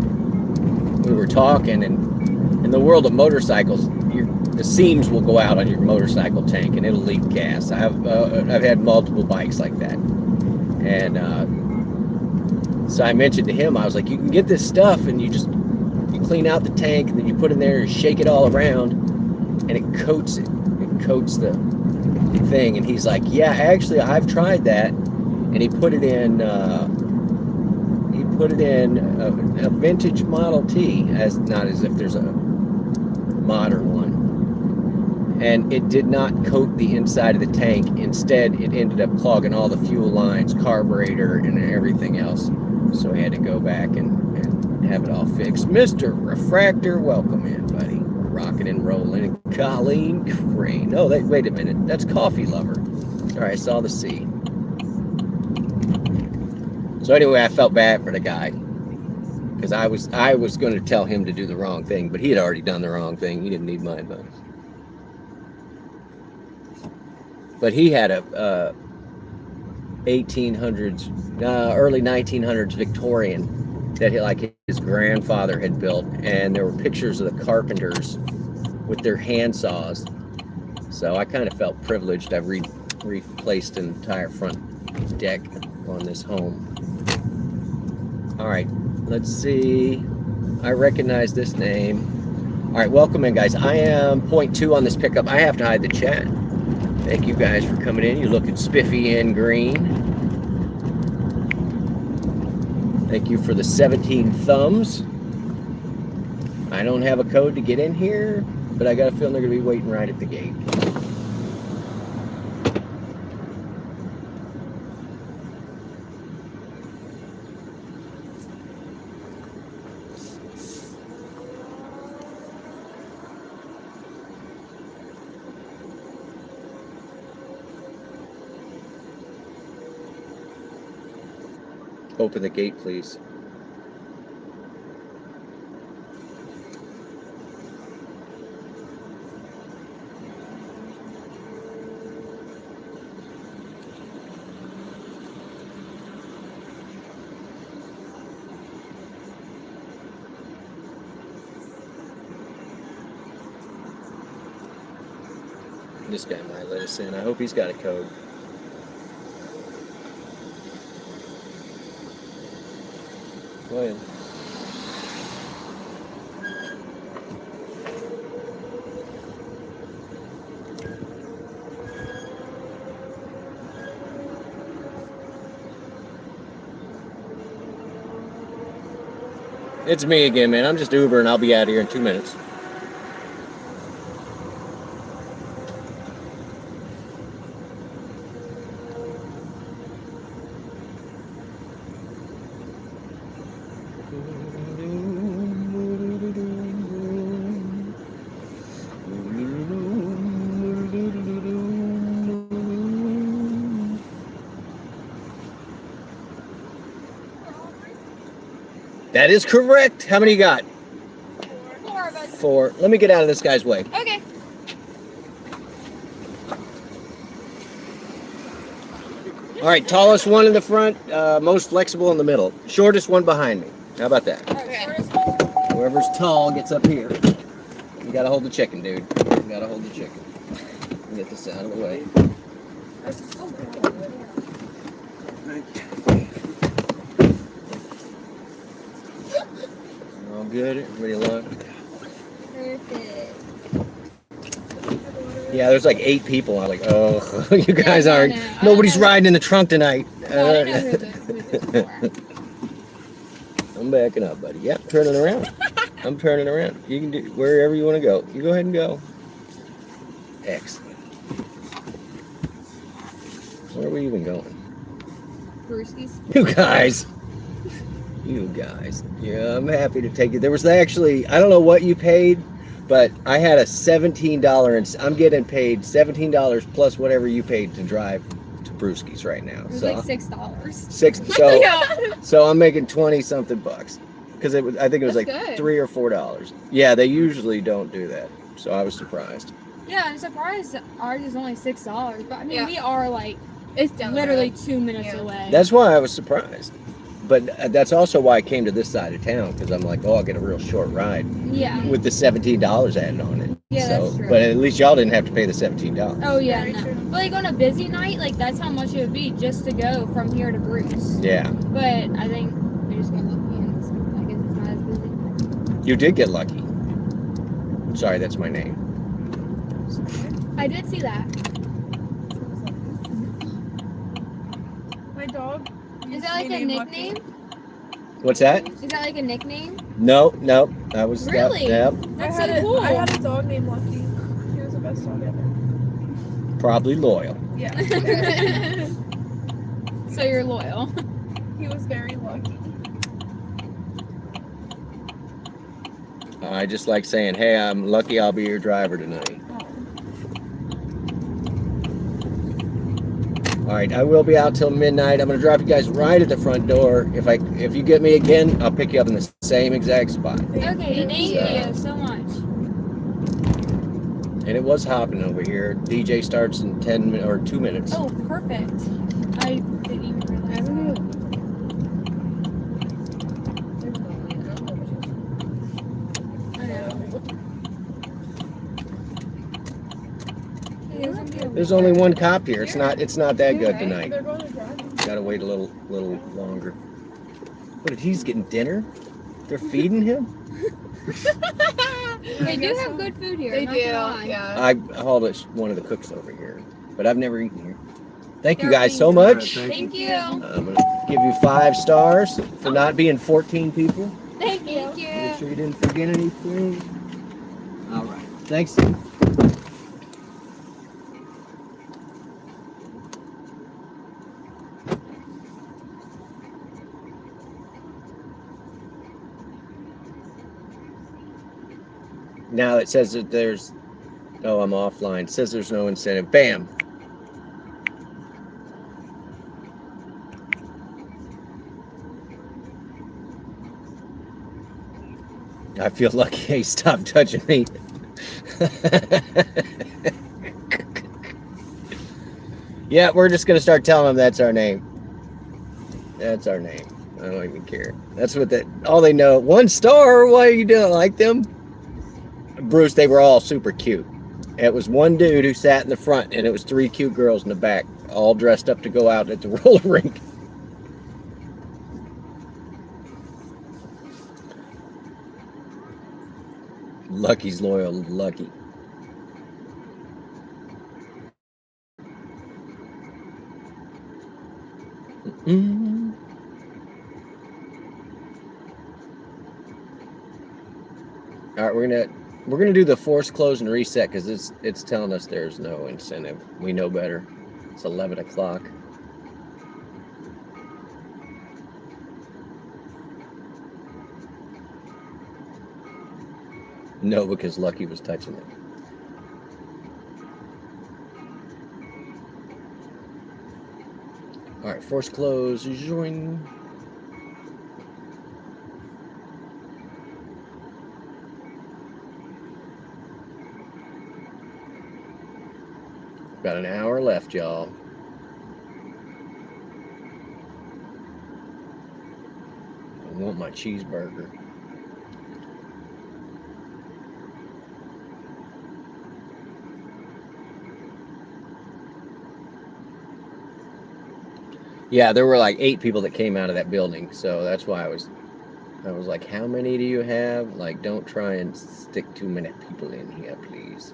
we were talking, and in the world of motorcycles, the seams will go out on your motorcycle tank and it'll leak gas. I've had multiple bikes like that, and so I mentioned to him, I was like, you can get this stuff and you clean out the tank and then you put it in there and shake it all around and it coats the thing. And he's like, yeah, actually I've tried that. And he put it in a vintage Model T, not as if there's a modern one. And it did not coat the inside of the tank. Instead, it ended up clogging all the fuel lines, carburetor, and everything else. So I had to go back and have it all fixed. Mr. Refractor, welcome in, buddy. Rocking and rolling. Colleen Crane. Oh, wait a minute. That's Coffee Lover. All right, I saw the C. So anyway, I felt bad for the guy, because I was going to tell him to do the wrong thing, but he had already done the wrong thing. He didn't need my advice. But he had a 1800s, early 1900s Victorian that his grandfather had built, and there were pictures of the carpenters with their hand saws. So I kind of felt privileged. I've replaced an entire front deck on this home. All right, let's see. I recognize this name. All right, welcome in, guys. I am 0.2 on this pickup. I have to hide the chat. Thank you guys for coming in. You're looking spiffy and green. Thank you for the 17 thumbs. I don't have a code to get in here, but I got a feeling they're going to be waiting right at the gate. Open the gate, please. This guy might let us in. I hope he's got a code. Go ahead. It's me again, man. I'm just Uber, and I'll be out of here in 2 minutes. That is correct. How many you got? 4 of us. 4. Let me get out of this guy's way. Okay. All right, tallest one in the front, most flexible in the middle. Shortest one behind me. How about that? Whoever's tall gets up here. You gotta hold the chicken, dude. You gotta hold the chicken. Get this out of the way. All good? Everybody along? Perfect. Yeah, there's like 8 people. I'm like, oh, you guys Yeah, aren't. no, no. Nobody's riding in the trunk tonight. No, I don't know who this is for. I'm backing up, buddy. Yep, turning around. I'm turning around. You can do wherever you want to go. You go ahead and go. Excellent. Where are we even going? Brewskis. You guys. You guys. Yeah, I'm happy to take it. There was actually, I don't know what you paid, but I had a $17 and I'm getting paid $17 plus whatever you paid to drive to Brewski's right now. It was So like $6. 6. So I'm making 20 something bucks because it was. I think it was That's like good. $3 or $4. Yeah, they usually don't do that. So I was surprised. Yeah, I'm surprised ours is only $6. But I mean, Yeah. we are like It's down literally the road. 2 minutes Yeah. away. That's why I was surprised. But that's also why I came to this side of town because I'm like, oh, I'll get a real short ride Yeah. with the $17 added on it. Yeah, so, that's true. But at least y'all didn't have to pay the $17. Oh yeah, Very no. true. But like on a busy night, like that's how much it would be just to go from here to Bruce. Yeah, But I think we just got lucky and I guess it's not as busy. you did get lucky. Sorry, that's my name. I did see that. My dog. Is that like a nickname? What's that? Is that like a nickname? No, that was Really? Yep, That's I so had cool. I had a dog named Lucky. He was the best dog ever. probably loyal. Yeah. So you're loyal. He was very lucky. I just like saying, hey, I'm lucky I'll be your driver tonight. All right, I will be out till midnight. I'm gonna drop you guys right at the front door. If you get me again, I'll pick you up in the same exact spot. Okay, thank you so much. And it was hopping over here. DJ starts in 2 minutes. Oh, perfect. I didn't even realize that. I know. Hey, there's gonna be a There's only one cop here. It's not that good tonight. They're going to drive. Gotta wait a little longer. What, did he's getting dinner? They're feeding him? They do have good food here. They not do. gonna lie. Yeah. I hauled one of the cooks over here, but I've never eaten here. Thank you They're guys so amazing. much. Thank you. I'm gonna give you 5 stars for not being 14 people. Thank you. Make sure you didn't forget anything. All right. Thanks. Now it says that there's, oh, I'm offline. It says there's no incentive. Bam. I feel lucky. Hey, stop touching me. Yeah, we're just gonna start telling them that's our name. That's our name. I don't even care. That's what all they know. 1 star. Why are you doing like them? Bruce, they were all super cute. It was one dude who sat in the front, and it was 3 cute girls in the back, all dressed up to go out at the roller rink. Lucky's loyal, Lucky. All right, we're gonna do the force close and reset because it's telling us there's no incentive. We know better. It's 11 o'clock. No, because Lucky was touching it. All right, force close. Join. Got an hour left, y'all. I want my cheeseburger. Yeah, there were like 8 people that came out of that building, so that's why I was like, how many do you have? Like, don't try and stick too many people in here, please.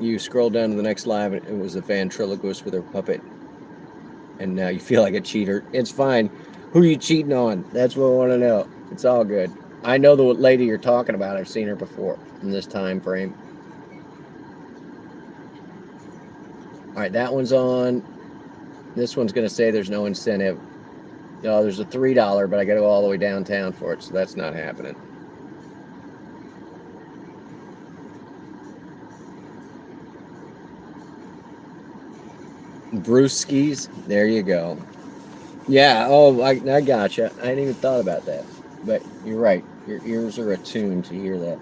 You scroll down to the next live, and it was a ventriloquist with her puppet, and now you feel like a cheater. It's fine. Who are you cheating on? That's what I want to know. It's all good. I know the lady you're talking about. I've seen her before in this time frame. All right, that one's on. This one's going to say there's no incentive. No, there's a $3, but I got to go all the way downtown for it, so that's not happening. Brewskis, there you go. Yeah, oh, I gotcha. I hadn't even thought about that. But you're right. Your ears are attuned to hear that.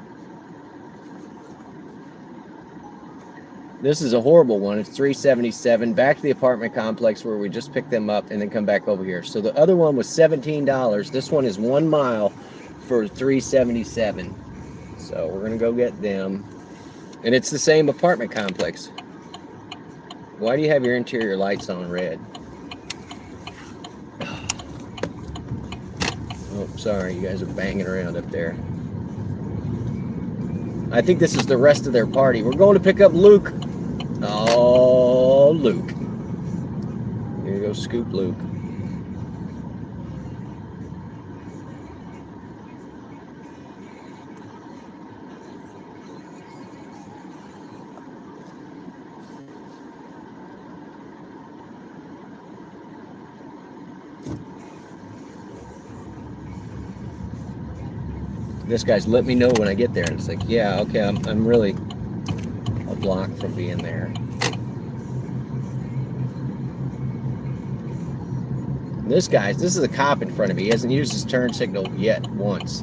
This is a horrible one. It's $377. Back to the apartment complex where we just picked them up and then come back over here. So the other one was $17. This one is 1 mile for $377. So we're gonna go get them. And it's the same apartment complex. Why do you have your interior lights on red? Oh, sorry, you guys are banging around up there. I think this is the rest of their party. We're going to pick up Luke. Oh, Luke. Here you go, scoop Luke. This guy's let me know when I get there, and it's like, yeah, okay, I'm really a block from being there. This is a cop in front of me. He hasn't used his turn signal yet once.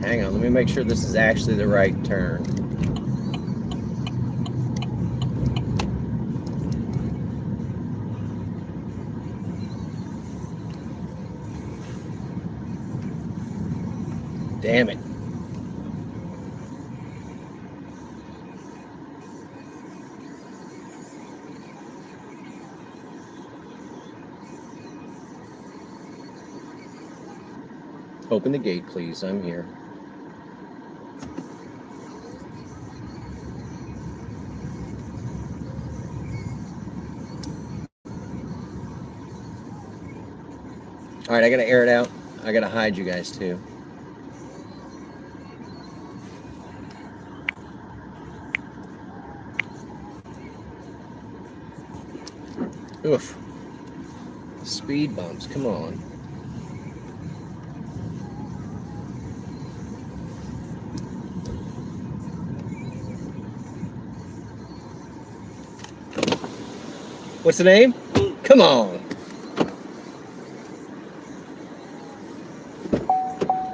Hang on, let me make sure this is actually the right turn. Damn it. Open the gate, please. I'm here. All right, I gotta air it out. I gotta hide you guys too. Oof. Speed bumps, come on. What's the name? Come on.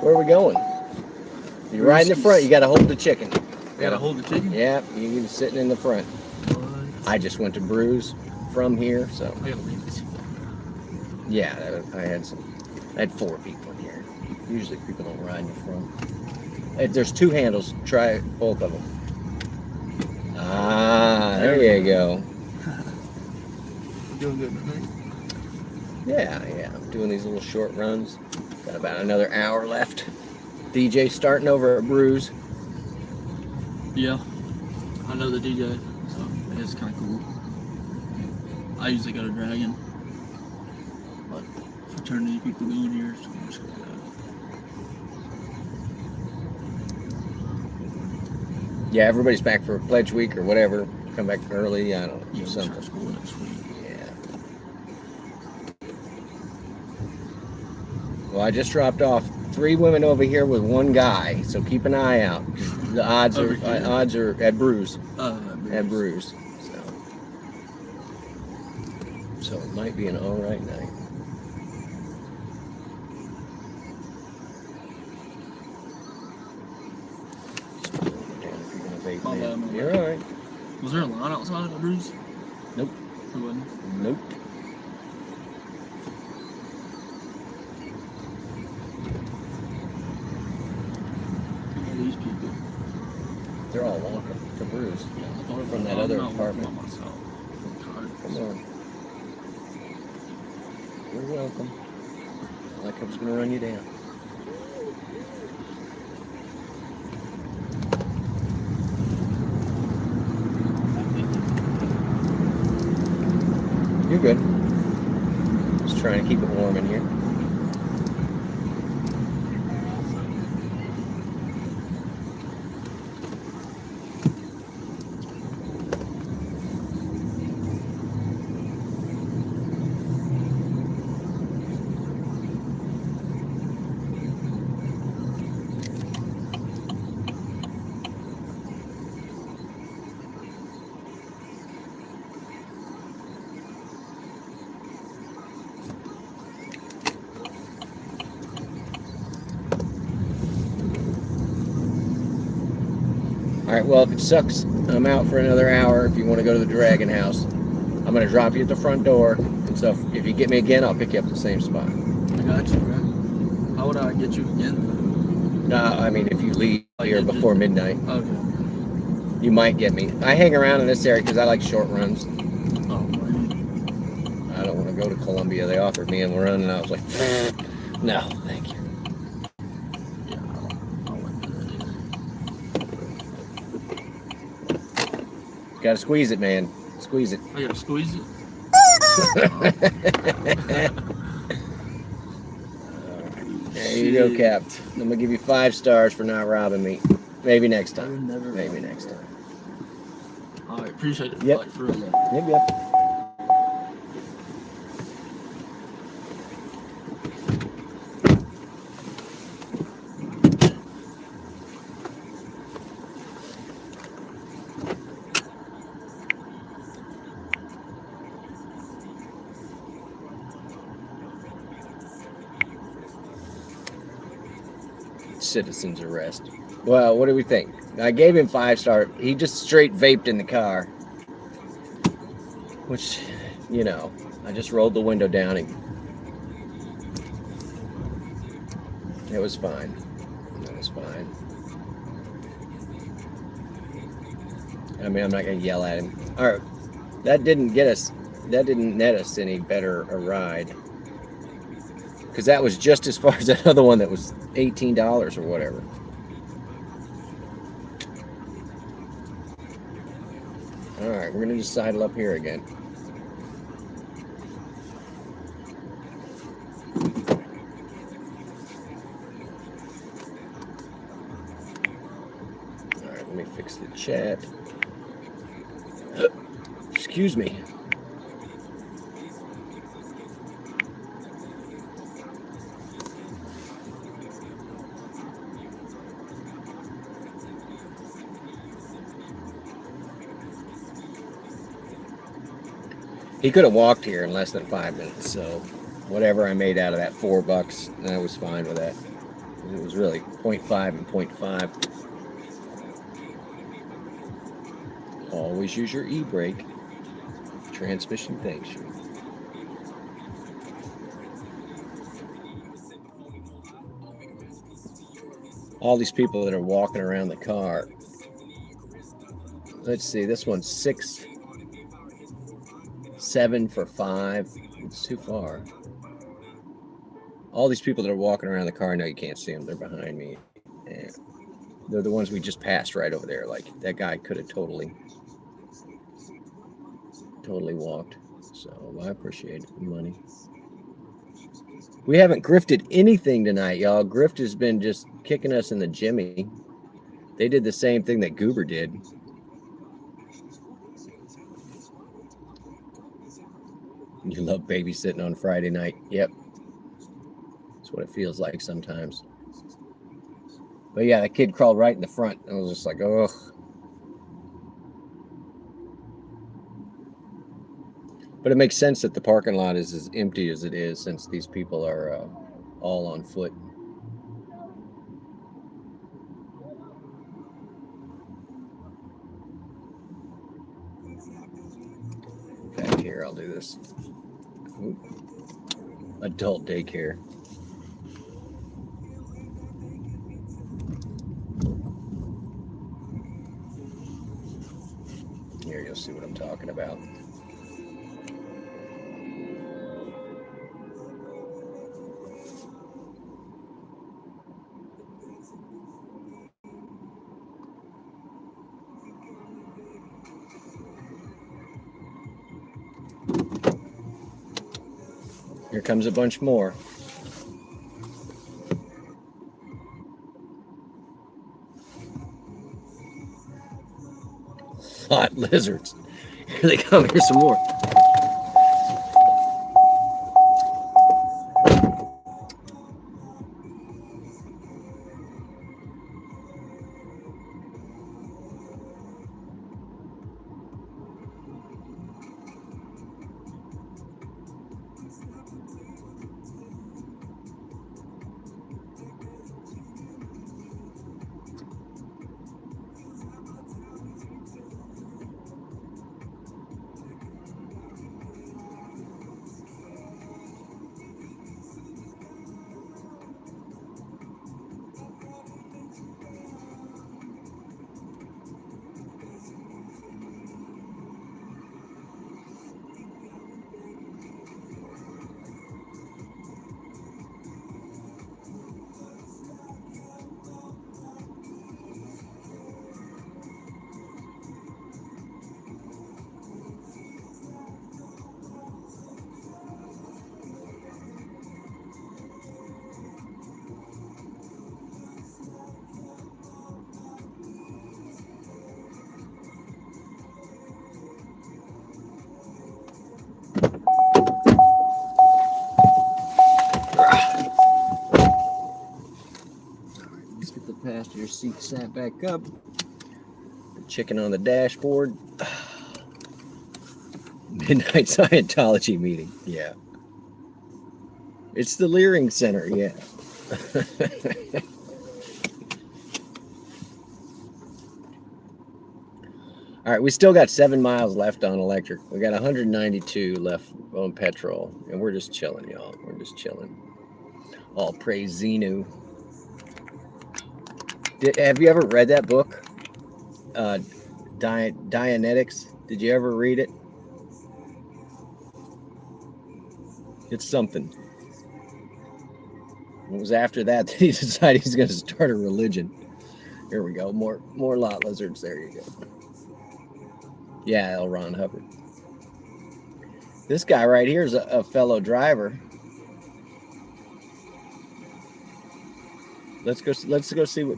Where are we going? You're right in the front. You got to hold the chicken. Got to hold the chicken? Yeah, you're sitting in the front. What? I just went to Brews from here, so. I got to leave this. Yeah, I had 4 people in here. Usually people don't ride in the front. There's 2 handles. Try both of them. Ah, there you go. Doing good, right? Yeah. I'm doing these little short runs. Got about another hour left. DJ starting over at Brews. Yeah. I know the DJ, so it's kind of cool. I usually go to Dragon, but fraternity people go in here, so I'm just going to go. Yeah, everybody's back for pledge week or whatever. Come back early. I don't know. Yeah, Something. we'll school next week. Yeah. Well, I just dropped off 3 women over here with 1 guy, so keep an eye out. The odds are at Brews. At Brews. So So it might be an all right night. My bad, my You're bad. all right. Was there a line outside, Bruce? Nope. There wasn't. Nope. These people. They're all walking to Bruce. Yeah, I thought From that other apartment. By myself. Come on. You're welcome. Like I was gonna run you down. You're good. Just trying to keep it warm in here. All right, well, if it sucks, I'm out for another hour. If you want to go to the Dragon House, I'm going to drop you at the front door. And so if you get me again, I'll pick you up at the same spot. I got you, bro. How would I get you again? I mean, if you leave here before midnight, Okay. you might get me. I hang around in this area because I like short runs. Oh, man. I don't want to go to Columbia. They offered me a run, and I was like, no, thank you. Yeah, I wouldn't do that either. Got to squeeze it, man. Squeeze it. I gotta squeeze it. There you go, Cap. I'm going to give you 5 stars for not robbing me. Maybe next I would time. never. Maybe next time. Alright, appreciate it. Yep. Like, for real. Yep. Citizen's arrest. Well, what do we think? I gave him 5 star. He just straight vaped in the car. Which, you know, I just rolled the window down and it was fine. It was fine. I mean, I'm not going to yell at him. All right. That didn't net us any better a ride. Because that was just as far as that other one that was $18 or whatever. All right, we're gonna just sidle up here again. All right, let me fix the chat. Excuse me. He could have walked here in less than 5 minutes, so whatever I made out of that $4, I was fine with that. It was really 0.5 and 0.5. Always use your e-brake. Transmission thanks you. All these people that are walking around the car. Let's see, this one's 7 for 5. It's too far. All these people that are walking around the car, no, you can't see them. They're behind me. And they're the ones we just passed right over there. Like, that guy could have totally walked. So I appreciate the money. We haven't grifted anything tonight, y'all. Grift has been just kicking us in the jimmy. They did the same thing that Goober did. You love babysitting on Friday night. Yep. That's what it feels like sometimes. But yeah, that kid crawled right in the front. I was just like, ugh. But it makes sense that the parking lot is as empty as it is since these people are all on foot. In fact, here, I'll do this. Ooh. Adult daycare. Here, you'll see what I'm talking about. Here comes a bunch more. Hot lizards. Here they come. Here's some more. Passenger seat sat back up. The chicken on the dashboard. Midnight Scientology meeting. Yeah. It's the Leering Center. Yeah. All right. We still got 7 miles left on electric. We got 192 left on petrol. And we're just chilling, y'all. We're just chilling. All praise Xenu. Have you ever read that book, Dianetics? Did you ever read it? It's something. It was after that he decided he's going to start a religion. Here we go. More lot lizards. There you go. Yeah, L. Ron Hubbard. This guy right here is a fellow driver. Let's go see what.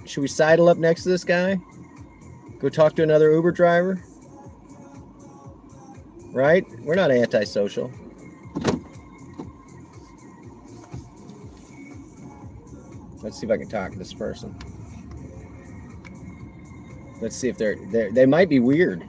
Should we sidle up next to this guy? Go talk to another Uber driver? Right? We're not antisocial. Let's see if I can talk to this person. Let's see if they might be weird.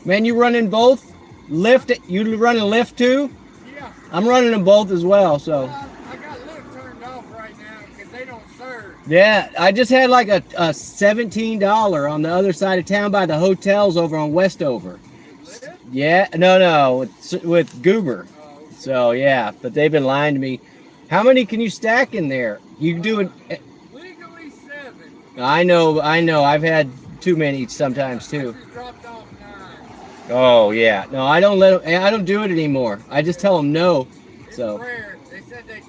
Man, you running both? Lyft? You running Lyft too? Yeah. I'm running them both as well, so. I got Lyft turned off right now because they don't serve. Yeah, I just had like a $17 on the other side of town by the hotels over on Westover. Lyft? Yeah, no, with Goober. Oh, okay. So yeah, but they've been lying to me. How many can you stack in there? You can do it. Legally 7. I know. I've had too many sometimes too. I just dropped off 9. Oh yeah, no, I don't do it anymore. I just tell them no. It's So rare. They said they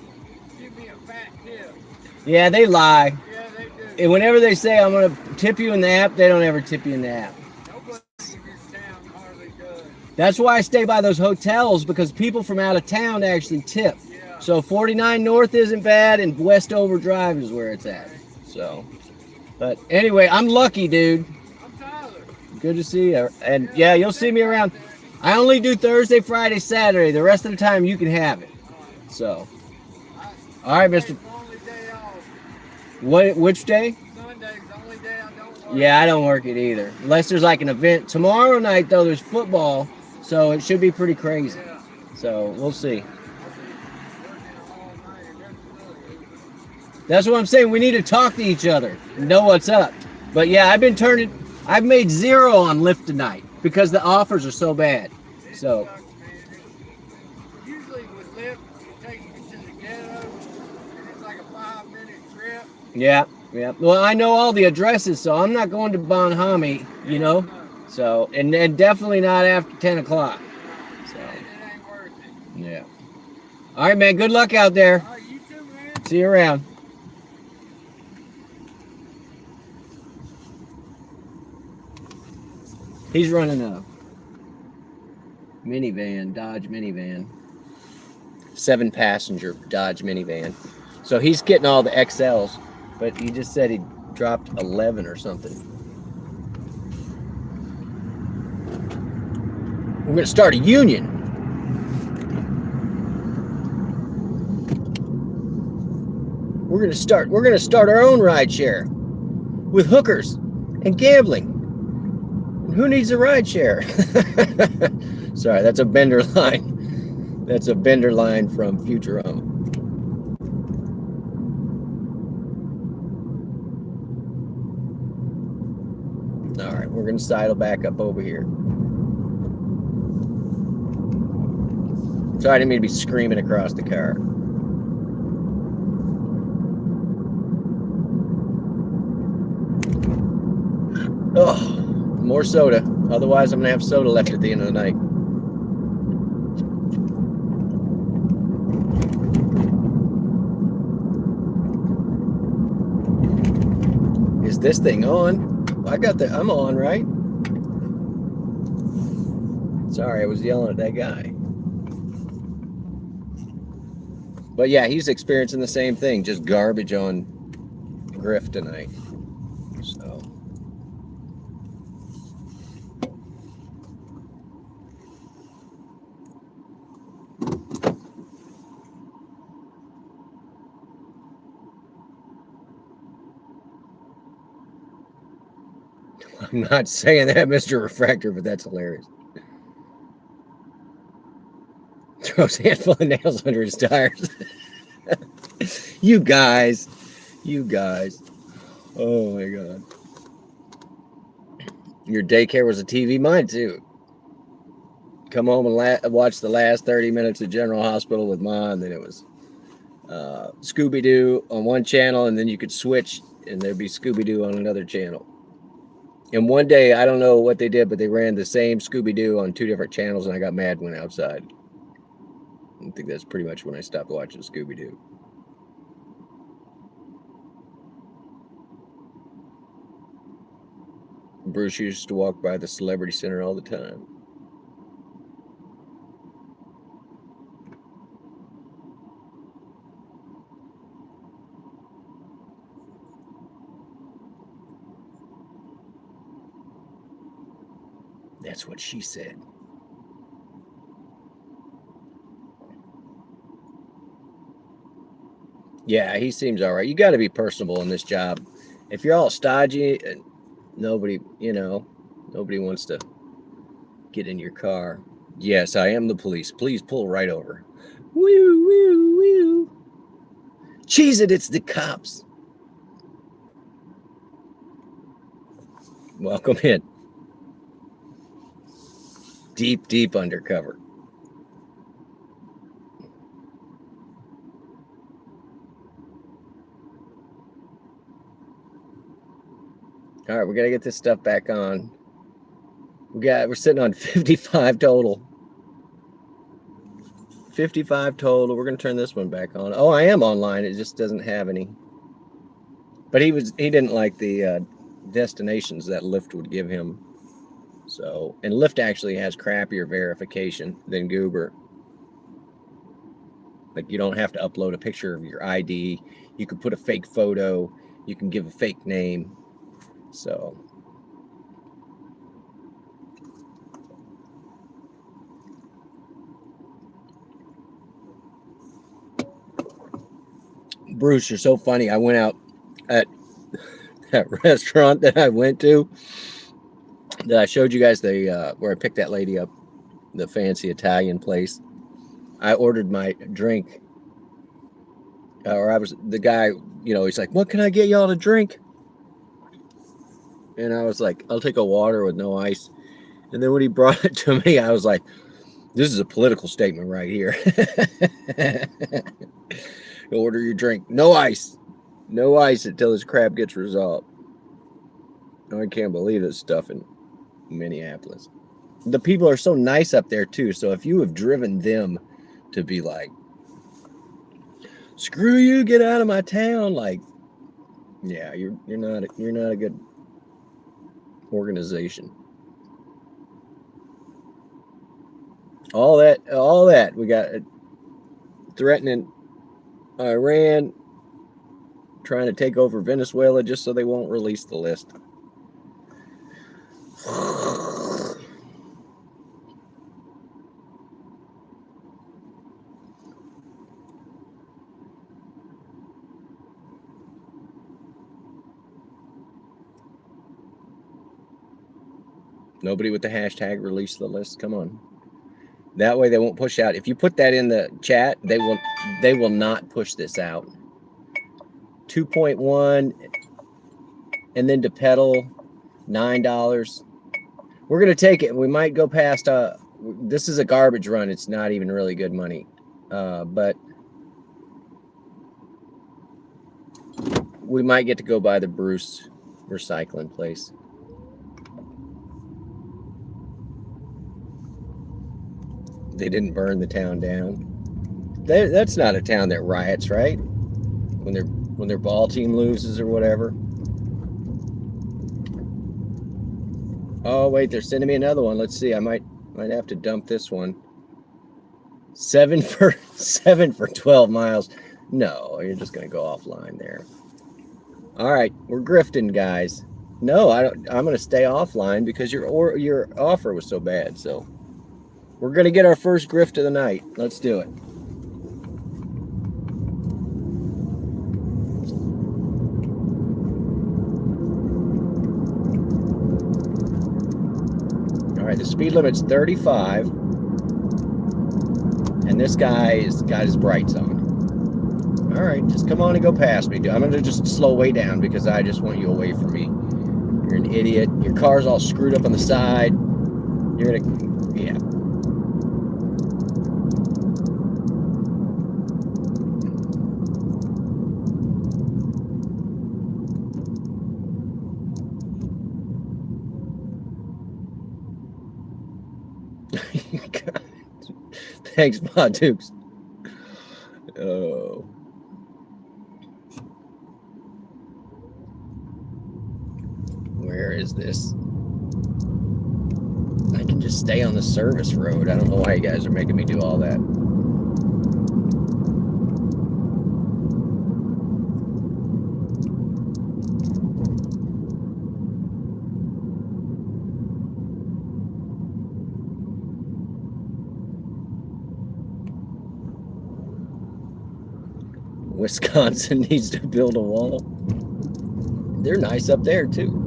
give me a fat tip. yeah, they lie. Yeah, they do. And whenever they say I'm gonna tip you in the app, they don't ever tip you in the app. Nobody in this town hardly does. That's why I stay by those hotels, because people from out of town actually tip. Yeah. So 49 North isn't bad, and Westover Drive is where it's at. So, but anyway, I'm lucky, dude. I'm Tyler. Good to see you. And yeah, you'll see me around. I only do Thursday, Friday, Saturday. The rest of the time, you can have it. So, all right, Mister. What? Which day? Sunday's the only day I don't work. Yeah, I don't work it either. Unless there's like an event tomorrow night, though. There's football, so it should be pretty crazy. Yeah. So we'll see. I'll be working all night and that's That's what I'm saying. We need to talk to each other, know what's up. But yeah, I've made 0 on Lyft tonight because the offers are so bad. So sucks, man. Usually with Lyft, it takes me to the ghetto, and it's like a 5-minute trip. yeah. Well, I know all the addresses, so I'm not going to Bonhami, you know. So and definitely not after 10 o'clock. So It ain't worth it. yeah. All right, man. Good luck out there. All right, you too, man. See you around. He's running a minivan, Dodge minivan. 7-passenger Dodge minivan. So he's getting all the XLs, but he just said he dropped 11 or something. We're gonna start a union. We're gonna start our own ride share with hookers and gambling. And who needs a ride share? Sorry, that's a Bender line. That's a Bender line from Futurama. All right, we're gonna sidle back up over here. Sorry, I didn't mean to be screaming across the car. Oh, more soda. Otherwise, I'm gonna have soda left at the end of the night. Is this thing on? I'm on, right? Sorry, I was yelling at that guy. But yeah, he's experiencing the same thing, just garbage on Griff tonight. So. I'm not saying that, Mr. Refractor, but that's hilarious. Throws a handful of nails under his tires. You guys. Oh my God. Your daycare was a TV, mine too. Come home and watch the last 30 minutes of General Hospital with Ma, and then it was Scooby-Doo on one channel, and then you could switch, and there'd be Scooby-Doo on another channel. And one day, I don't know what they did, but they ran the same Scooby-Doo on 2 different channels, and I got mad when outside. I think that's pretty much when I stopped watching Scooby-Doo. Bruce used to walk by the Celebrity Center all the time. That's what she said. Yeah, he seems all right. You got to be personable in this job. If you're all stodgy, and nobody wants to get in your car. Yes, I am the police. Please pull right over. Woo, woo, woo. Cheese it, it's the cops. Welcome in. Deep, deep undercover. All right, we got to get this stuff back on. We're sitting on 55 total. 55 total. We're going to turn this one back on. Oh, I am online. It just doesn't have any. But he didn't like the destinations that Lyft would give him. So, and Lyft actually has crappier verification than Goober. Like, you don't have to upload a picture of your ID. You can put a fake photo. You can give a fake name. So, Bruce, you're so funny. I went out at that restaurant that I went to that I showed you guys the where I picked that lady up, the fancy Italian place. I ordered my drink, or I was the guy. You know, he's like, "What can I get y'all to drink?" And I was like, "I'll take a water with no ice." And then when he brought it to me, I was like, "This is a political statement right here." Order your drink, no ice until this crap gets resolved. I can't believe this stuff in Minneapolis. The people are so nice up there too. So if you have driven them to be like, "Screw you, get out of my town," like, yeah, you're not a good organization. All that we got threatening Iran, trying to take over Venezuela just so they won't release the list. Nobody with the hashtag release the list. Come on. That way they won't push out. If you put that in the chat, they will not push this out. 2.1 and then to pedal $9. We're gonna take it. We might go past this is a garbage run. It's not even really good money. But we might get to go by the Bruce recycling place. They didn't burn the town down. That's not a town that riots, right? When their ball team loses or whatever. Oh wait, they're sending me another one. Let's see. I might have to dump this one. 7 for 12 miles. No, you're just gonna go offline there. All right, we're grifting, guys. No, I don't. I'm gonna stay offline because your offer was so bad. So. We're going to get our first grift of the night. Let's do it. All right, the speed limit's 35. And this guy's got his brights on. All right, just come on and go past me. I'm going to just slow way down because I just want you away from me. You're an idiot. Your car's all screwed up on the side. You're going to, yeah. Thanks, Ma Dukes. Oh. Where is this? I can just stay on the service road. I don't know why you guys are making me do all that. Wisconsin needs to build a wall. They're nice up there too.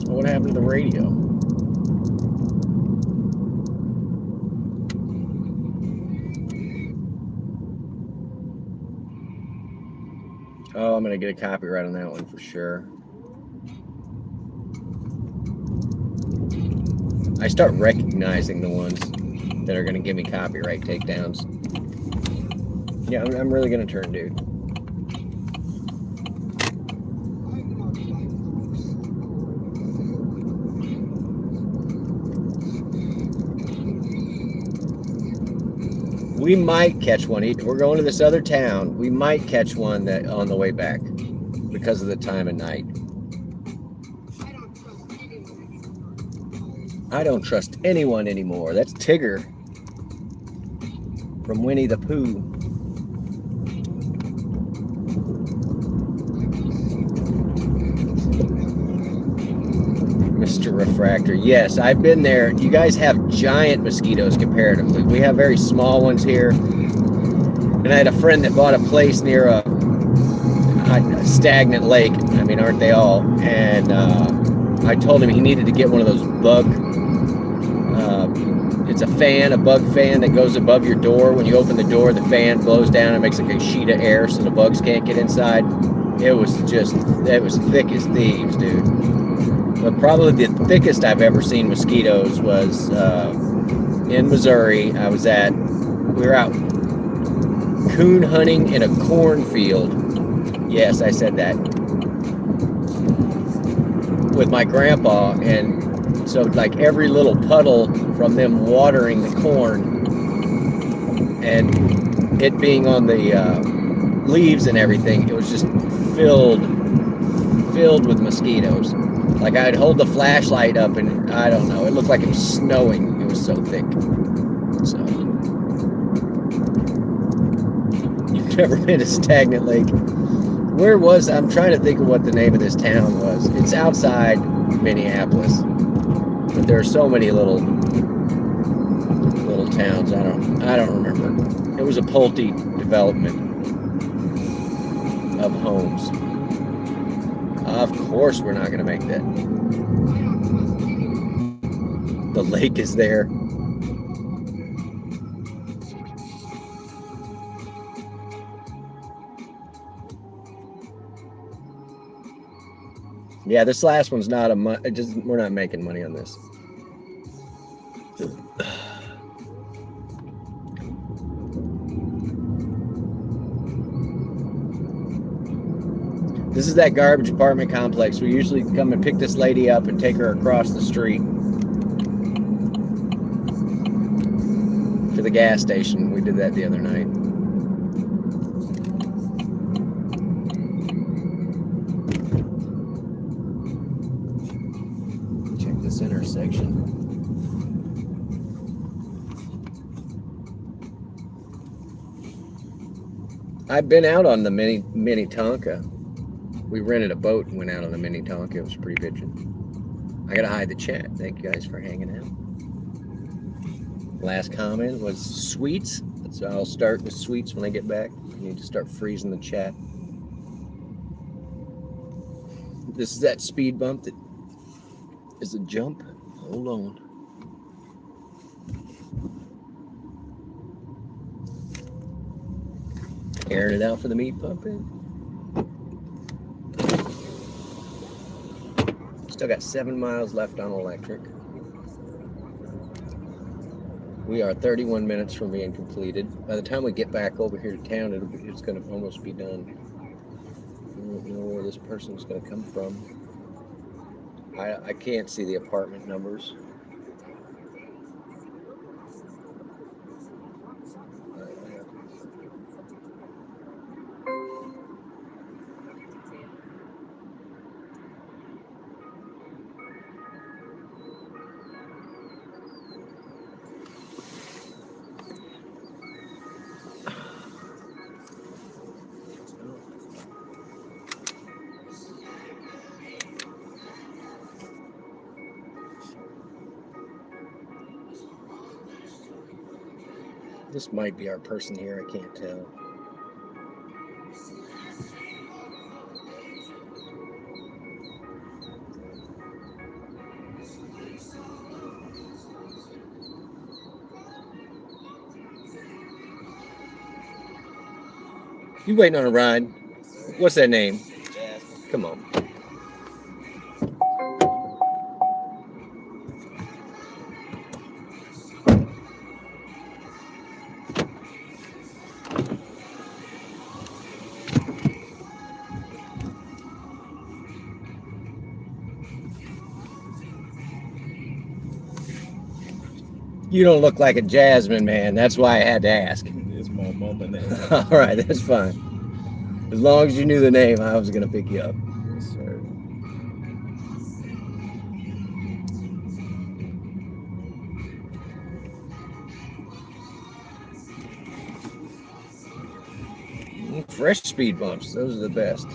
What happened to the radio? Oh, I'm going to get a copyright on that one for sure. I start recognizing the ones that are going to give me copyright takedowns. Yeah, I'm really going to turn, dude. We might catch one. We're going to this other town. We might catch one that on the way back because of the time of night. I don't trust anyone anymore. That's Tigger. from Winnie the Pooh. Mr. Refractor. Yes, I've been there. You guys have giant mosquitoes comparatively. We have very small ones here. And I had a friend that bought a place near a stagnant lake. I mean, aren't they all? And I told him he needed to get one of those bug. It's a fan, a bug fan that goes above your door. When you open the door, the fan blows down and makes like a sheet of air so the bugs can't get inside. It was thick as thieves, dude. But probably the thickest I've ever seen mosquitoes was in Missouri. We were out coon hunting in a cornfield. Yes, I said that. With my grandpa, and so like every little puddle from them watering the corn and it being on the leaves and everything, it was just filled with mosquitoes. Like I'd hold the flashlight up and I don't know, it looked like it was snowing. It was so thick. So you've never been to Stagnant Lake? I'm trying to think of what the name of this town was. It's outside Minneapolis, but there are so many little towns. I don't remember. It was a Pulte development of homes. Of course, we're not going to make that. The lake is there. Yeah, this last one's not we're not making money on this. This is that garbage apartment complex. We usually come and pick this lady up and take her across the street to the gas station. We did that the other night. Check this intersection. I've been out on the Minnetonka. We rented a boat and went out on the Minnetonka. It was pretty bitchin'. I gotta hide the chat. Thank you guys for hanging out. Last comment was sweets. So I'll start with sweets when I get back. I need to start freezing the chat. This is that speed bump that is a jump. Hold on. Airing it out for the meat pumping. Still got 7 miles left on electric. We are 31 minutes from being completed. By the time we get back over here to town, it's going to almost be done. I don't know where this person's going to come from. I can't see the apartment numbers. This might be our person here, I can't tell. You waiting on a ride? What's that name? Come on. You don't look like a Jasmine man. That's why I had to ask. It's my mama name. All right, that's fine. As long as you knew the name, I was going to pick you up. Yes, sir. fresh speed bumps. Those are the best.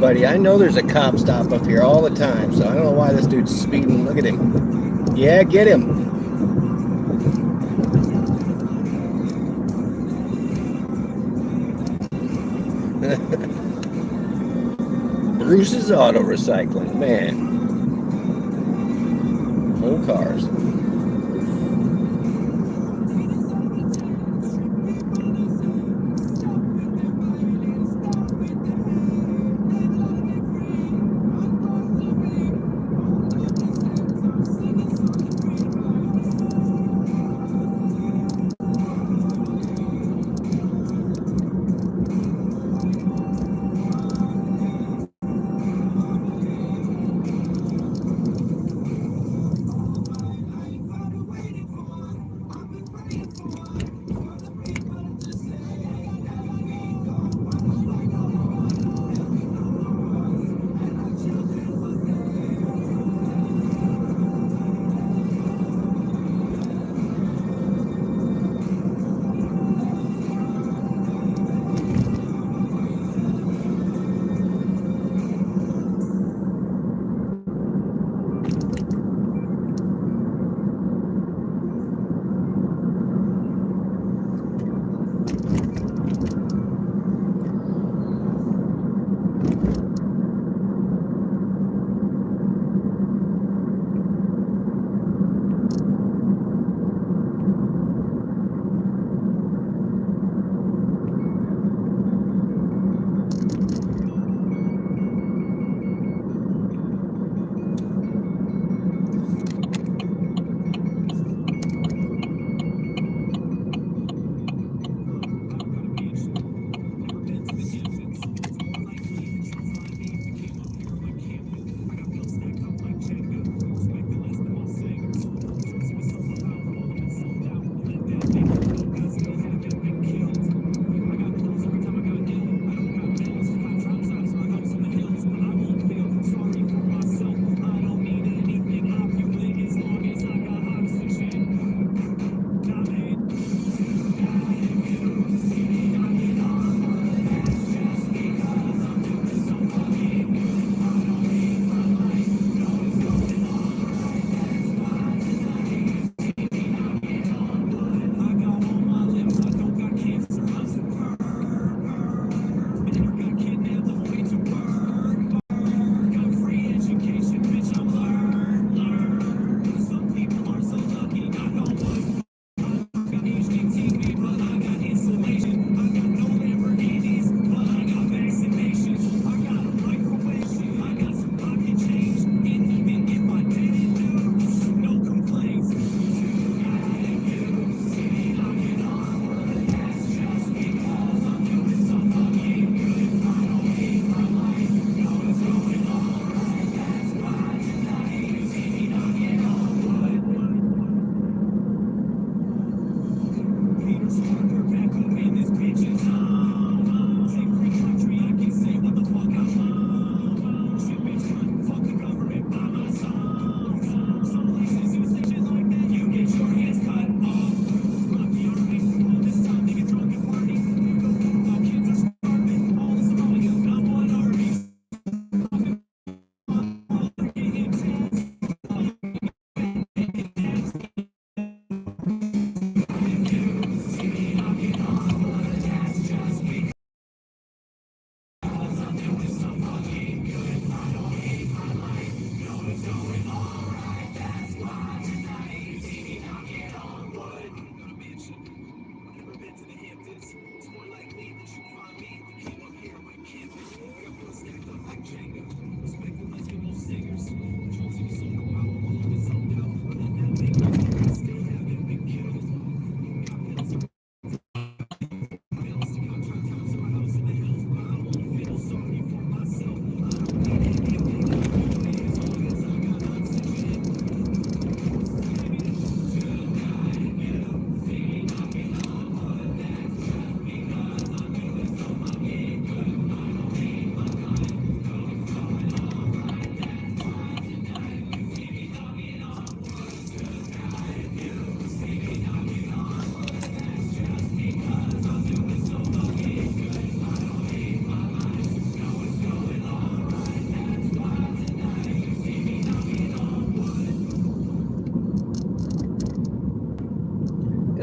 Buddy, I know there's a cop stop up here all the time, so I don't know why this dude's speeding. Look at him. Yeah, get him. Bruce's Auto Recycling, man. Whole cars.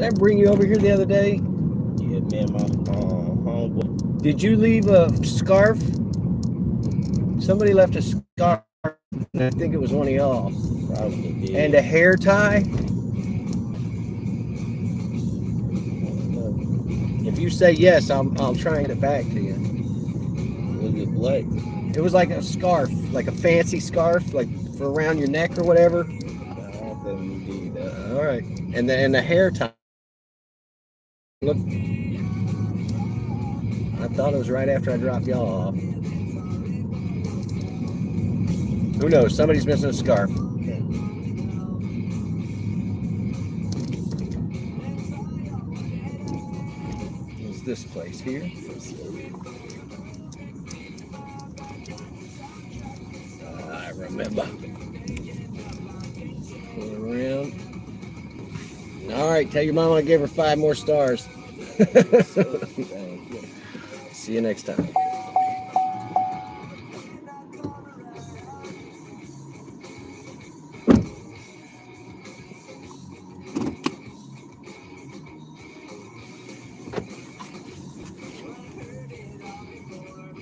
I bring you over here the other day? Yeah, me and my homeboy. Did you leave a scarf? Somebody left a scarf. And I think it was one of y'all. Probably did. And a hair tie. If you say yes, I'll try and get it back to you. Was it black? It was like a scarf, like a fancy scarf, like for around your neck or whatever. I don't think we did that. All right, and then the hair tie. Look, I thought it was right after I dropped y'all off. Who knows? Somebody's missing a scarf. Is this place here? I remember. Pull around. All right, tell your mama I gave her 5 more stars. See you next time.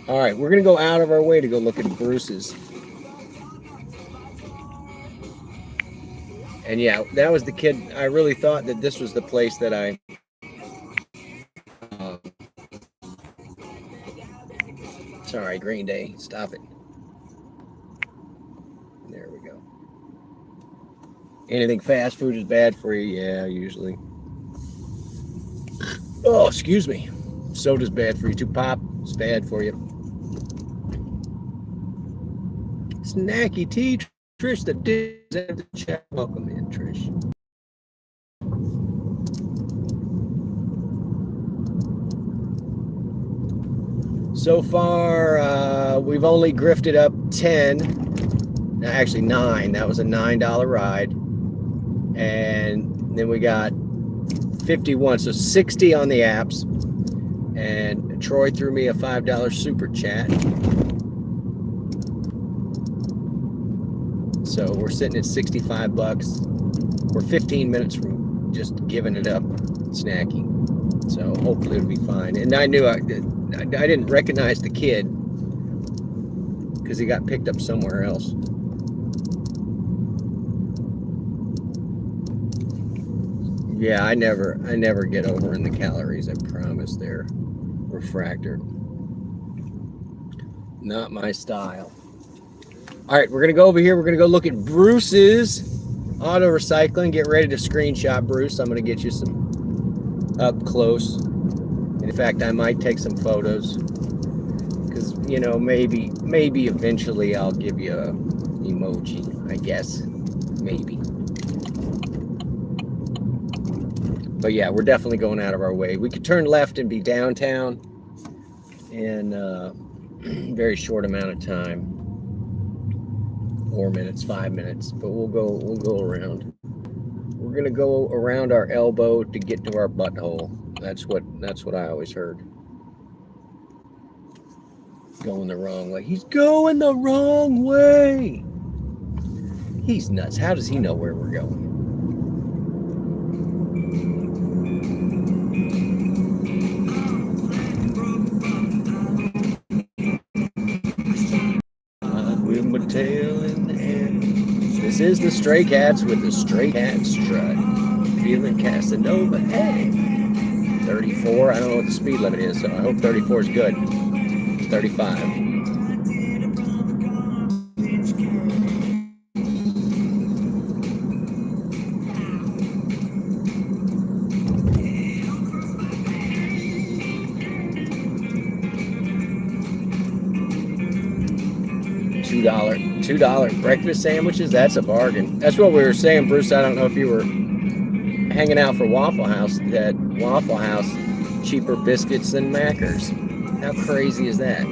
All right, we're gonna go out of our way to go look at Bruce's. And yeah, that was the kid. I really thought that this was the place that I. Sorry, Green Day. Stop it. There we go. Anything fast food is bad for you? Yeah, usually. Oh, excuse me. Soda's bad for you too. Pop, it's bad for you. Snacky tea. Trish, the did the chat. Welcome in, Trish. So far, we've only grifted up 10. Actually, 9. That was a $9 ride. And then we got 51. So 60 on the apps. And Troy threw me a $5 super chat. So we're sitting at 65 bucks. We're 15 minutes from just giving it up, snacking. So hopefully it'll be fine. And I knew I didn't recognize the kid because he got picked up somewhere else. Yeah, I never get over in the calories, I promise. They're refractor. Not my style. All right, we're going to go over here. We're going to go look at Bruce's auto recycling. Get ready to screenshot Bruce. I'm going to get you some up close. In fact, I might take some photos because, you know, maybe eventually I'll give you a emoji, I guess. Maybe. But yeah, we're definitely going out of our way. We could turn left and be downtown in a very short amount of time. 4 minutes, 5 minutes, but we'll go around. We're gonna go around our elbow to get to our butthole. That's what I always heard. Going the wrong way. He's going the wrong way. He's nuts. How does he know where we're going? With my tail in the air. This is the Stray Cats with the Stray Cat strut. Feeling Casanova. Hey, 34. I don't know what the speed limit is, so I hope 34 is good. 35. $2 breakfast sandwiches. That's a bargain. That's what we were saying, Bruce. I don't know if you were hanging out for Waffle House. That Waffle House, cheaper biscuits than Macker's. How crazy is that?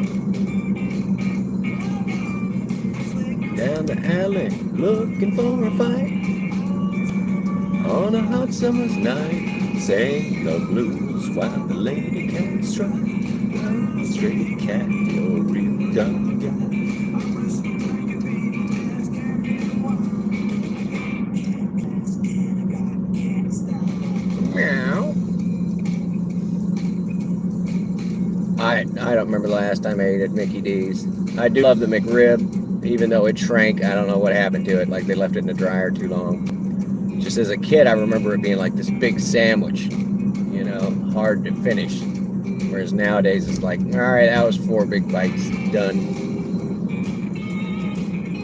Down the alley, looking for a fight. On a hot summer's night, sing the blues while the lady cat strut. Stray cat, you're a real dumb guy. I don't remember the last time I ate at Mickey D's. I do love the McRib, even though it shrank. I don't know what happened to it. Like they left it in the dryer too long. Just as a kid, I remember it being like this big sandwich, you know, hard to finish. Whereas nowadays it's like, all right, that was 4 big bites, done.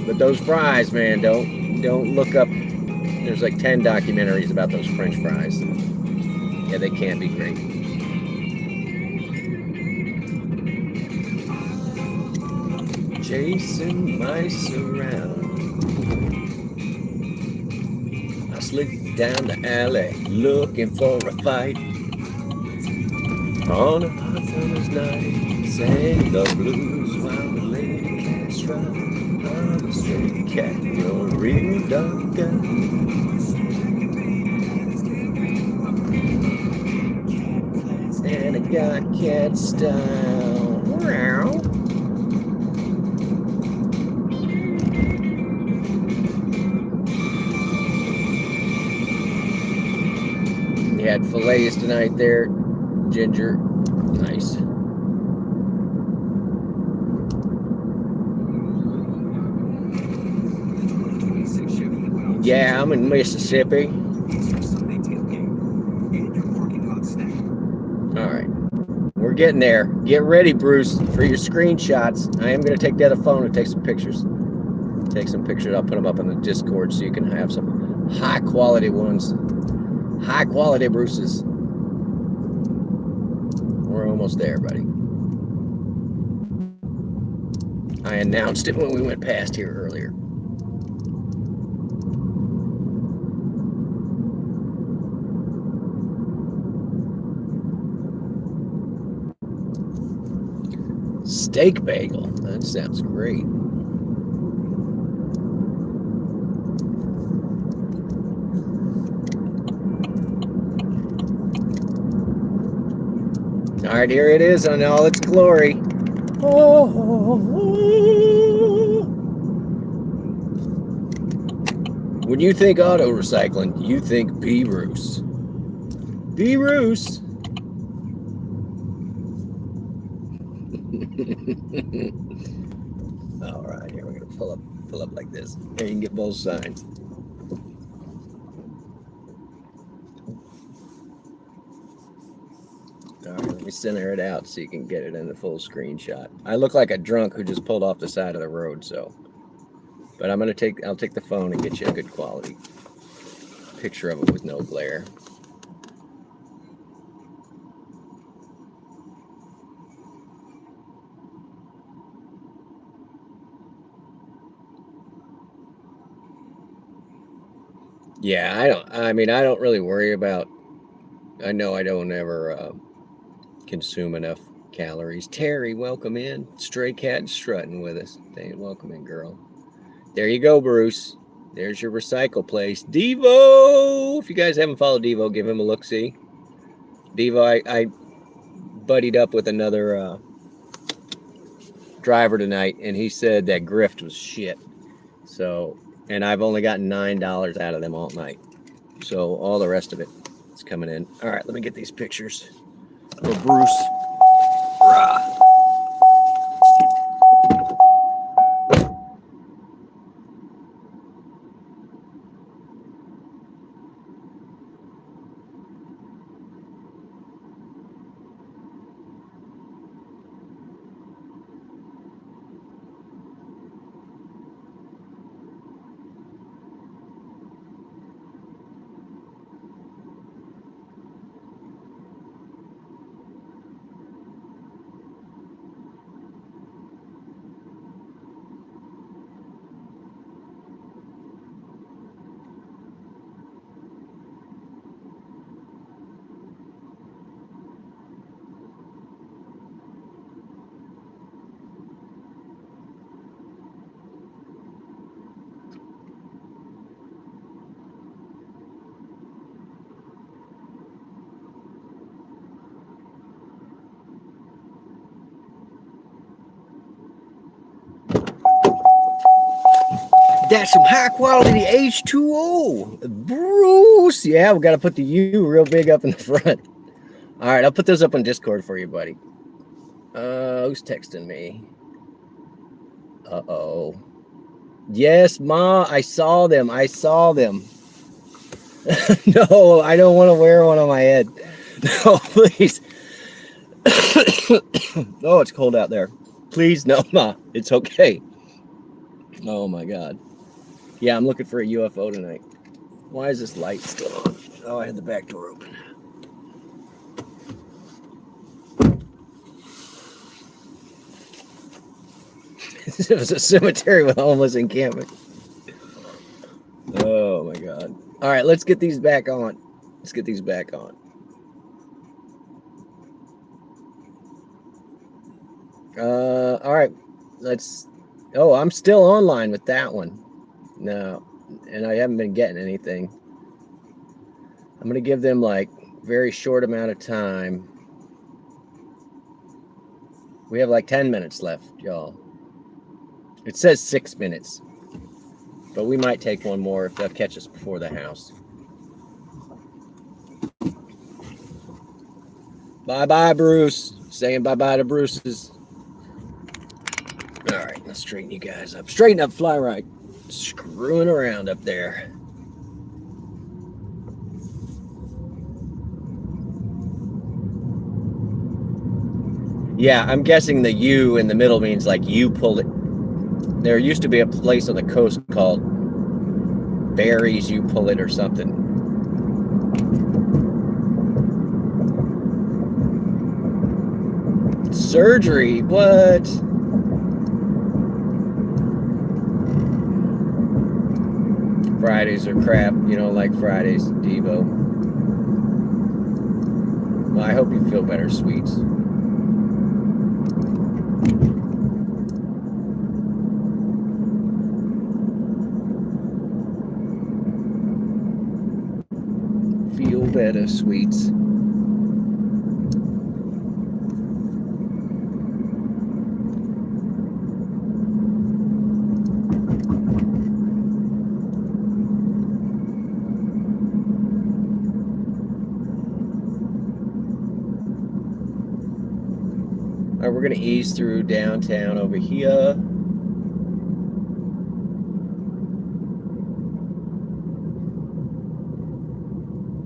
But those fries, man, don't look up. There's like 10 documentaries about those French fries. Yeah, they can be great. Chasing mice around. I slip down the alley looking for a fight. On a hot summer's night, sang the blues while the lady cats run. I'm a stray cat, you're a real dog gun. And I got cat style. Meow. You had fillets tonight there, Ginger. Nice. Yeah, I'm in Mississippi. All right. We're getting there. Get ready, Bruce, for your screenshots. I am going to take the other phone and take some pictures. Take some pictures. I'll put them up on the Discord so you can have some high quality ones. High quality Bruce's. We're almost there, buddy. I announced it when we went past here earlier. Steak bagel. That sounds great. All right, here it is on all its glory. Oh. When you think auto recycling, you think B-Roos. B-Roos. All right, here we're gonna pull up like this. Here you can get both sides. All right, let me center it out so you can get it in the full screenshot. I look like a drunk who just pulled off the side of the road, so. But I'll take the phone and get you a good quality picture of it with no glare. Yeah, I don't really worry about, I know I don't ever consume enough calories. Terry, welcome in. Stray cat strutting with us. Welcome in, girl. There you go, Bruce. There's your recycle place. Devo! If you guys haven't followed Devo, give him a look-see. Devo, I buddied up with another driver tonight, and he said that grift was shit. So, and I've only gotten $9 out of them all night. So all the rest of it is coming in. All right, let me get these pictures. Oh, Bruce. Rah. That's some high quality H2O. Bruce. Yeah, we got to put the U real big up in the front. All right, I'll put those up on Discord for you, buddy. Who's texting me? Uh-oh. Yes, Ma, I saw them. I saw them. No, I don't want to wear one on my head. No, please. Oh, it's cold out there. Please, no, Ma. It's okay. Oh, my God. Yeah, I'm looking for a UFO tonight. Why is this light still on? Oh, I had the back door open. It was a cemetery with homeless encampment. Oh, my God. All right, let's get these back on. Let's get these back on. All right. Oh, I'm still online with that one. No, and I haven't been getting anything. I'm going to give them like very short amount of time. We have like 10 minutes left, y'all. It says 6 minutes, but we might take one more if they'll catch us before the house. Bye-bye, Bruce. Saying bye-bye to Bruce's. All right, let's straighten you guys up. Straighten up, fly right. Screwing around up there. Yeah, I'm guessing the U in the middle means like you pulled it. There used to be a place on the coast called Barry's You Pull It or something. Surgery? What? Fridays are crap. You don't like Fridays, Devo. Well, I hope you feel better, sweets. Feel better, sweets. All right, we're gonna ease through downtown over here.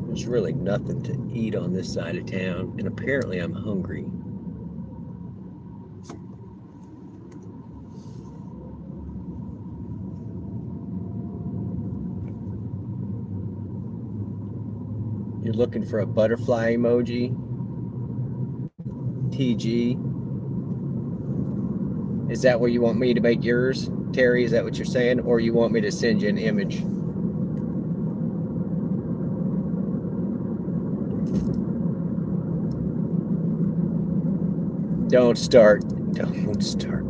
There's really nothing to eat on this side of town, and apparently I'm hungry. You're looking for a butterfly emoji? TG. Is that what you want me to make yours, Terry? Is that what you're saying? Or you want me to send you an image? Don't start. Don't start.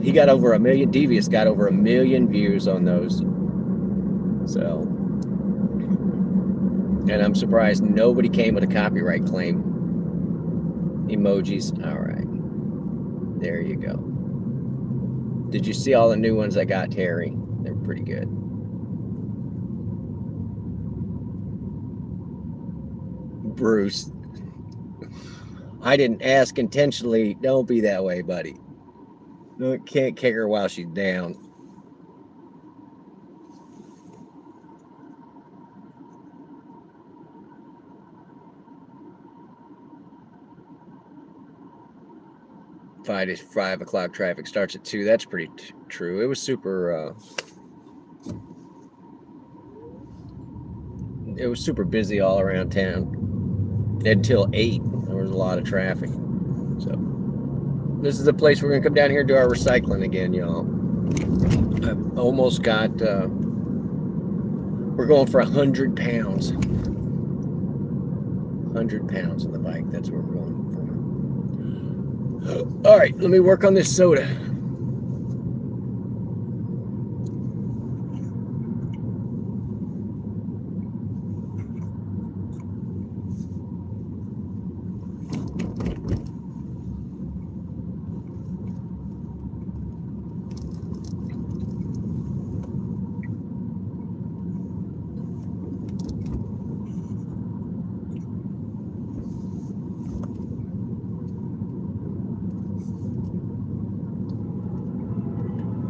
He got over 1 million. Devious got over 1 million views on those. So. And I'm surprised nobody came with a copyright claim. Emojis. All right. There you go. Did you see all the new ones I got, Terry? They're pretty good. Bruce. I didn't ask intentionally. Don't be that way, buddy. No, can't kick her while she's down. Friday's 5 o'clock traffic starts at 2. That's pretty true. It was super. It was super busy all around town until 8. There was a lot of traffic. So this is the place we're gonna come down here and do our recycling again, y'all. I've almost got. We're going for 100 pounds. 100 pounds on the bike. That's what we're going for. All right, let me work on this soda.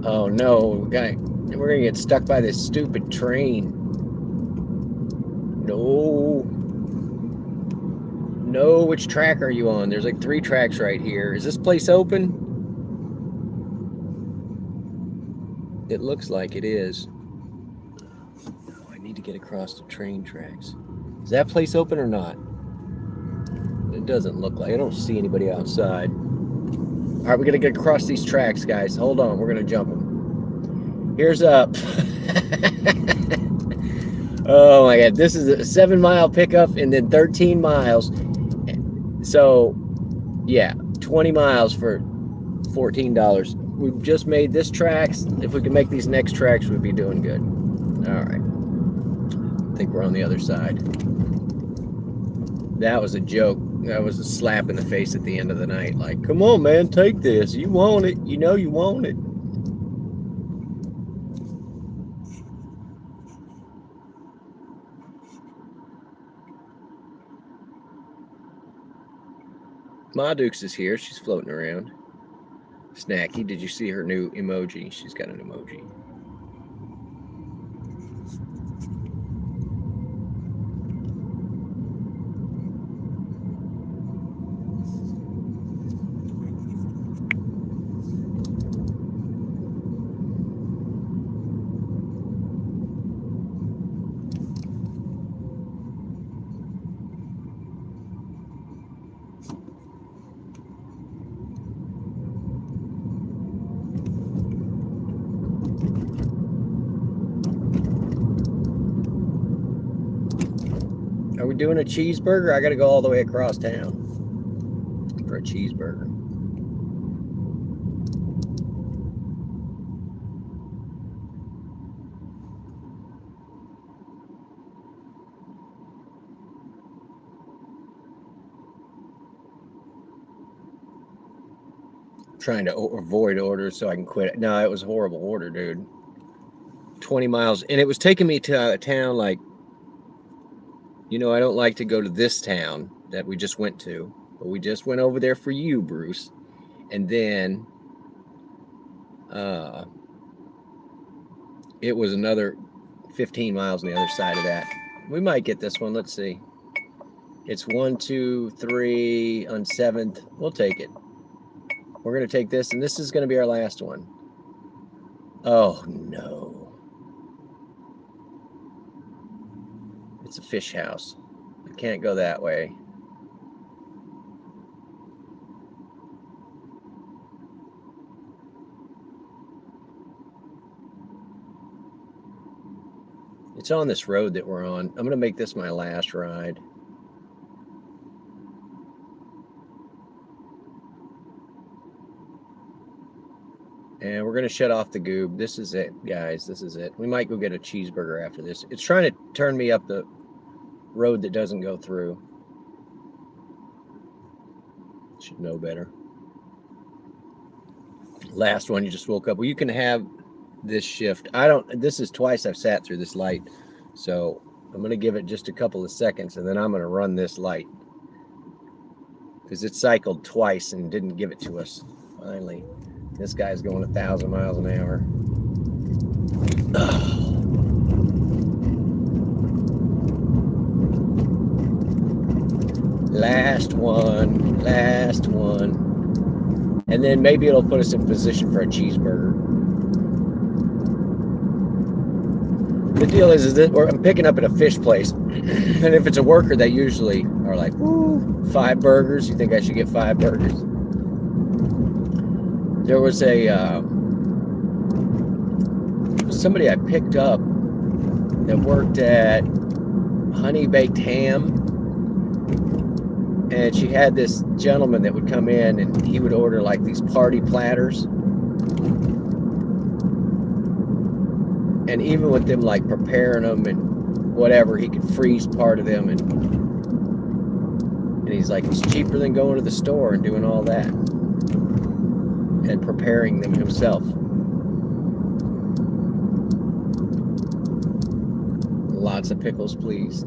Oh no, we're gonna get stuck by this stupid train. No. No, which track are you on? There's like 3 tracks right here. Is this place open? It looks like it is. Oh, I need to get across the train tracks. Is that place open or not? It doesn't look like. I don't see anybody outside. All right, we gotta get across these tracks, guys. Hold on, we're gonna jump them. Here's up. Oh my God, this is a 7-mile pickup and then 13 miles. So, yeah, 20 miles for $14. We've just made this tracks. If we can make these next tracks, we'd be doing good. All right. I think we're on the other side. That was a joke. That was a slap in the face at the end of the night. Like, come on, man, take this. You want it. You know you want it. Ma Dukes is here. She's floating around. Snacky, did you see her new emoji? She's got an emoji. Are we doing a cheeseburger? I gotta go all the way across town for a cheeseburger. Trying to avoid orders so I can quit it. No, it was a horrible order, dude. 20 miles. And it was taking me to a town like, you know, I don't like to go to this town that we just went to. But we just went over there for you, Bruce. And then it was another 15 miles on the other side of that. We might get this one. Let's see. It's 1, 2, 3 on 7th. We'll take it. We're going to take this, and this is going to be our last one. Oh, no. It's a fish house. I can't go that way. It's on this road that we're on. I'm going to make this my last ride. And we're going to shut off the goob. This is it, guys. This is it. We might go get a cheeseburger after this. It's trying to turn me up the road that doesn't go through. Should know better. Last one, you just woke up. Well, you can have this shift. This is twice I've sat through this light. So I'm going to give it just a couple of seconds, and then I'm going to run this light. Because it cycled twice and didn't give it to us. Finally. This guy's going 1,000 miles an hour. Last one. Last one. And then maybe it'll put us in position for a cheeseburger. The deal is that I'm picking up at a fish place. And if it's a worker, they usually are like, woo, 5 burgers. You think I should get 5 burgers? There was somebody I picked up that worked at Honey Baked Ham, and she had this gentleman that would come in and he would order like these party platters, and even with them like preparing them and whatever, he could freeze part of them, and he's like, it's cheaper than going to the store and doing all that and preparing them himself. Lots of pickles, please.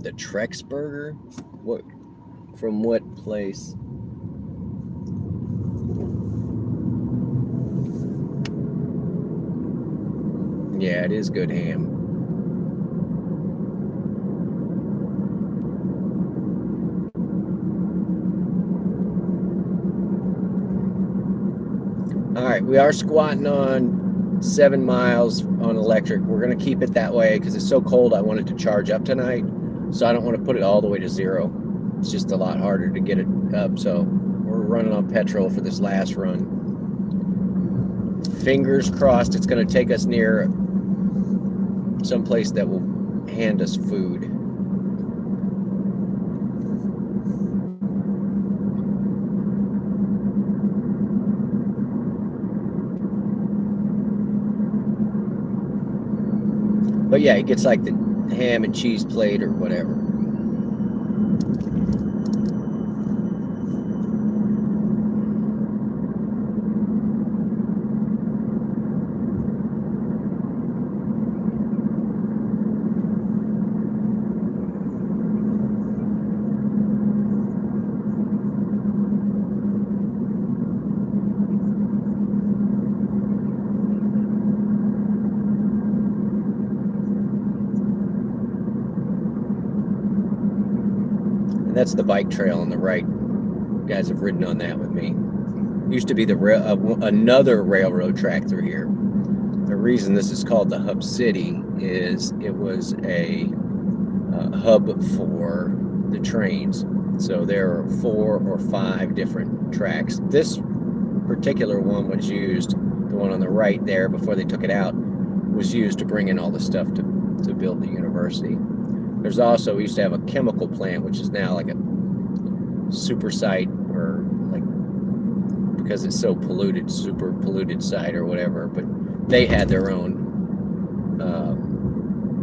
The Trex burger? What? From what place? Yeah, it is good ham. All right, we are squatting on 7 miles on electric. We're going to keep it that way because it's so cold. I want it to charge up tonight, so I don't want to put it all the way to 0. It's just a lot harder to get it up, so we're running on petrol for this last run. Fingers crossed it's going to take us near someplace that will hand us food. But yeah, it gets like the ham and cheese plate or whatever. That's the bike trail on the right. You guys have ridden on that with me. Used to be the another railroad track through here. The reason this is called the Hub City is it was a hub for the trains. So there are 4 or 5 different tracks. This particular one was used, the one on the right there before they took it out, was used to bring in all the stuff to build the university. There's also, we used to have a chemical plant, which is now like a super site, or like, because it's so polluted, super polluted site or whatever, but they had their own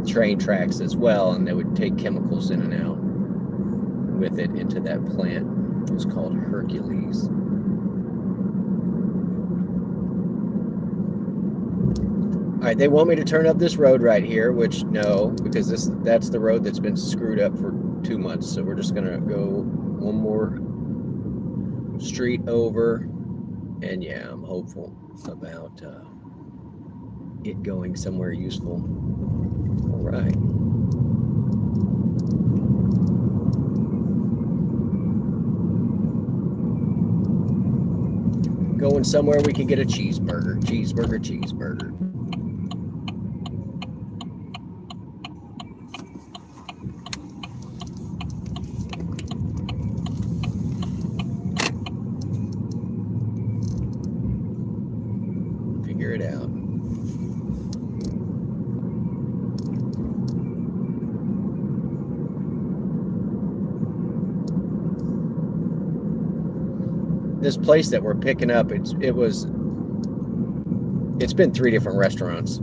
train tracks as well, and they would take chemicals in and out with it into that plant. It was called Hercules. All right, they want me to turn up this road right here, which no, because that's the road that's been screwed up for 2 months. So we're just gonna go one more street over, and yeah, I'm hopeful about it going somewhere useful. All right. Going somewhere we can get a cheeseburger. Cheeseburger, cheeseburger. Figure it out. This place that we're picking up, it's been 3 different restaurants.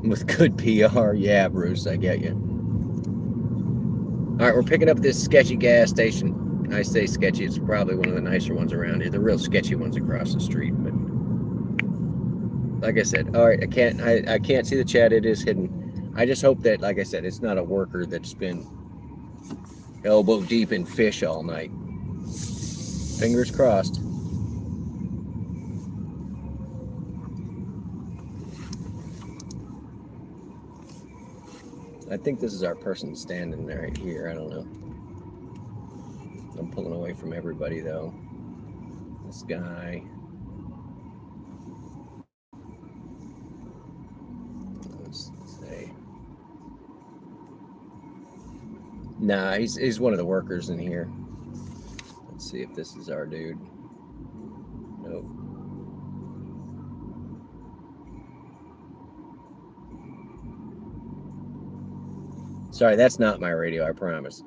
With good PR, yeah, Bruce, I get you. All right, we're picking up this sketchy gas station. I say sketchy, it's probably one of the nicer ones around here. The real sketchy ones across the street, but like I said, all right, I can't see the chat, it is hidden. I just hope that, like I said, it's not a worker that's been elbow deep in fish all night. Fingers crossed. I think this is our person standing right here. I don't know. I'm pulling away from everybody though. This guy. Let's say. Nah, he's one of the workers in here. Let's see if this is our dude. Nope. Sorry, that's not my radio, I promise.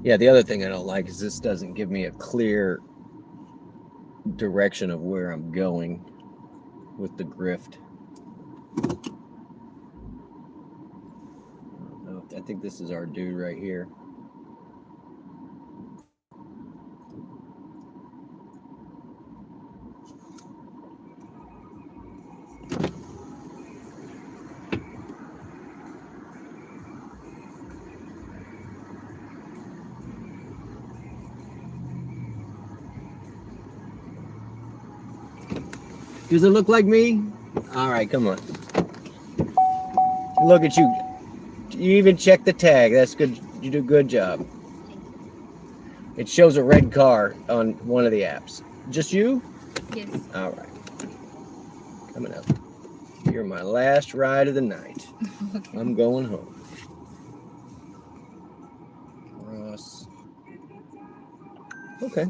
Yeah, the other thing I don't like is this doesn't give me a clear direction of where I'm going with the grift. I think this is our dude right here. Does it look like me? All right, come on. Look at you. You even check the tag. That's good. You do a good job. It shows a red car on one of the apps. Just you? Yes. All right. Coming up. You're my last ride of the night. Okay. I'm going home. Cross. Okay.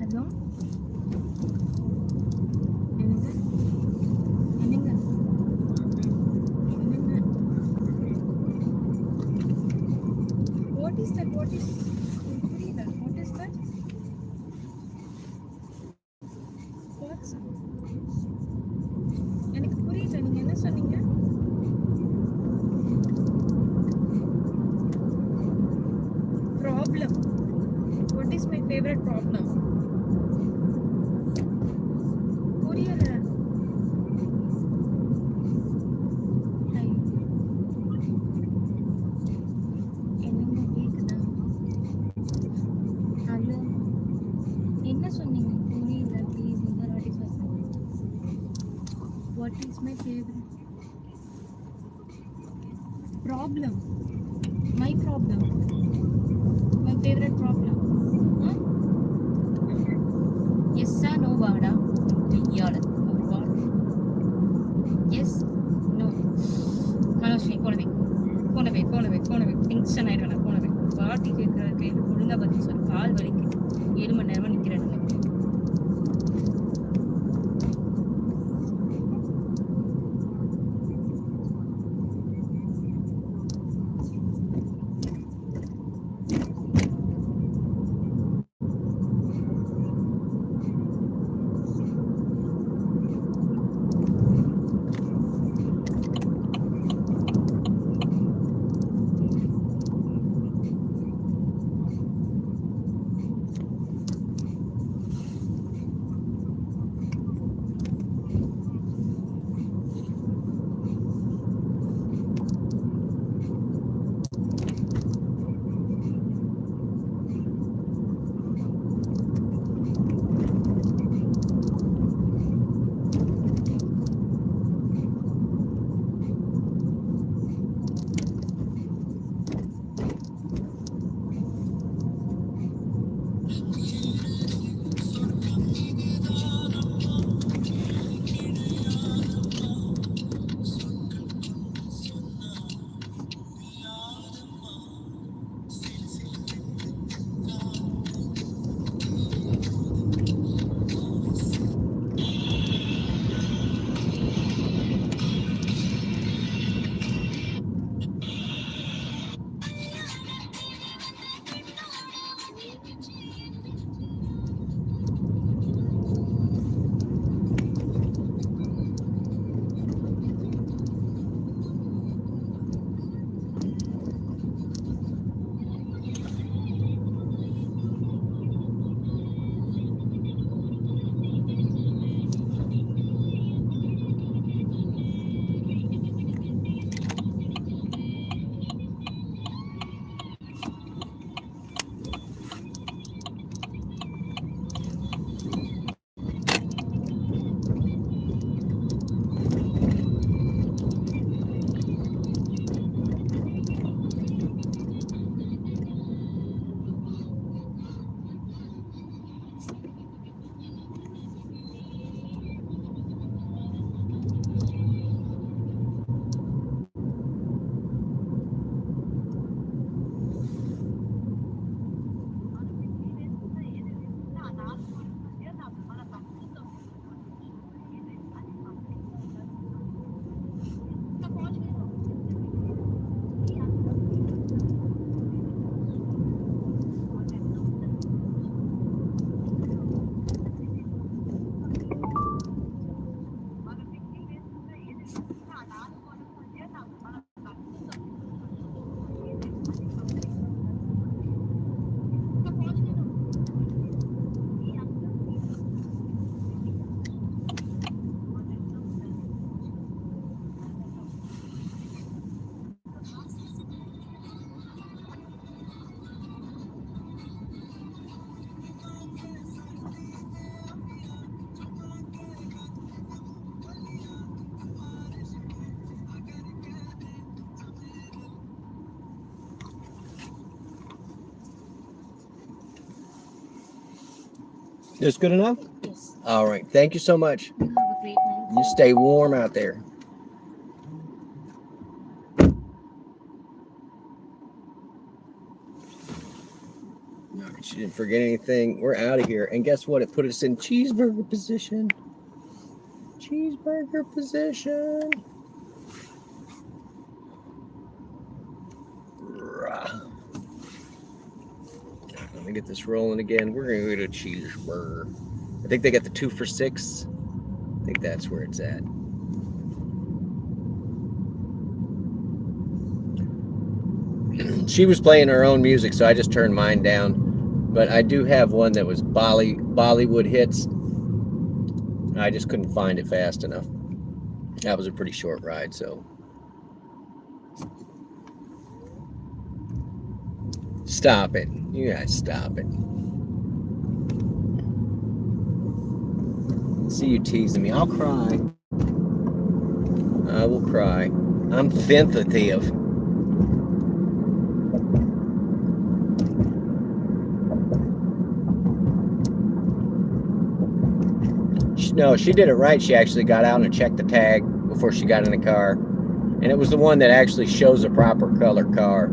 Hello? என்னங்க? என்னங்க? என்னங்க? What is that? What is புரியல. What is that? What's எனக்கு புரியல. நீங்க என்ன சொன்னீங்க? Problem. What is my favorite problem? புரியல. என்னங்க கேக்குதா? ஹலோ. என்ன சொன்னீங்க? புரியல. Please இன்னொரு வாட்டி சொல்லுங்க. What is my favorite problem? My problem. My favorite problem. Huh? Yes or no வாடா? ஐயால ஒரு வாரம். Yes. No. மனோஸ்ரீ போனவே. டென்ஷன் ஆயிடுவேன். போனவே. பாட்டி கேட்கறதுக்கு ஒழுங்கா பதில் சொல்லு. கால் வலிக்குது. 7 மணி நேரமா நிக்கிறேன். This good enough? Yes. All right. Thank you so much. You have a great night. You stay warm out there. All right, she didn't forget anything. We're out of here. And guess what? It put us in cheeseburger position. Cheeseburger position. Let me get this rolling again. We're going to get a cheeseburger. I think they got the 2 for $6. I think that's where it's at. She was playing her own music, so I just turned mine down. But I do have one that was Bollywood hits. I just couldn't find it fast enough. That was a pretty short ride, so. Stop it. You guys stop it. See you teasing me. I'll cry. I will cry. I'm sensitive. No, she did it right. She actually got out and checked the tag before she got in the car. And it was the one that actually shows a proper color car.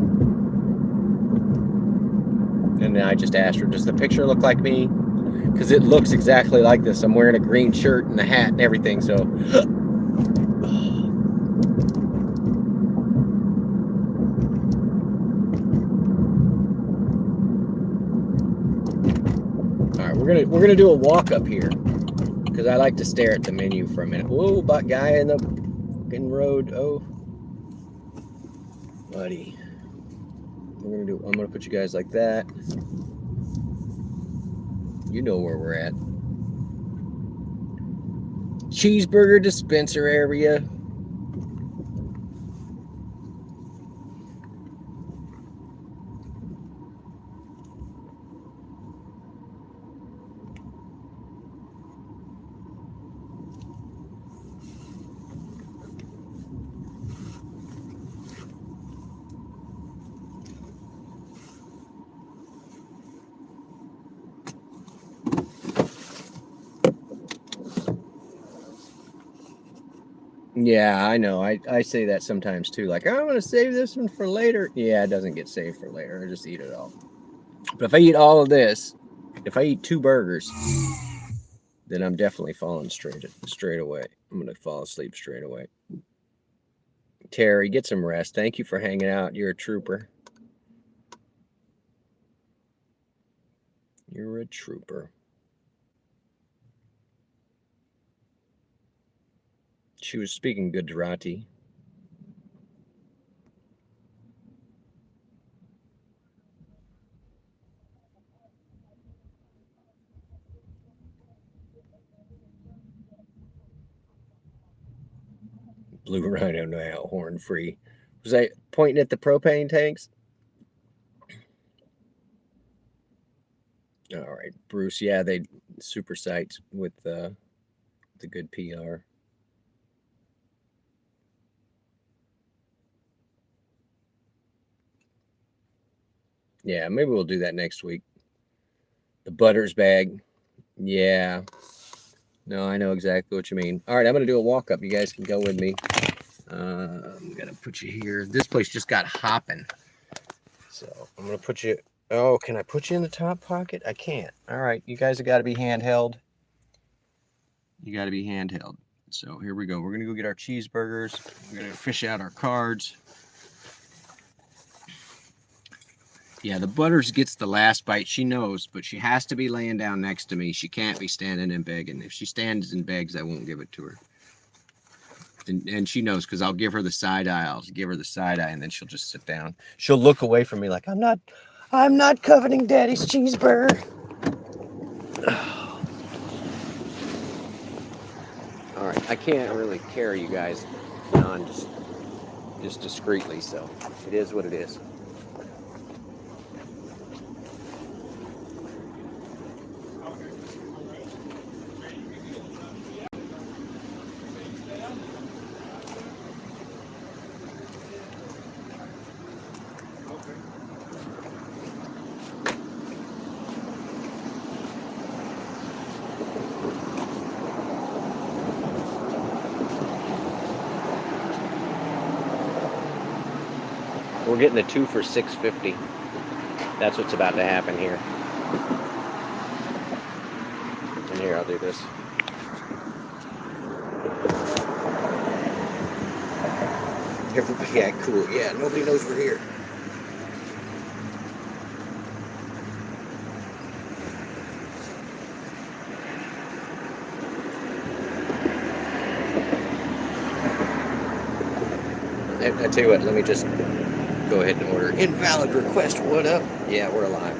And then I just asked her, does the picture look like me? Because it looks exactly like this. I'm wearing a green shirt and a hat and everything, so. All right, we're gonna do a walk up here. Because I like to stare at the menu for a minute. Whoa, guy in the fucking road. Oh, buddy. I'm gonna put you guys like that. You know where we're at. Cheeseburger dispenser area. Yeah, I know. I say that sometimes too. Like, I'm going to save this one for later. Yeah, it doesn't get saved for later. I just eat it all. But if I eat all of this, if I eat 2 burgers, then I'm definitely falling straight away. I'm going to fall asleep straight away. Terry, get some rest. Thank you for hanging out. You're a trooper. You're a trooper. She was speaking Gujarati. Blue Rhino now, horn free. Was I pointing at the propane tanks? All right, Bruce. Yeah, they super sites with the good PR. Yeah, maybe we'll do that next week. The Butters bag. Yeah. No, I know exactly what you mean. All right, I'm going to do a walk up. You guys can go with me. I'm going to put you here. This place just got hopping. So I'm going to put you. Oh, can I put you in the top pocket? I can't. All right, you guys have got to be handheld. You got to be handheld. So here we go. We're going to go get our cheeseburgers. We're going to fish out our cards. Yeah, the Butters gets the last bite. She knows, but she has to be laying down next to me. She can't be standing and begging. If she stands and begs, I won't give it to her. And she knows because I'll give her the side eye. I'll give her the side eye, and then she'll just sit down. She'll look away from me like, I'm not coveting Daddy's cheeseburger. All right, I can't really carry you guys on just discreetly, so it is what it is. We're getting the 2 for $6.50. That's what's about to happen here. And here, I'll do this. Everybody act cool. Yeah, nobody knows we're here. I tell you what, let me just go ahead and order. Invalid request, what up? Yeah, we're alive.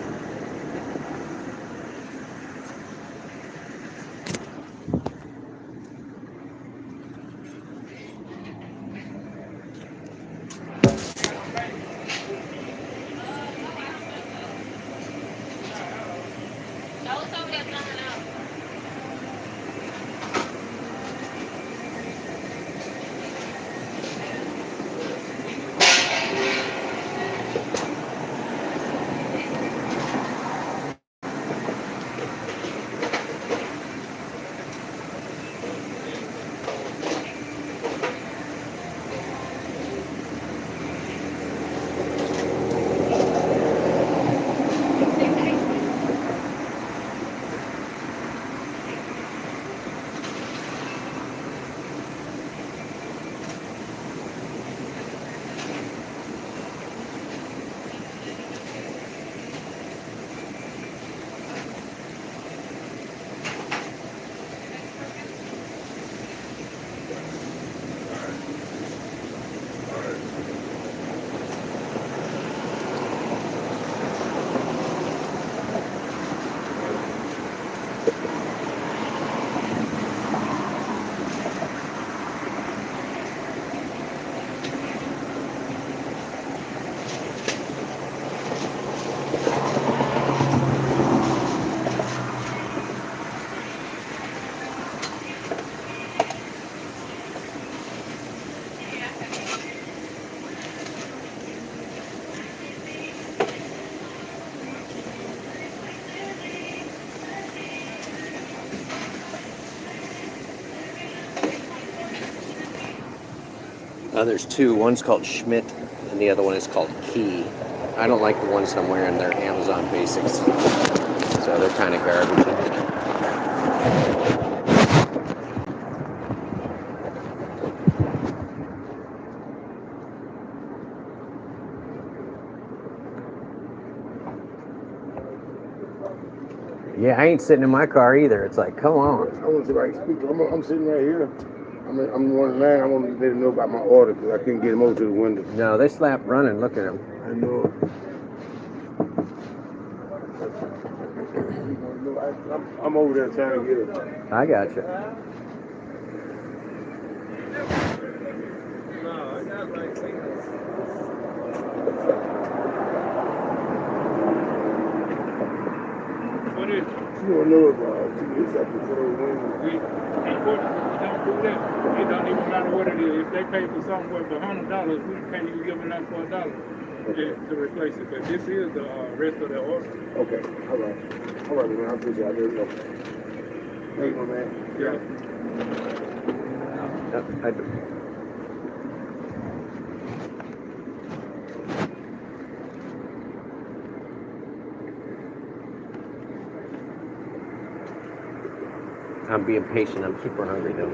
There's two. One's called Schmidt, and the other one is called Key. I don't like the ones I'm wearing. They're Amazon Basics, so they're kind of garbage. Yeah, I ain't sitting in my car either. It's like, come on. I want to see if I can speak. I'm sitting right here. I'm the one in line. I want to let them know about my order because I couldn't get them over to the window. No, they slapped running. Look at them. I know. I'm over there trying to get it. I got you. What is it? You don't know about it's up to the window. Unfortunately, we don't do that. It don't even matter what it is. If they pay for something worth $100, we can't even give them that for $1 to replace it. But this is the rest of the order. Okay, all right. All right, man. I appreciate it. I do. Thank you, man. Yeah. I do. I'm being patient. I'm super hungry though.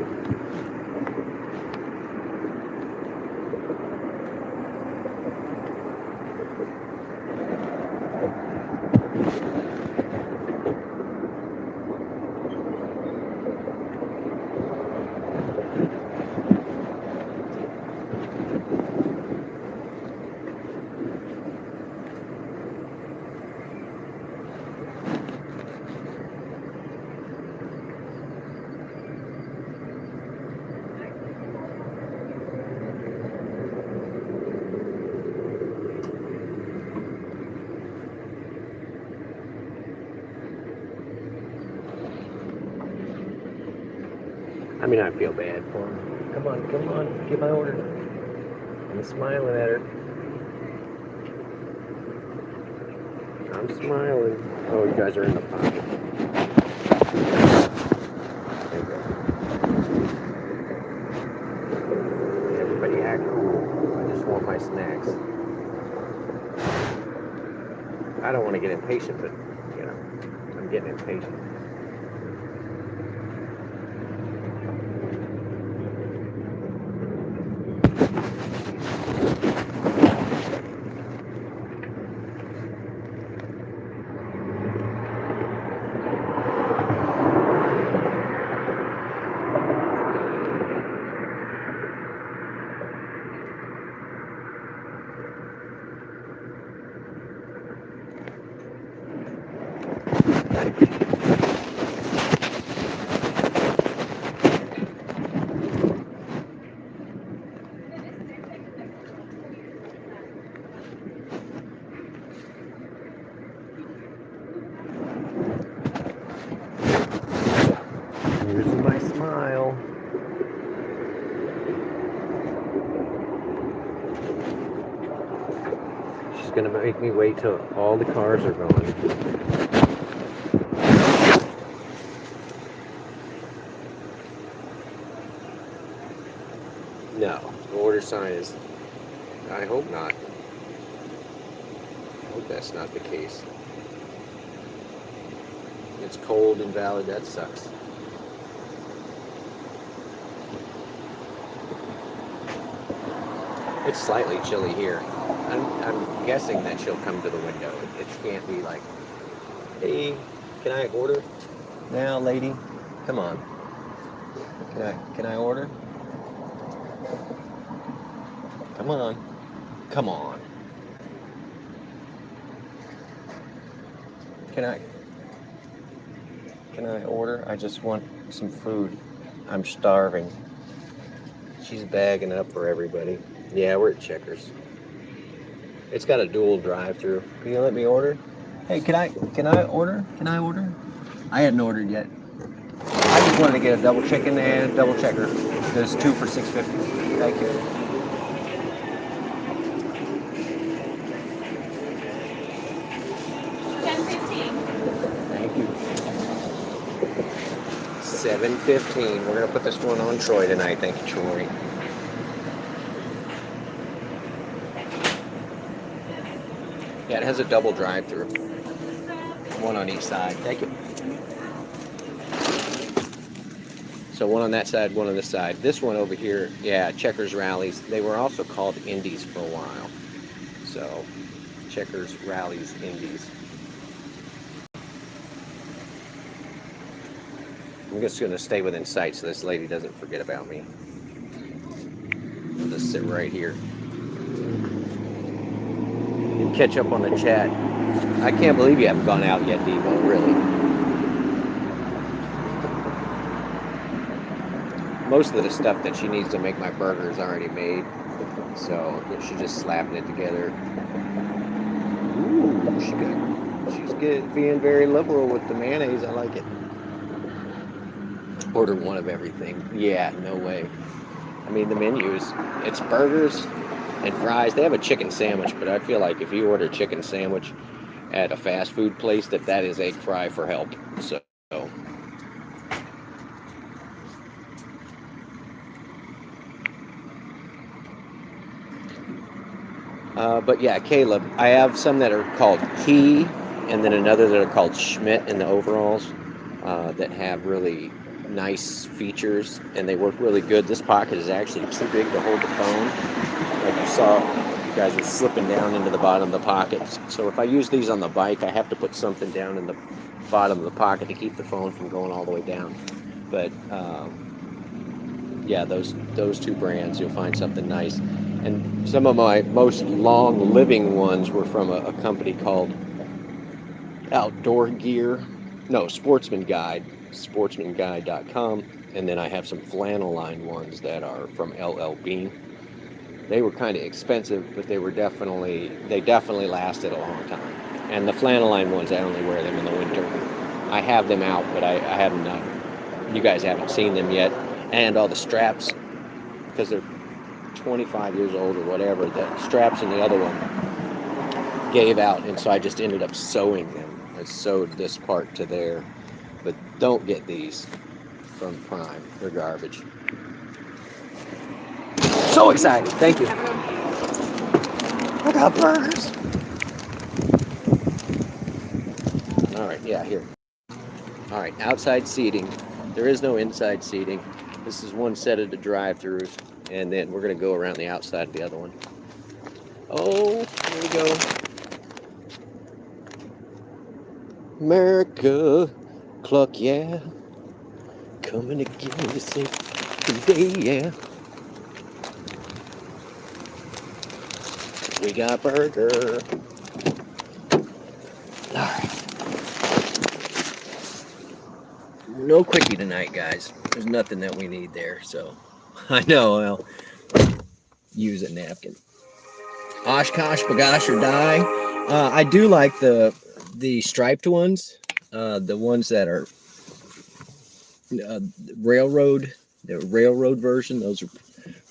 I mean, I feel bad for him. Come on, get my order. I'm smiling at her. I'm smiling. Oh, you guys are in the pocket. There you go. Everybody act cool. I just want my snacks. I don't want to get impatient, but you know, I'm getting impatient. Here's my smile. She's gonna make me wait till all the cars are gone. No, the order sign is, I hope not. I hope that's not the case. It's cold and valid, that sucks. It's slightly chilly here. I'm guessing that she'll come to the window. It can't be like, hey, can I order? Now, lady, come on. Can I order? Come on. Come on. Can I order? I just want some food. I'm starving. She's bagging up for everybody. Yeah, we're at Checkers. It's got a dual drive-through. Can you let me order? Hey, can I order? Can I order? I hadn't ordered yet. I just wanted to get a double chicken and a double checker. There's 2 for $6.50. Thank you. Thank you. $7.15. We're gonna put this one on Troy tonight. Thank you, Troy. Yeah, it has a double drive-through. One on each side. Thank you. So one on that side, one on this side. This one over here, yeah, Checkers Rallies. They were also called Indies for a while. So, Checkers Rallies Indies. I'm just going to stay within sight so this lady doesn't forget about me. I'll just sit right here and catch up on the chat. I can't believe you haven't gone out yet, Devo, really. Most of the stuff that she needs to make my burger is already made, so she's just slapping it together. Ooh, she's being very liberal with the mayonnaise. I like it. Order one of everything. Yeah, no way. I mean, the menu it's burgers and fries. They have a chicken sandwich, but I feel like if you order a chicken sandwich at a fast food place, that is a cry for help. So. But yeah, Caleb, I have some that are called Key, and then another that are called Schmidt in the overalls that have really nice features, and they work really good. This pocket is actually too big to hold the phone. Like you saw, you guys are slipping down into the bottom of the pocket. So if I use these on the bike, I have to put something down in the bottom of the pocket to keep the phone from going all the way down. But yeah, those two brands, you'll find something nice. And some of my most long-living ones were from a company called Sportsman Guide, sportsmanguide.com. And then I have some flannel line ones that are from LL Bean. They were kind of expensive, but they definitely lasted a long time. And the flannel line ones, I only wear them in the winter. I have them out, but I haven't, you guys haven't seen them yet. And all the straps, because they're 25 years old or whatever, the straps in the other one gave out, and so I just ended up sewing them. I sewed this part to there, but don't get these from Prime. They're garbage. So excited. Thank you. I got burgers. Yeah, here. All right, outside seating. There is no inside seating. This is one set of the drive-throughs, and then we're gonna go around the outside of the other one. Oh, here we go. America, cluck, yeah. Coming to give me the sick today, yeah. We got burger. All right. No quickie tonight, guys. There's nothing that we need there, so I know I'll use a napkin. Oshkosh, bagosh, or die. I do like the striped ones, the ones that are railroad, the railroad version. Those are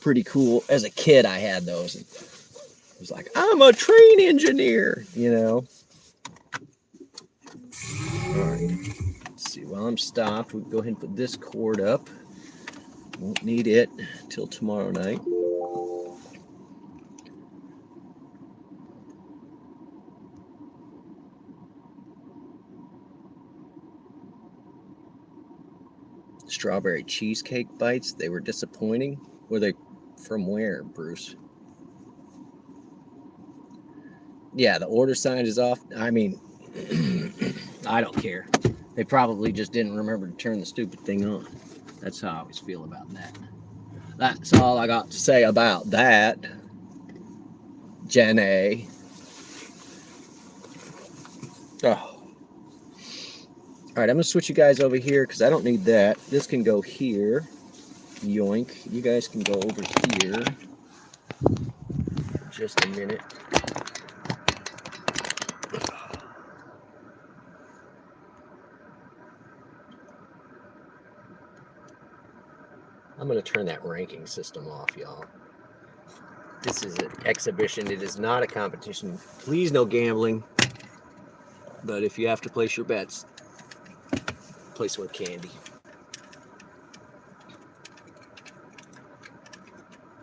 pretty cool. As a kid, I had those. And I was like, I'm a train engineer, you know. All right. Let's see. While I'm stopped, we'll go ahead and put this cord up. Won't need it till tomorrow night. Strawberry cheesecake bites. They were disappointing. Were they from where, Bruce? Yeah, the order sign is off. I mean, I don't care. They probably just didn't remember to turn the stupid thing on. That's how I always feel about that. That's all I got to say about that, Jenny. Oh. All right, I'm going to switch you guys over here because I don't need that. This can go here. Yoink. You guys can go over here. Just a minute. I'm going to turn that ranking system off, y'all. This is an exhibition. It is not a competition. Please, no gambling. But if you have to place your bets, place with candy.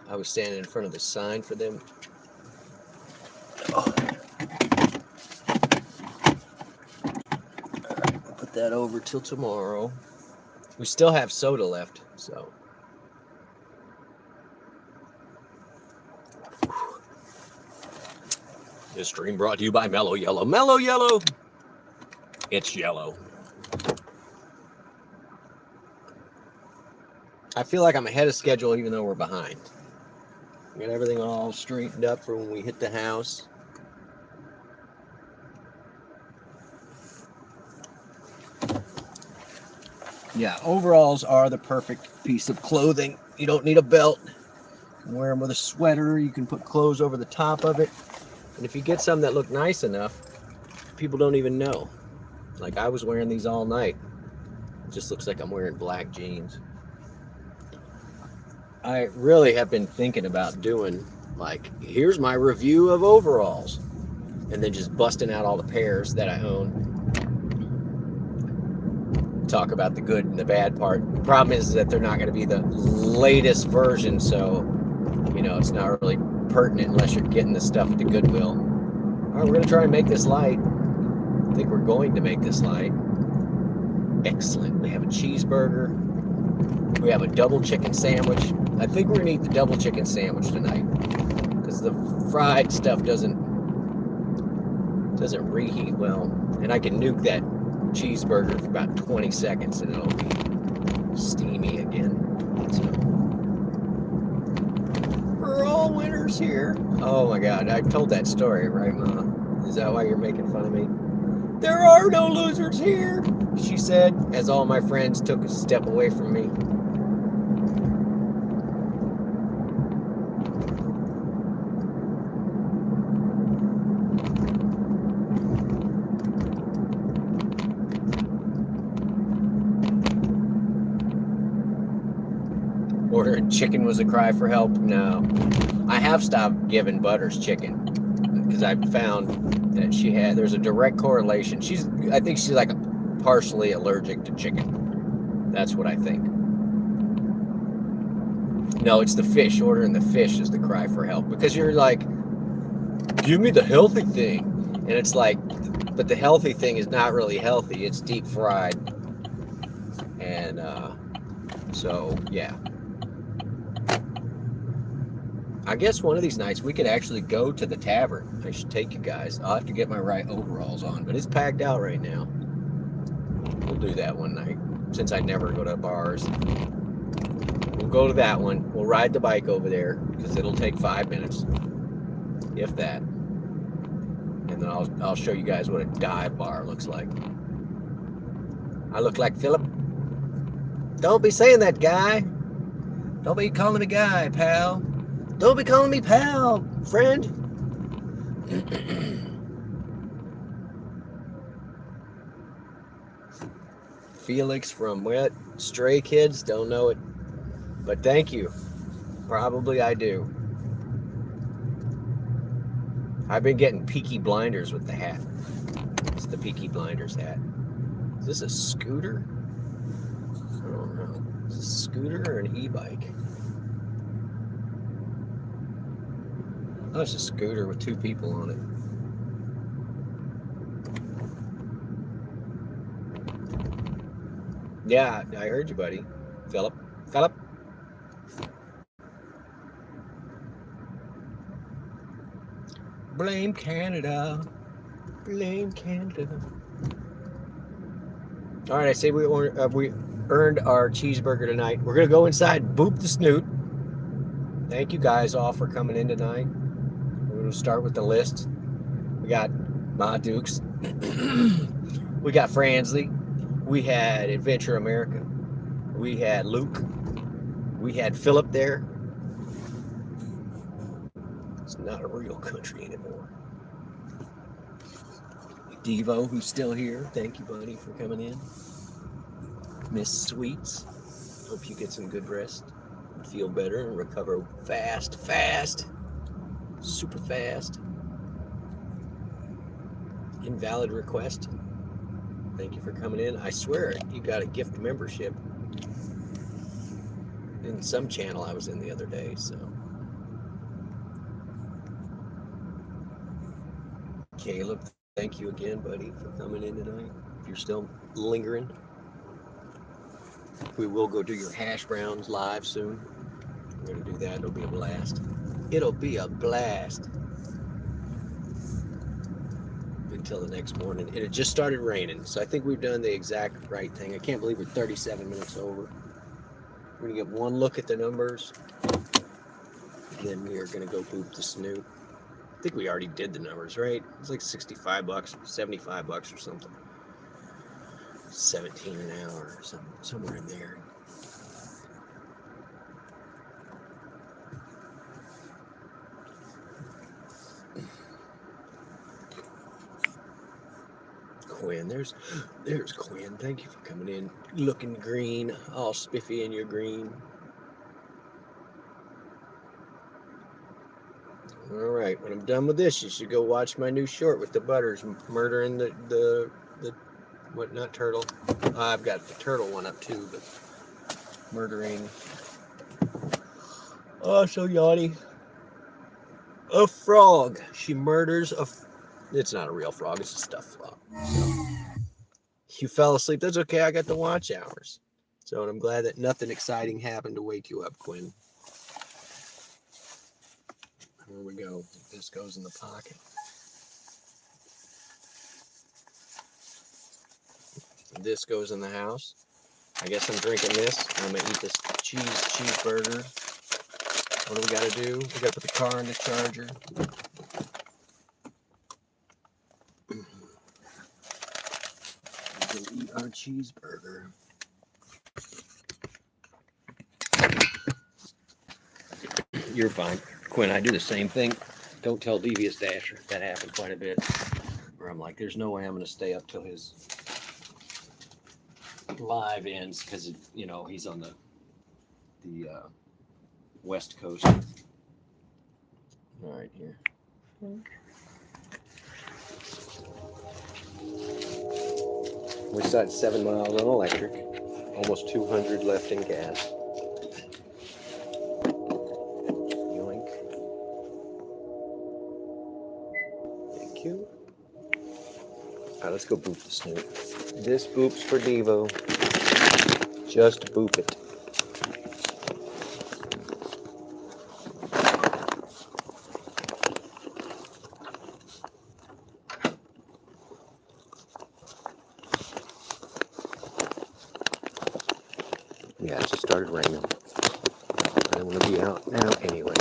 I was standing in front of the sign for them. Oh. I'll put that over till tomorrow. We still have soda left, so. This stream brought to you by Mellow Yellow. Mellow Yellow! It's yellow. I feel like I'm ahead of schedule even though we're behind. We got everything all straightened up for when we hit the house. Yeah, overalls are the perfect piece of clothing. You don't need a belt. You can wear them with a sweater. You can put clothes over the top of it. And if you get some that look nice enough, people don't even know. Like I was wearing these all night. It just looks like I'm wearing black jeans. I really have been thinking about doing like, here's my review of overalls. And then just busting out all the pairs that I own. Talk about the good and the bad part. The problem is that they're not going to be the latest version. So, you know, it's not really pertinent unless you're getting the stuff at the Goodwill. All right, we're going to try and make this light. I think we're going to make this light. Excellent. We have a cheeseburger. We have a double chicken sandwich. I think we're going to eat the double chicken sandwich tonight because the fried stuff doesn't reheat well. And I can nuke that cheeseburger for about 20 seconds and it'll be steamy again. So. We're all winners here. Oh my God, I've told that story, right, Ma? Is that why you're making fun of me? There are no losers here, she said, as all my friends took a step away from me. Ordering chicken was a cry for help? No. I have stopped giving Butters chicken because I found that there's a direct correlation. I think she's like partially allergic to chicken. That's what I think. No, it's the fish. Ordering the fish is the cry for help because you're like, give me the healthy thing. And it's like, But the healthy thing is not really healthy. It's deep fried. And so, yeah. I guess one of these nights we could actually go to the tavern. I should take you guys. I'll have to get my right overalls on, but it's packed out right now. We'll do that one night, since I never go to bars. We'll go to that one. We'll ride the bike over there, because it'll take 5 minutes, if that. And then I'll show you guys what a dive bar looks like. I look like Philip. Don't be saying that, guy. Don't be calling me guy, pal. Don't be calling me pal, friend. Felix from what? Stray Kids? Don't know it. But thank you. Probably I do. I've been getting Peaky Blinders with the hat. It's the Peaky Blinders hat. Is this a scooter? I don't know. Is this a scooter or an e-bike? Oh, it's a scooter with 2 people on it. Yeah, I heard you, buddy. Philip. Blame Canada. Blame Canada. All right, I say we earned our cheeseburger tonight. We're going to go inside and boop the snoot. Thank you guys all for coming in tonight. We're going to start with the list. We got Ma Dukes. We got Fransley. We had Adventure America. We had Luke. We had Philip there. It's not a real country anymore. Devo, who's still here. Thank you, buddy, for coming in. Miss Sweets. Hope you get some good rest. Feel better and recover fast. Super fast. Invalid request. Thank you for coming in. I swear you got a gift membership in some channel I was in the other day, so. Caleb, thank you again, buddy, for coming in tonight. If you're still lingering, we will go do your hash browns live soon. We're gonna do that. It'll be a blast. It'll be a blast. Until the next morning. It had just started raining, so I think we've done the exact right thing. I can't believe we're 37 minutes over. We're gonna get one look at the numbers, then we are gonna go boop the snoot. I think we already did the numbers, right? It's like 65 bucks, 75 bucks or something. 17 an hour or something, somewhere in there. Quinn, there's Quinn. Thank you for coming in. Looking green, all spiffy in your green. All right, when I'm done with this, you should go watch my new short with the Butters murdering the what, not turtle. I've got the turtle one up too, but murdering. Oh, so yawny. A frog. She murders a. It's not a real frog. It's a stuffed frog. So, you fell asleep. That's okay. I got the watch hours. So, and I'm glad that nothing exciting happened to wake you up, Quinn. Here we go. This goes in the pocket. This goes in the house. I guess I'm drinking this. I'm gonna eat this cheeseburger. What do we gotta do? We gotta put the car in the charger. We'll eat our cheeseburger. You're fine, Quinn. I do the same thing. Don't tell Devious Dasher. That happened quite a bit. Where I'm like, there's no way I'm gonna stay up till his live ends, because you know he's on the West Coast. All right, here. We started 7 miles on electric, almost 200 left in gas. Yoink. Thank you. right, let's go boop the snoot. This boop's for Devo. Just boop it. Yeah, it just started raining. I don't want to be out now anyway.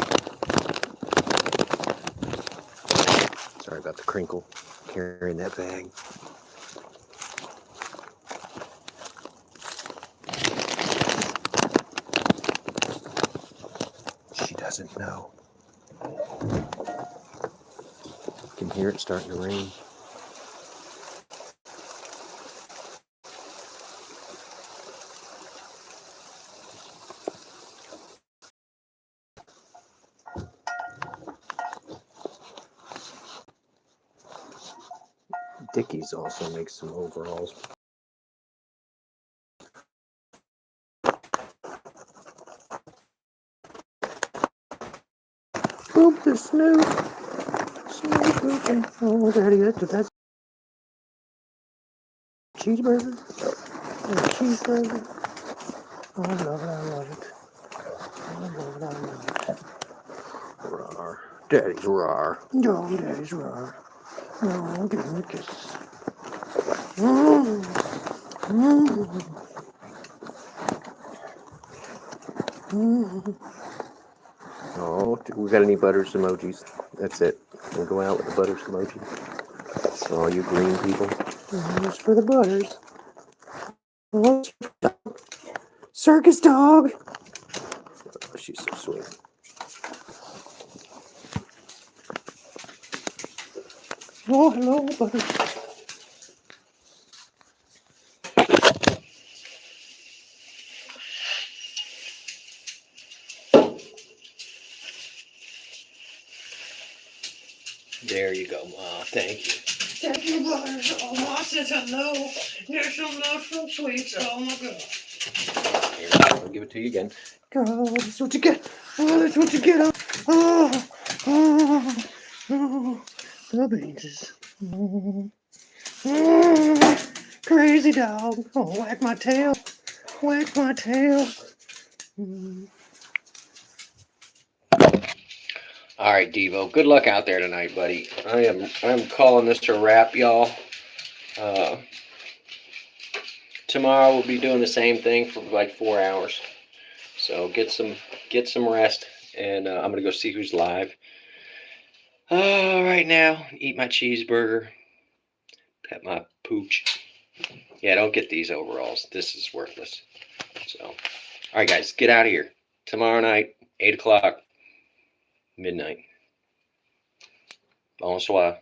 Sorry about the crinkle carrying that bag. She doesn't know. You can hear it starting to rain. Dickies also makes some overalls. Boop the snoot. Snoot booping. Oh, Daddy, that's cheeseburger. Oh, cheeseburger. Oh, I love it. I love it. I love it. I love it. Rawr. Daddy's rawr. Oh, Daddy's rawr. Oh, give him a kiss. Mm. Mm. Mm. Oh, do we got any butters emojis? That's it. We'll go out with the butters emoji. All you green people. Here's for the butters. Oh, circus dog. Oh, she's so sweet. Oh, hello, butters. There you go, Ma. Thank you. Thank you, butters. Oh, Ma says hello. You're so nice, so sweet. Oh, my God. Here, I'll give it to you again. Oh, that's what you get. Oh, that's what you get. Oh, oh, oh. The beans. Oh, oh, crazy dog. Oh, whack my tail. Whack my tail. Mm. All right, Devo. Good luck out there tonight, buddy. I'm calling this a wrap, y'all. Tomorrow we'll be doing the same thing for like 4 hours. So get some rest, and I'm gonna go see who's live. Right now, eat my cheeseburger, pet my pooch. Yeah, don't get these overalls. This is worthless. So, all right, guys, get out of here. Tomorrow night, 8 o'clock, midnight. Bonsoir.